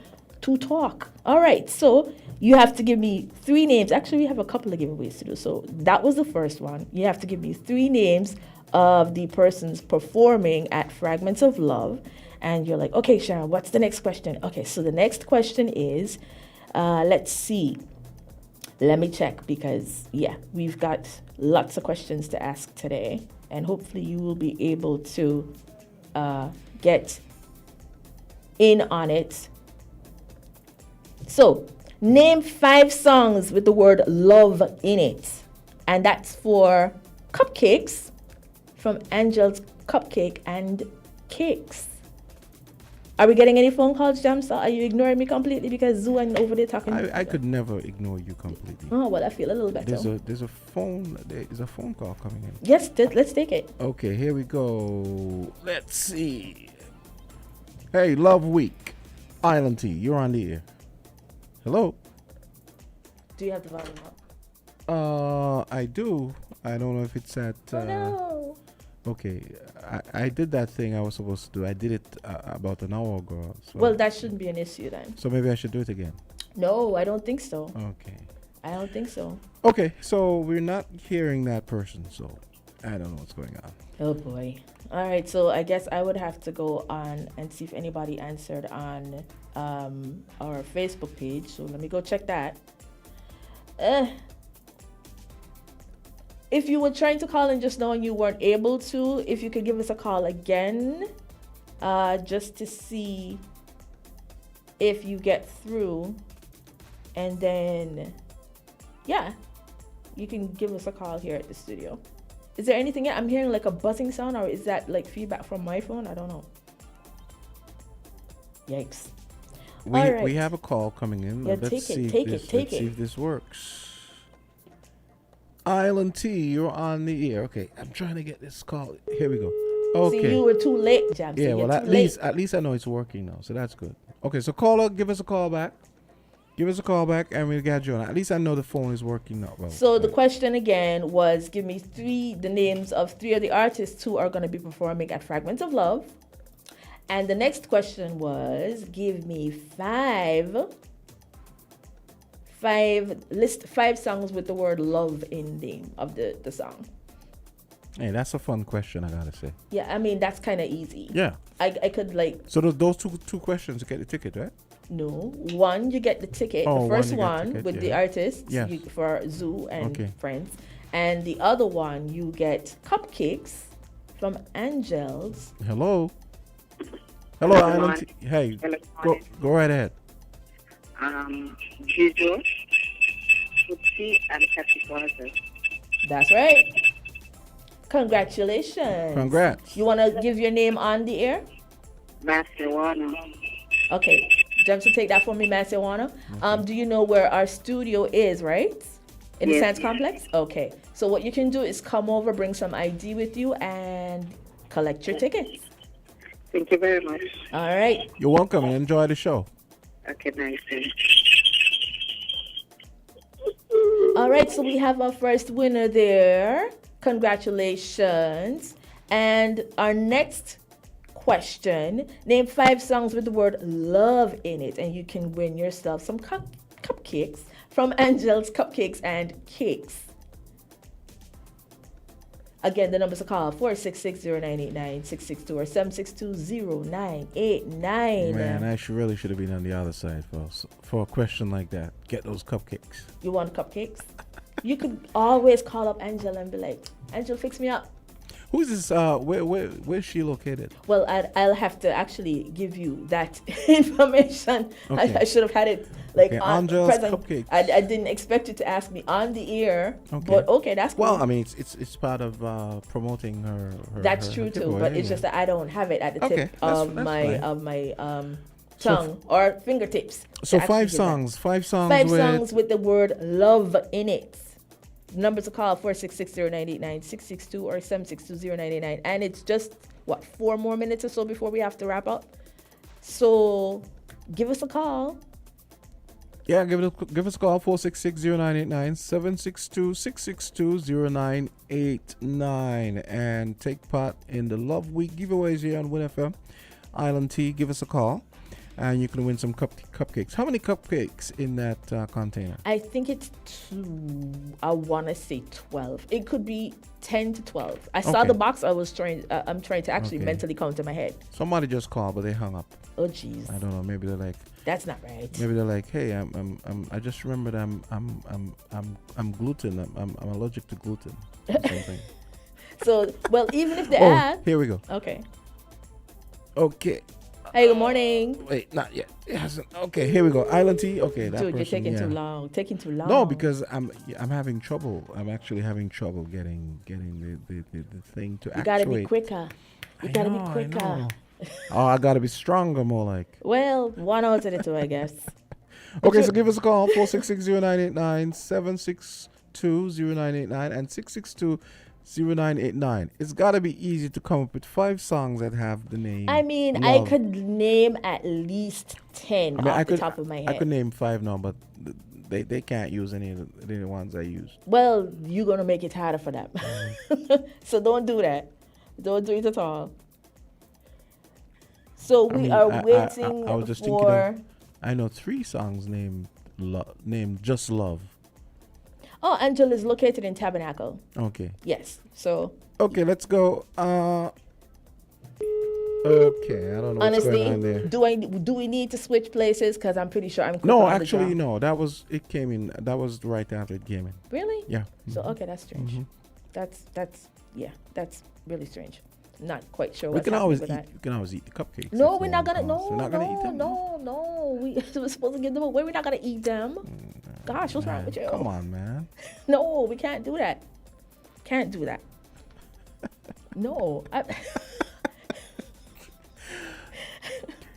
Speaker 5: to talk. All right, so you have to give me 3 names. Actually, we have a couple of giveaways to do. So that was the first one. You have to give me 3 names of the persons performing at Fragments of Love. And you're like, okay, Sharon, what's the next question? Okay, so the next question is, let's see. Let me check because, yeah, we've got lots of questions to ask today. And hopefully you will be able to get in on it. So, name 5 songs with the word love in it. And that's for cupcakes from Angel's Cupcake and Cakes. Are we getting any phone calls, Jamsa? Are you ignoring me completely because Zoo and over there talking?
Speaker 1: I could never ignore you completely.
Speaker 5: Oh, well, I feel a little better.
Speaker 1: There's a phone call coming in.
Speaker 5: Yes, let's take it.
Speaker 1: Okay, here we go. Let's see. Hey, Love Week. Island T, you're on the air. Hello?
Speaker 5: Do you have the volume up?
Speaker 1: I do. I don't know if it's at...
Speaker 5: oh, no.
Speaker 1: Okay, I did that thing I was supposed to do. I did it about an hour ago. So
Speaker 5: Well, that shouldn't be an issue then.
Speaker 1: So maybe I should do it again.
Speaker 5: No, I don't think so.
Speaker 1: Okay.
Speaker 5: I don't think so.
Speaker 1: Okay, so we're not hearing that person, so I don't know what's going on.
Speaker 5: Oh boy. All right, so I guess I would have to go on and see if anybody answered on our Facebook page. So let me go check that. If you were trying to call in just now and you weren't able to, if you could give us a call again, just to see if you get through, and then, yeah, you can give us a call here at the studio. Is there anything yet? I'm hearing like a buzzing sound, or is that like feedback from my phone? I don't know. Yikes.
Speaker 1: We have a call coming in.
Speaker 5: Yeah,
Speaker 1: Let's see if this works. Island T, you're on the air. Okay, I'm trying to get this call. Here we go. Okay.
Speaker 5: See, you were too late, Jam.
Speaker 1: Yeah, well, at least I know it's working now, so that's good. Okay, so caller, give us a call back. Give us a call back, and we'll get you on. At least I know the phone is working now. Well,
Speaker 5: so the question again was, give me the names of 3 of the artists who are going to be performing at Fragments of Love. And the next question was, give me 5 songs with the word love in the name of the song.
Speaker 1: Hey, that's a fun question, I gotta say.
Speaker 5: Yeah, I mean, that's kind of easy.
Speaker 1: Yeah.
Speaker 5: I could like...
Speaker 1: So those two questions, you get the ticket, right?
Speaker 5: No. One, you get the ticket.
Speaker 1: Oh,
Speaker 5: the first
Speaker 1: one
Speaker 5: one
Speaker 1: ticket,
Speaker 5: with
Speaker 1: yeah.
Speaker 5: the artists
Speaker 1: Yes.
Speaker 5: for Zoo and
Speaker 1: Okay.
Speaker 5: friends. And the other one, you get cupcakes from Angels.
Speaker 1: Hello. Hello, Island T. Hey, go right ahead.
Speaker 21: Jizo, Futsi, and Capicosa.
Speaker 5: That's right. Congratulations.
Speaker 1: Congrats.
Speaker 5: You want to give your name on the air?
Speaker 21: Macewana.
Speaker 5: Okay. James, to take that for me, Macewana. Do you know where our studio is, right? In the
Speaker 21: Yes.
Speaker 5: Science Complex? Okay. So what you can do is come over, bring some ID with you, and collect your tickets.
Speaker 21: Thank you very much.
Speaker 5: All right.
Speaker 1: You're welcome, and enjoy the show.
Speaker 21: Okay, nice.
Speaker 5: All right, so we have our first winner there. Congratulations. And our next question, name 5 songs with the word love in it, and you can win yourself some cupcakes from Angel's Cupcakes and Cakes. Again, the numbers to call 466-0989, 662 or 762-0989.
Speaker 1: Man, I really should have been on the other side for a question like that. Get those cupcakes.
Speaker 5: You want cupcakes? You could always call up Angel and be like, Angel, fix me up.
Speaker 1: Who's this? Where's she located?
Speaker 5: Well, I'll have to actually give you that information.
Speaker 1: Okay.
Speaker 5: I should have had it like
Speaker 1: Okay,
Speaker 5: on
Speaker 1: Angel's
Speaker 5: present.
Speaker 1: Cupcakes.
Speaker 5: I didn't expect you to ask me on the air,
Speaker 1: Okay.
Speaker 5: but okay, that's cool.
Speaker 1: Well, I mean, it's part of promoting her.
Speaker 5: That's
Speaker 1: her
Speaker 5: true too,
Speaker 1: giveaway
Speaker 5: but it's
Speaker 1: anyway.
Speaker 5: just that I don't have it at the
Speaker 1: Okay,
Speaker 5: tip
Speaker 1: that's
Speaker 5: of my
Speaker 1: fine.
Speaker 5: tongue or fingertips.
Speaker 1: So
Speaker 5: to actually
Speaker 1: 5
Speaker 5: give that.
Speaker 1: songs. 5 songs.
Speaker 5: 5
Speaker 1: with
Speaker 5: songs with the word love in it. Numbers to call 466-0989, 662 or 762-0989. And it's just, 4 more minutes or so before we have to wrap up. So give us a call.
Speaker 1: Yeah, give us a call 466-0989, 762-662-0989, and take part in the Love Week giveaways here on Win FM. Island T, give us a call, and you can win some cupcakes. How many cupcakes in that container?
Speaker 5: I think it's 2. I want to say 12. It could be 10 to 12. I saw
Speaker 1: Okay.
Speaker 5: the box. I'm trying to actually
Speaker 1: Okay.
Speaker 5: mentally count in my head.
Speaker 1: Somebody just called, but they hung up.
Speaker 5: Oh, jeez.
Speaker 1: I don't know. Maybe they're like.
Speaker 5: That's not right.
Speaker 1: Maybe they're like, hey, I just remembered I'm gluten. I'm allergic to gluten. Or something.
Speaker 5: So, well, even if they
Speaker 1: Oh,
Speaker 5: add.
Speaker 1: here we go.
Speaker 5: Okay.
Speaker 1: Okay.
Speaker 5: Hey, good morning.
Speaker 1: Wait, not yet. It hasn't. Okay, here we go. Island tea. Okay, that
Speaker 5: Dude, you're
Speaker 1: person,
Speaker 5: taking
Speaker 1: yeah.
Speaker 5: too long. Taking too long.
Speaker 1: No, because I'm having trouble. I'm actually having trouble getting the thing to
Speaker 5: You gotta be
Speaker 1: actuate.
Speaker 5: quicker. You gotta
Speaker 1: know,
Speaker 5: be
Speaker 1: I
Speaker 5: quicker.
Speaker 1: know. Oh, I gotta be stronger, more like.
Speaker 5: Well, 1 out of the 2, I guess.
Speaker 1: Okay, so give us a call, 466-0989, 762-0989, and 662-0989. It's got to be easy to come up with 5 songs that have the name.
Speaker 5: I mean,
Speaker 1: Love.
Speaker 5: I could name at least 10 off the top of my head.
Speaker 1: I could name 5 now, but they can't use any of the ones I used.
Speaker 5: Well, you're going to make it harder for them. So don't do that. Don't do it at all. So we are waiting
Speaker 1: I was just thinking of, I know 3 songs named Just Love.
Speaker 5: Oh, Angel is located in Tabernacle.
Speaker 1: Okay.
Speaker 5: Yes. So.
Speaker 1: Okay, let's go. Okay, I don't know what's going on there.
Speaker 5: Do we need to switch places? Because I'm pretty sure I'm quick
Speaker 1: No,
Speaker 5: on the
Speaker 1: actually,
Speaker 5: draw.
Speaker 1: no. It came in. That was right after it came in.
Speaker 5: Really?
Speaker 1: Yeah.
Speaker 5: So okay, that's strange.
Speaker 1: Mhm.
Speaker 5: That's really strange. Not quite sure
Speaker 1: We
Speaker 5: what's
Speaker 1: can
Speaker 5: happening
Speaker 1: always
Speaker 5: with
Speaker 1: eat.
Speaker 5: that.
Speaker 1: We can always eat the cupcakes.
Speaker 5: No,
Speaker 1: if
Speaker 5: we're
Speaker 1: no
Speaker 5: not
Speaker 1: one
Speaker 5: gonna.
Speaker 1: calls.
Speaker 5: No,
Speaker 1: We're not gonna eat them.
Speaker 5: no. We're supposed to give them away. We're not gonna eat them. Gosh, what's wrong with you?
Speaker 1: Come on, man.
Speaker 5: No, we can't do that. Can't do that. No.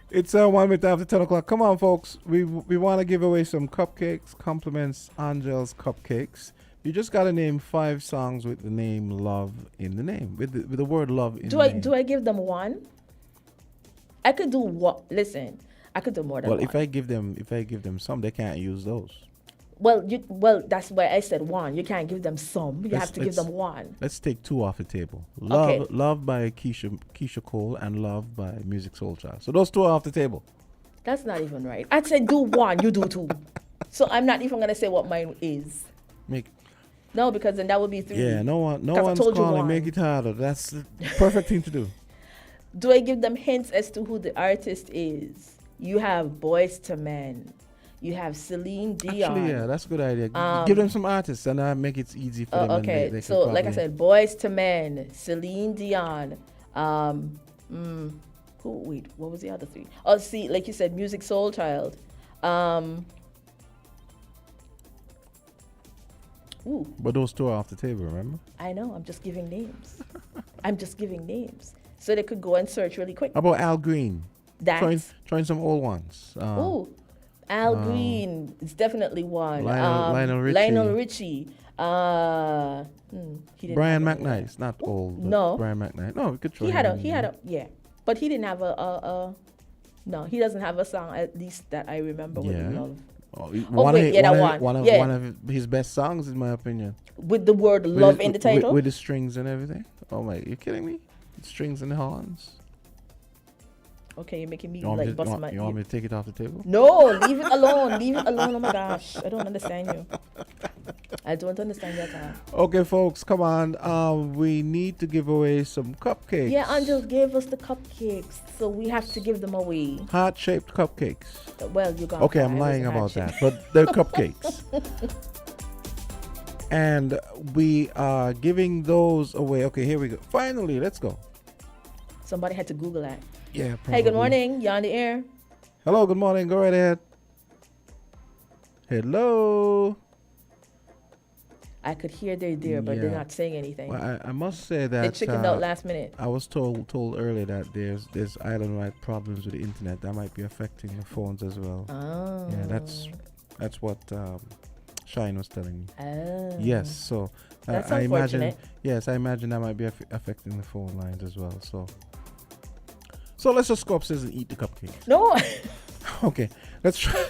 Speaker 1: It's 1 minute after 10 o'clock. Come on, folks. We want to give away some cupcakes. Compliments Angel's Cupcakes. You just got to name 5 songs with the name Love in the name. With the word love in the name.
Speaker 5: Do I give them one? I could do what? Listen, I could do more than
Speaker 1: Well,
Speaker 5: one.
Speaker 1: if I give them some, they can't use those.
Speaker 5: Well, that's why I said one. You can't give them some. You have to give them one.
Speaker 1: Let's take 2 off the table. Love,
Speaker 5: Okay.
Speaker 1: Love by Keisha Cole and Love by Music Soul Child. So those 2 are off the table.
Speaker 5: That's not even right. I'd say do one, you do 2. So I'm not even gonna say what mine is. No, because then that would be 3.
Speaker 1: Yeah, no
Speaker 5: 'Cause I
Speaker 1: one's
Speaker 5: told you
Speaker 1: calling.
Speaker 5: one.
Speaker 1: Make it harder. That's the perfect thing to do.
Speaker 5: Do I give them hints as to who the artist is? You have Boys to Men. You have Celine Dion.
Speaker 1: Actually, yeah, that's a good idea. Give them some artists and make it easy for them.
Speaker 5: Okay,
Speaker 1: And they
Speaker 5: so
Speaker 1: can
Speaker 5: like I
Speaker 1: probably-
Speaker 5: said, Boys to Men, Celine Dion. Wait, what was the other 3? Oh, see, like you said, Music Soul Child. Ooh.
Speaker 1: But those 2 are off the table, remember?
Speaker 5: I know, I'm just giving names. I'm just giving names. So they could go and search really quick.
Speaker 1: How about Al Green?
Speaker 5: That's-
Speaker 1: Trying some old ones.
Speaker 5: Ooh, Al Green is definitely one.
Speaker 1: Lionel Richie.
Speaker 5: Lionel Richie. He didn't
Speaker 1: Brian
Speaker 5: have a-
Speaker 1: McKnight, not old. But
Speaker 5: No.
Speaker 1: Brian McKnight. No, we could try.
Speaker 5: He had a yeah, but he didn't have no, he doesn't have a song at least that I remember with
Speaker 1: Yeah.
Speaker 5: love.
Speaker 1: One
Speaker 5: wait, yeah, that one.
Speaker 1: One
Speaker 5: Yeah.
Speaker 1: of his best songs, in my opinion.
Speaker 5: With the word love in the title?
Speaker 1: With the strings and everything. Oh my, you kidding me? Strings and the horns.
Speaker 5: Okay, you're making me
Speaker 1: You want me
Speaker 5: like
Speaker 1: to-
Speaker 5: bust
Speaker 1: you
Speaker 5: my.
Speaker 1: want- you want me to take it off the table?
Speaker 5: No, leave it alone. Leave it alone. Oh my gosh, I don't understand you. I don't understand you at all.
Speaker 1: Okay, folks, come on. We need to give away some cupcakes.
Speaker 5: Yeah, Angel gave us the cupcakes, so we have to give them away.
Speaker 1: Heart-shaped cupcakes.
Speaker 5: Well, you got.
Speaker 1: Okay, I'm lying about that, but they're cupcakes. And we are giving those away. Okay, here we go. Finally, let's go.
Speaker 5: Somebody had to Google that.
Speaker 1: Yeah,
Speaker 5: Hey, good
Speaker 1: probably.
Speaker 5: morning. You're on the air.
Speaker 1: Hello, good morning. Go right ahead. Hello.
Speaker 5: I could hear they're there, but they're
Speaker 1: Yeah.
Speaker 5: not saying anything.
Speaker 1: Well, I must say that
Speaker 5: They chickened out last minute.
Speaker 1: I was told earlier that there's island-wide problems with the internet that might be affecting the phones as well.
Speaker 5: Oh.
Speaker 1: Yeah, that's what Shine was telling me.
Speaker 5: Oh.
Speaker 1: Yes, so
Speaker 5: That's
Speaker 1: I imagine.
Speaker 5: unfortunate.
Speaker 1: Yes, I imagine that might be affecting the phone lines as well. So let's just go upstairs and eat the cupcakes.
Speaker 5: No.
Speaker 1: Okay, let's try.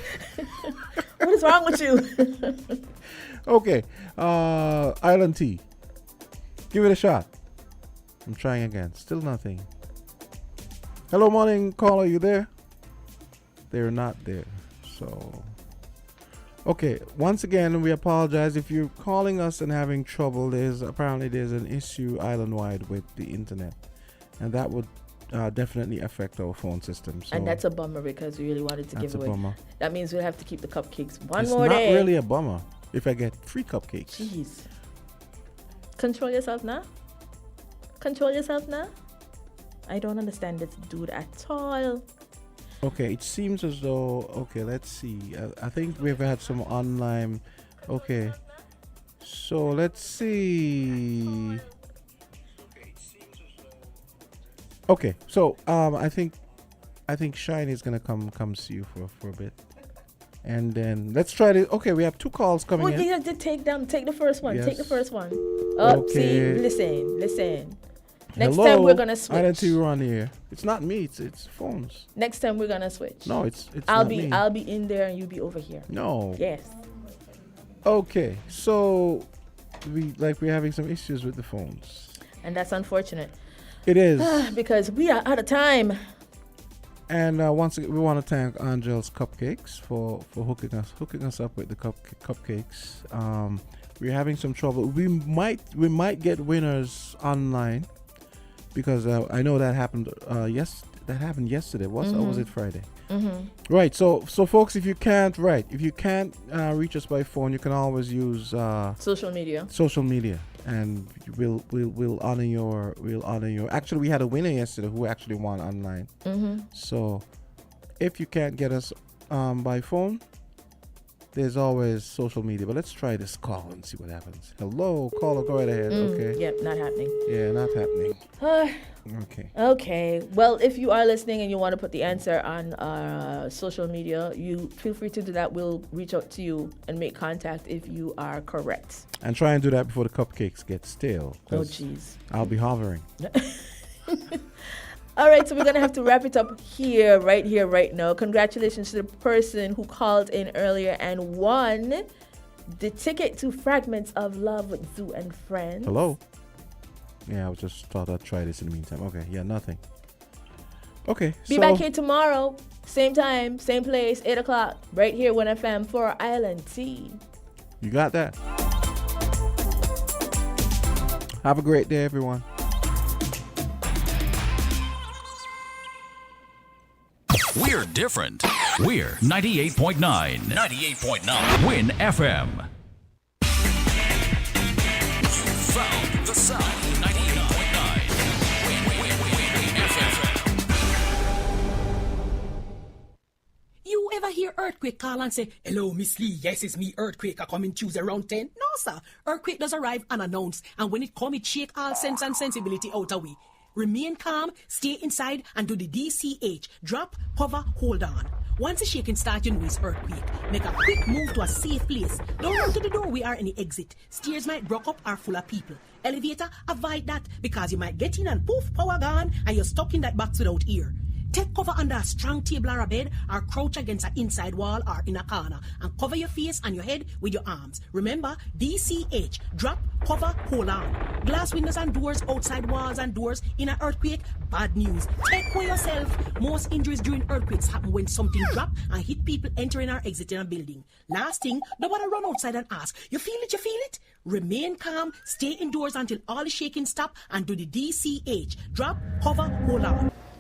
Speaker 5: What is wrong with you?
Speaker 1: Okay, Island Tea. Give it a shot. I'm trying again. Still nothing. Hello, morning caller. You there? They're not there. So, okay. Once again, we apologize if you're calling us and having trouble. There's an issue island-wide with the internet, and that would definitely affect our phone system. So
Speaker 5: And that's a bummer because we really wanted to
Speaker 1: That's
Speaker 5: give
Speaker 1: a
Speaker 5: away.
Speaker 1: bummer.
Speaker 5: That means we'll have to keep the cupcakes one
Speaker 1: it's
Speaker 5: more
Speaker 1: not
Speaker 5: day.
Speaker 1: really a bummer if I get free cupcakes.
Speaker 5: Jeez. Control yourself now. Control yourself now. I don't understand this dude at all.
Speaker 1: Okay, it seems as though, okay, let's see. I think we've had some online. Okay, so let's see. Okay, so I think Shiny is gonna come see you for a bit, and then let's try to. Okay, we have 2 calls coming in.
Speaker 5: You have to take the first one.
Speaker 1: Yes.
Speaker 5: Take the first one. Oh,
Speaker 1: Okay.
Speaker 5: see, listen. Next
Speaker 1: Hello?
Speaker 5: time we're gonna switch.
Speaker 1: I didn't see you on here. It's not me. It's phones.
Speaker 5: Next time we're gonna switch.
Speaker 1: No, it's
Speaker 5: I'll
Speaker 1: not
Speaker 5: be
Speaker 1: me.
Speaker 5: I'll be in there and you be over here.
Speaker 1: No.
Speaker 5: Yes.
Speaker 1: Okay, so we're having some issues with the phones.
Speaker 5: And that's unfortunate.
Speaker 1: It is.
Speaker 5: Because we are out of time.
Speaker 1: And once again, we want to thank Angel's Cupcakes for hooking us up with the cupcakes. We're having some trouble. We might get winners online because I know that happened. That happened yesterday. Or was it Friday?
Speaker 5: Mm-hmm.
Speaker 1: Right. So folks, if you can't reach us by phone, you can always use
Speaker 5: social media.
Speaker 1: Social media, and we'll honor your. Actually, we had a winner yesterday who actually won online.
Speaker 5: Mm-hmm.
Speaker 1: So, if you can't get us by phone, there's always social media. But let's try this call and see what happens. Hello, caller, go right ahead. Okay.
Speaker 5: Yep, not happening.
Speaker 1: Yeah, not happening. Okay.
Speaker 5: Okay. Well, if you are listening and you want to put the answer on social media, you feel free to do that. We'll reach out to you and make contact if you are correct.
Speaker 1: And try and do that before the cupcakes get stale.
Speaker 5: Oh,
Speaker 1: 'cause
Speaker 5: jeez.
Speaker 1: I'll be hovering.
Speaker 5: All right, so we're going to have to wrap it up right here, right now. Congratulations to the person who called in earlier and won the ticket to Fragments of Love with Zoo and Friends.
Speaker 1: Hello. Yeah, I just thought I'd try this in the meantime. Okay, yeah, nothing. Okay,
Speaker 5: Be back here tomorrow, same time, same place, 8 o'clock, right here, 1FM for Island Tea.
Speaker 1: You got that. Have a great day, everyone.
Speaker 3: We're different. We're 98.9. 98.9. Win FM. You found the sound. 98.9. Win FM.
Speaker 6: You ever hear Earthquake call and say, "Hello, Miss Lee, yes, it's me, Earthquake, I come in Tuesday around 10? No, sir. Earthquake does arrive unannounced, and when it come, it shake all sense and sensibility out of we. Remain calm, stay inside, and do the DCH. Drop, cover, hold on. Once the shaking starts, you know it's earthquake. Make a quick move to a safe place. Don't run to the door, we are in the exit. Stairs might block up or full of people. Elevator, avoid that, because you might get in and poof, power gone, and you're stuck in that box without ear. Take cover under a strong table or a bed, or crouch against an inside wall or in a corner, and cover your face and your head with your arms. Remember, DCH, drop, cover, hold on. Glass windows and doors, outside walls and doors in an earthquake, bad news. Take care yourself. Most injuries during earthquakes happen when something drop and hit people entering or exiting a building. Last thing, nobody run outside and ask, you feel it, you feel it? Remain calm, stay indoors until all the shaking stop, and do the DCH, drop, cover, hold on.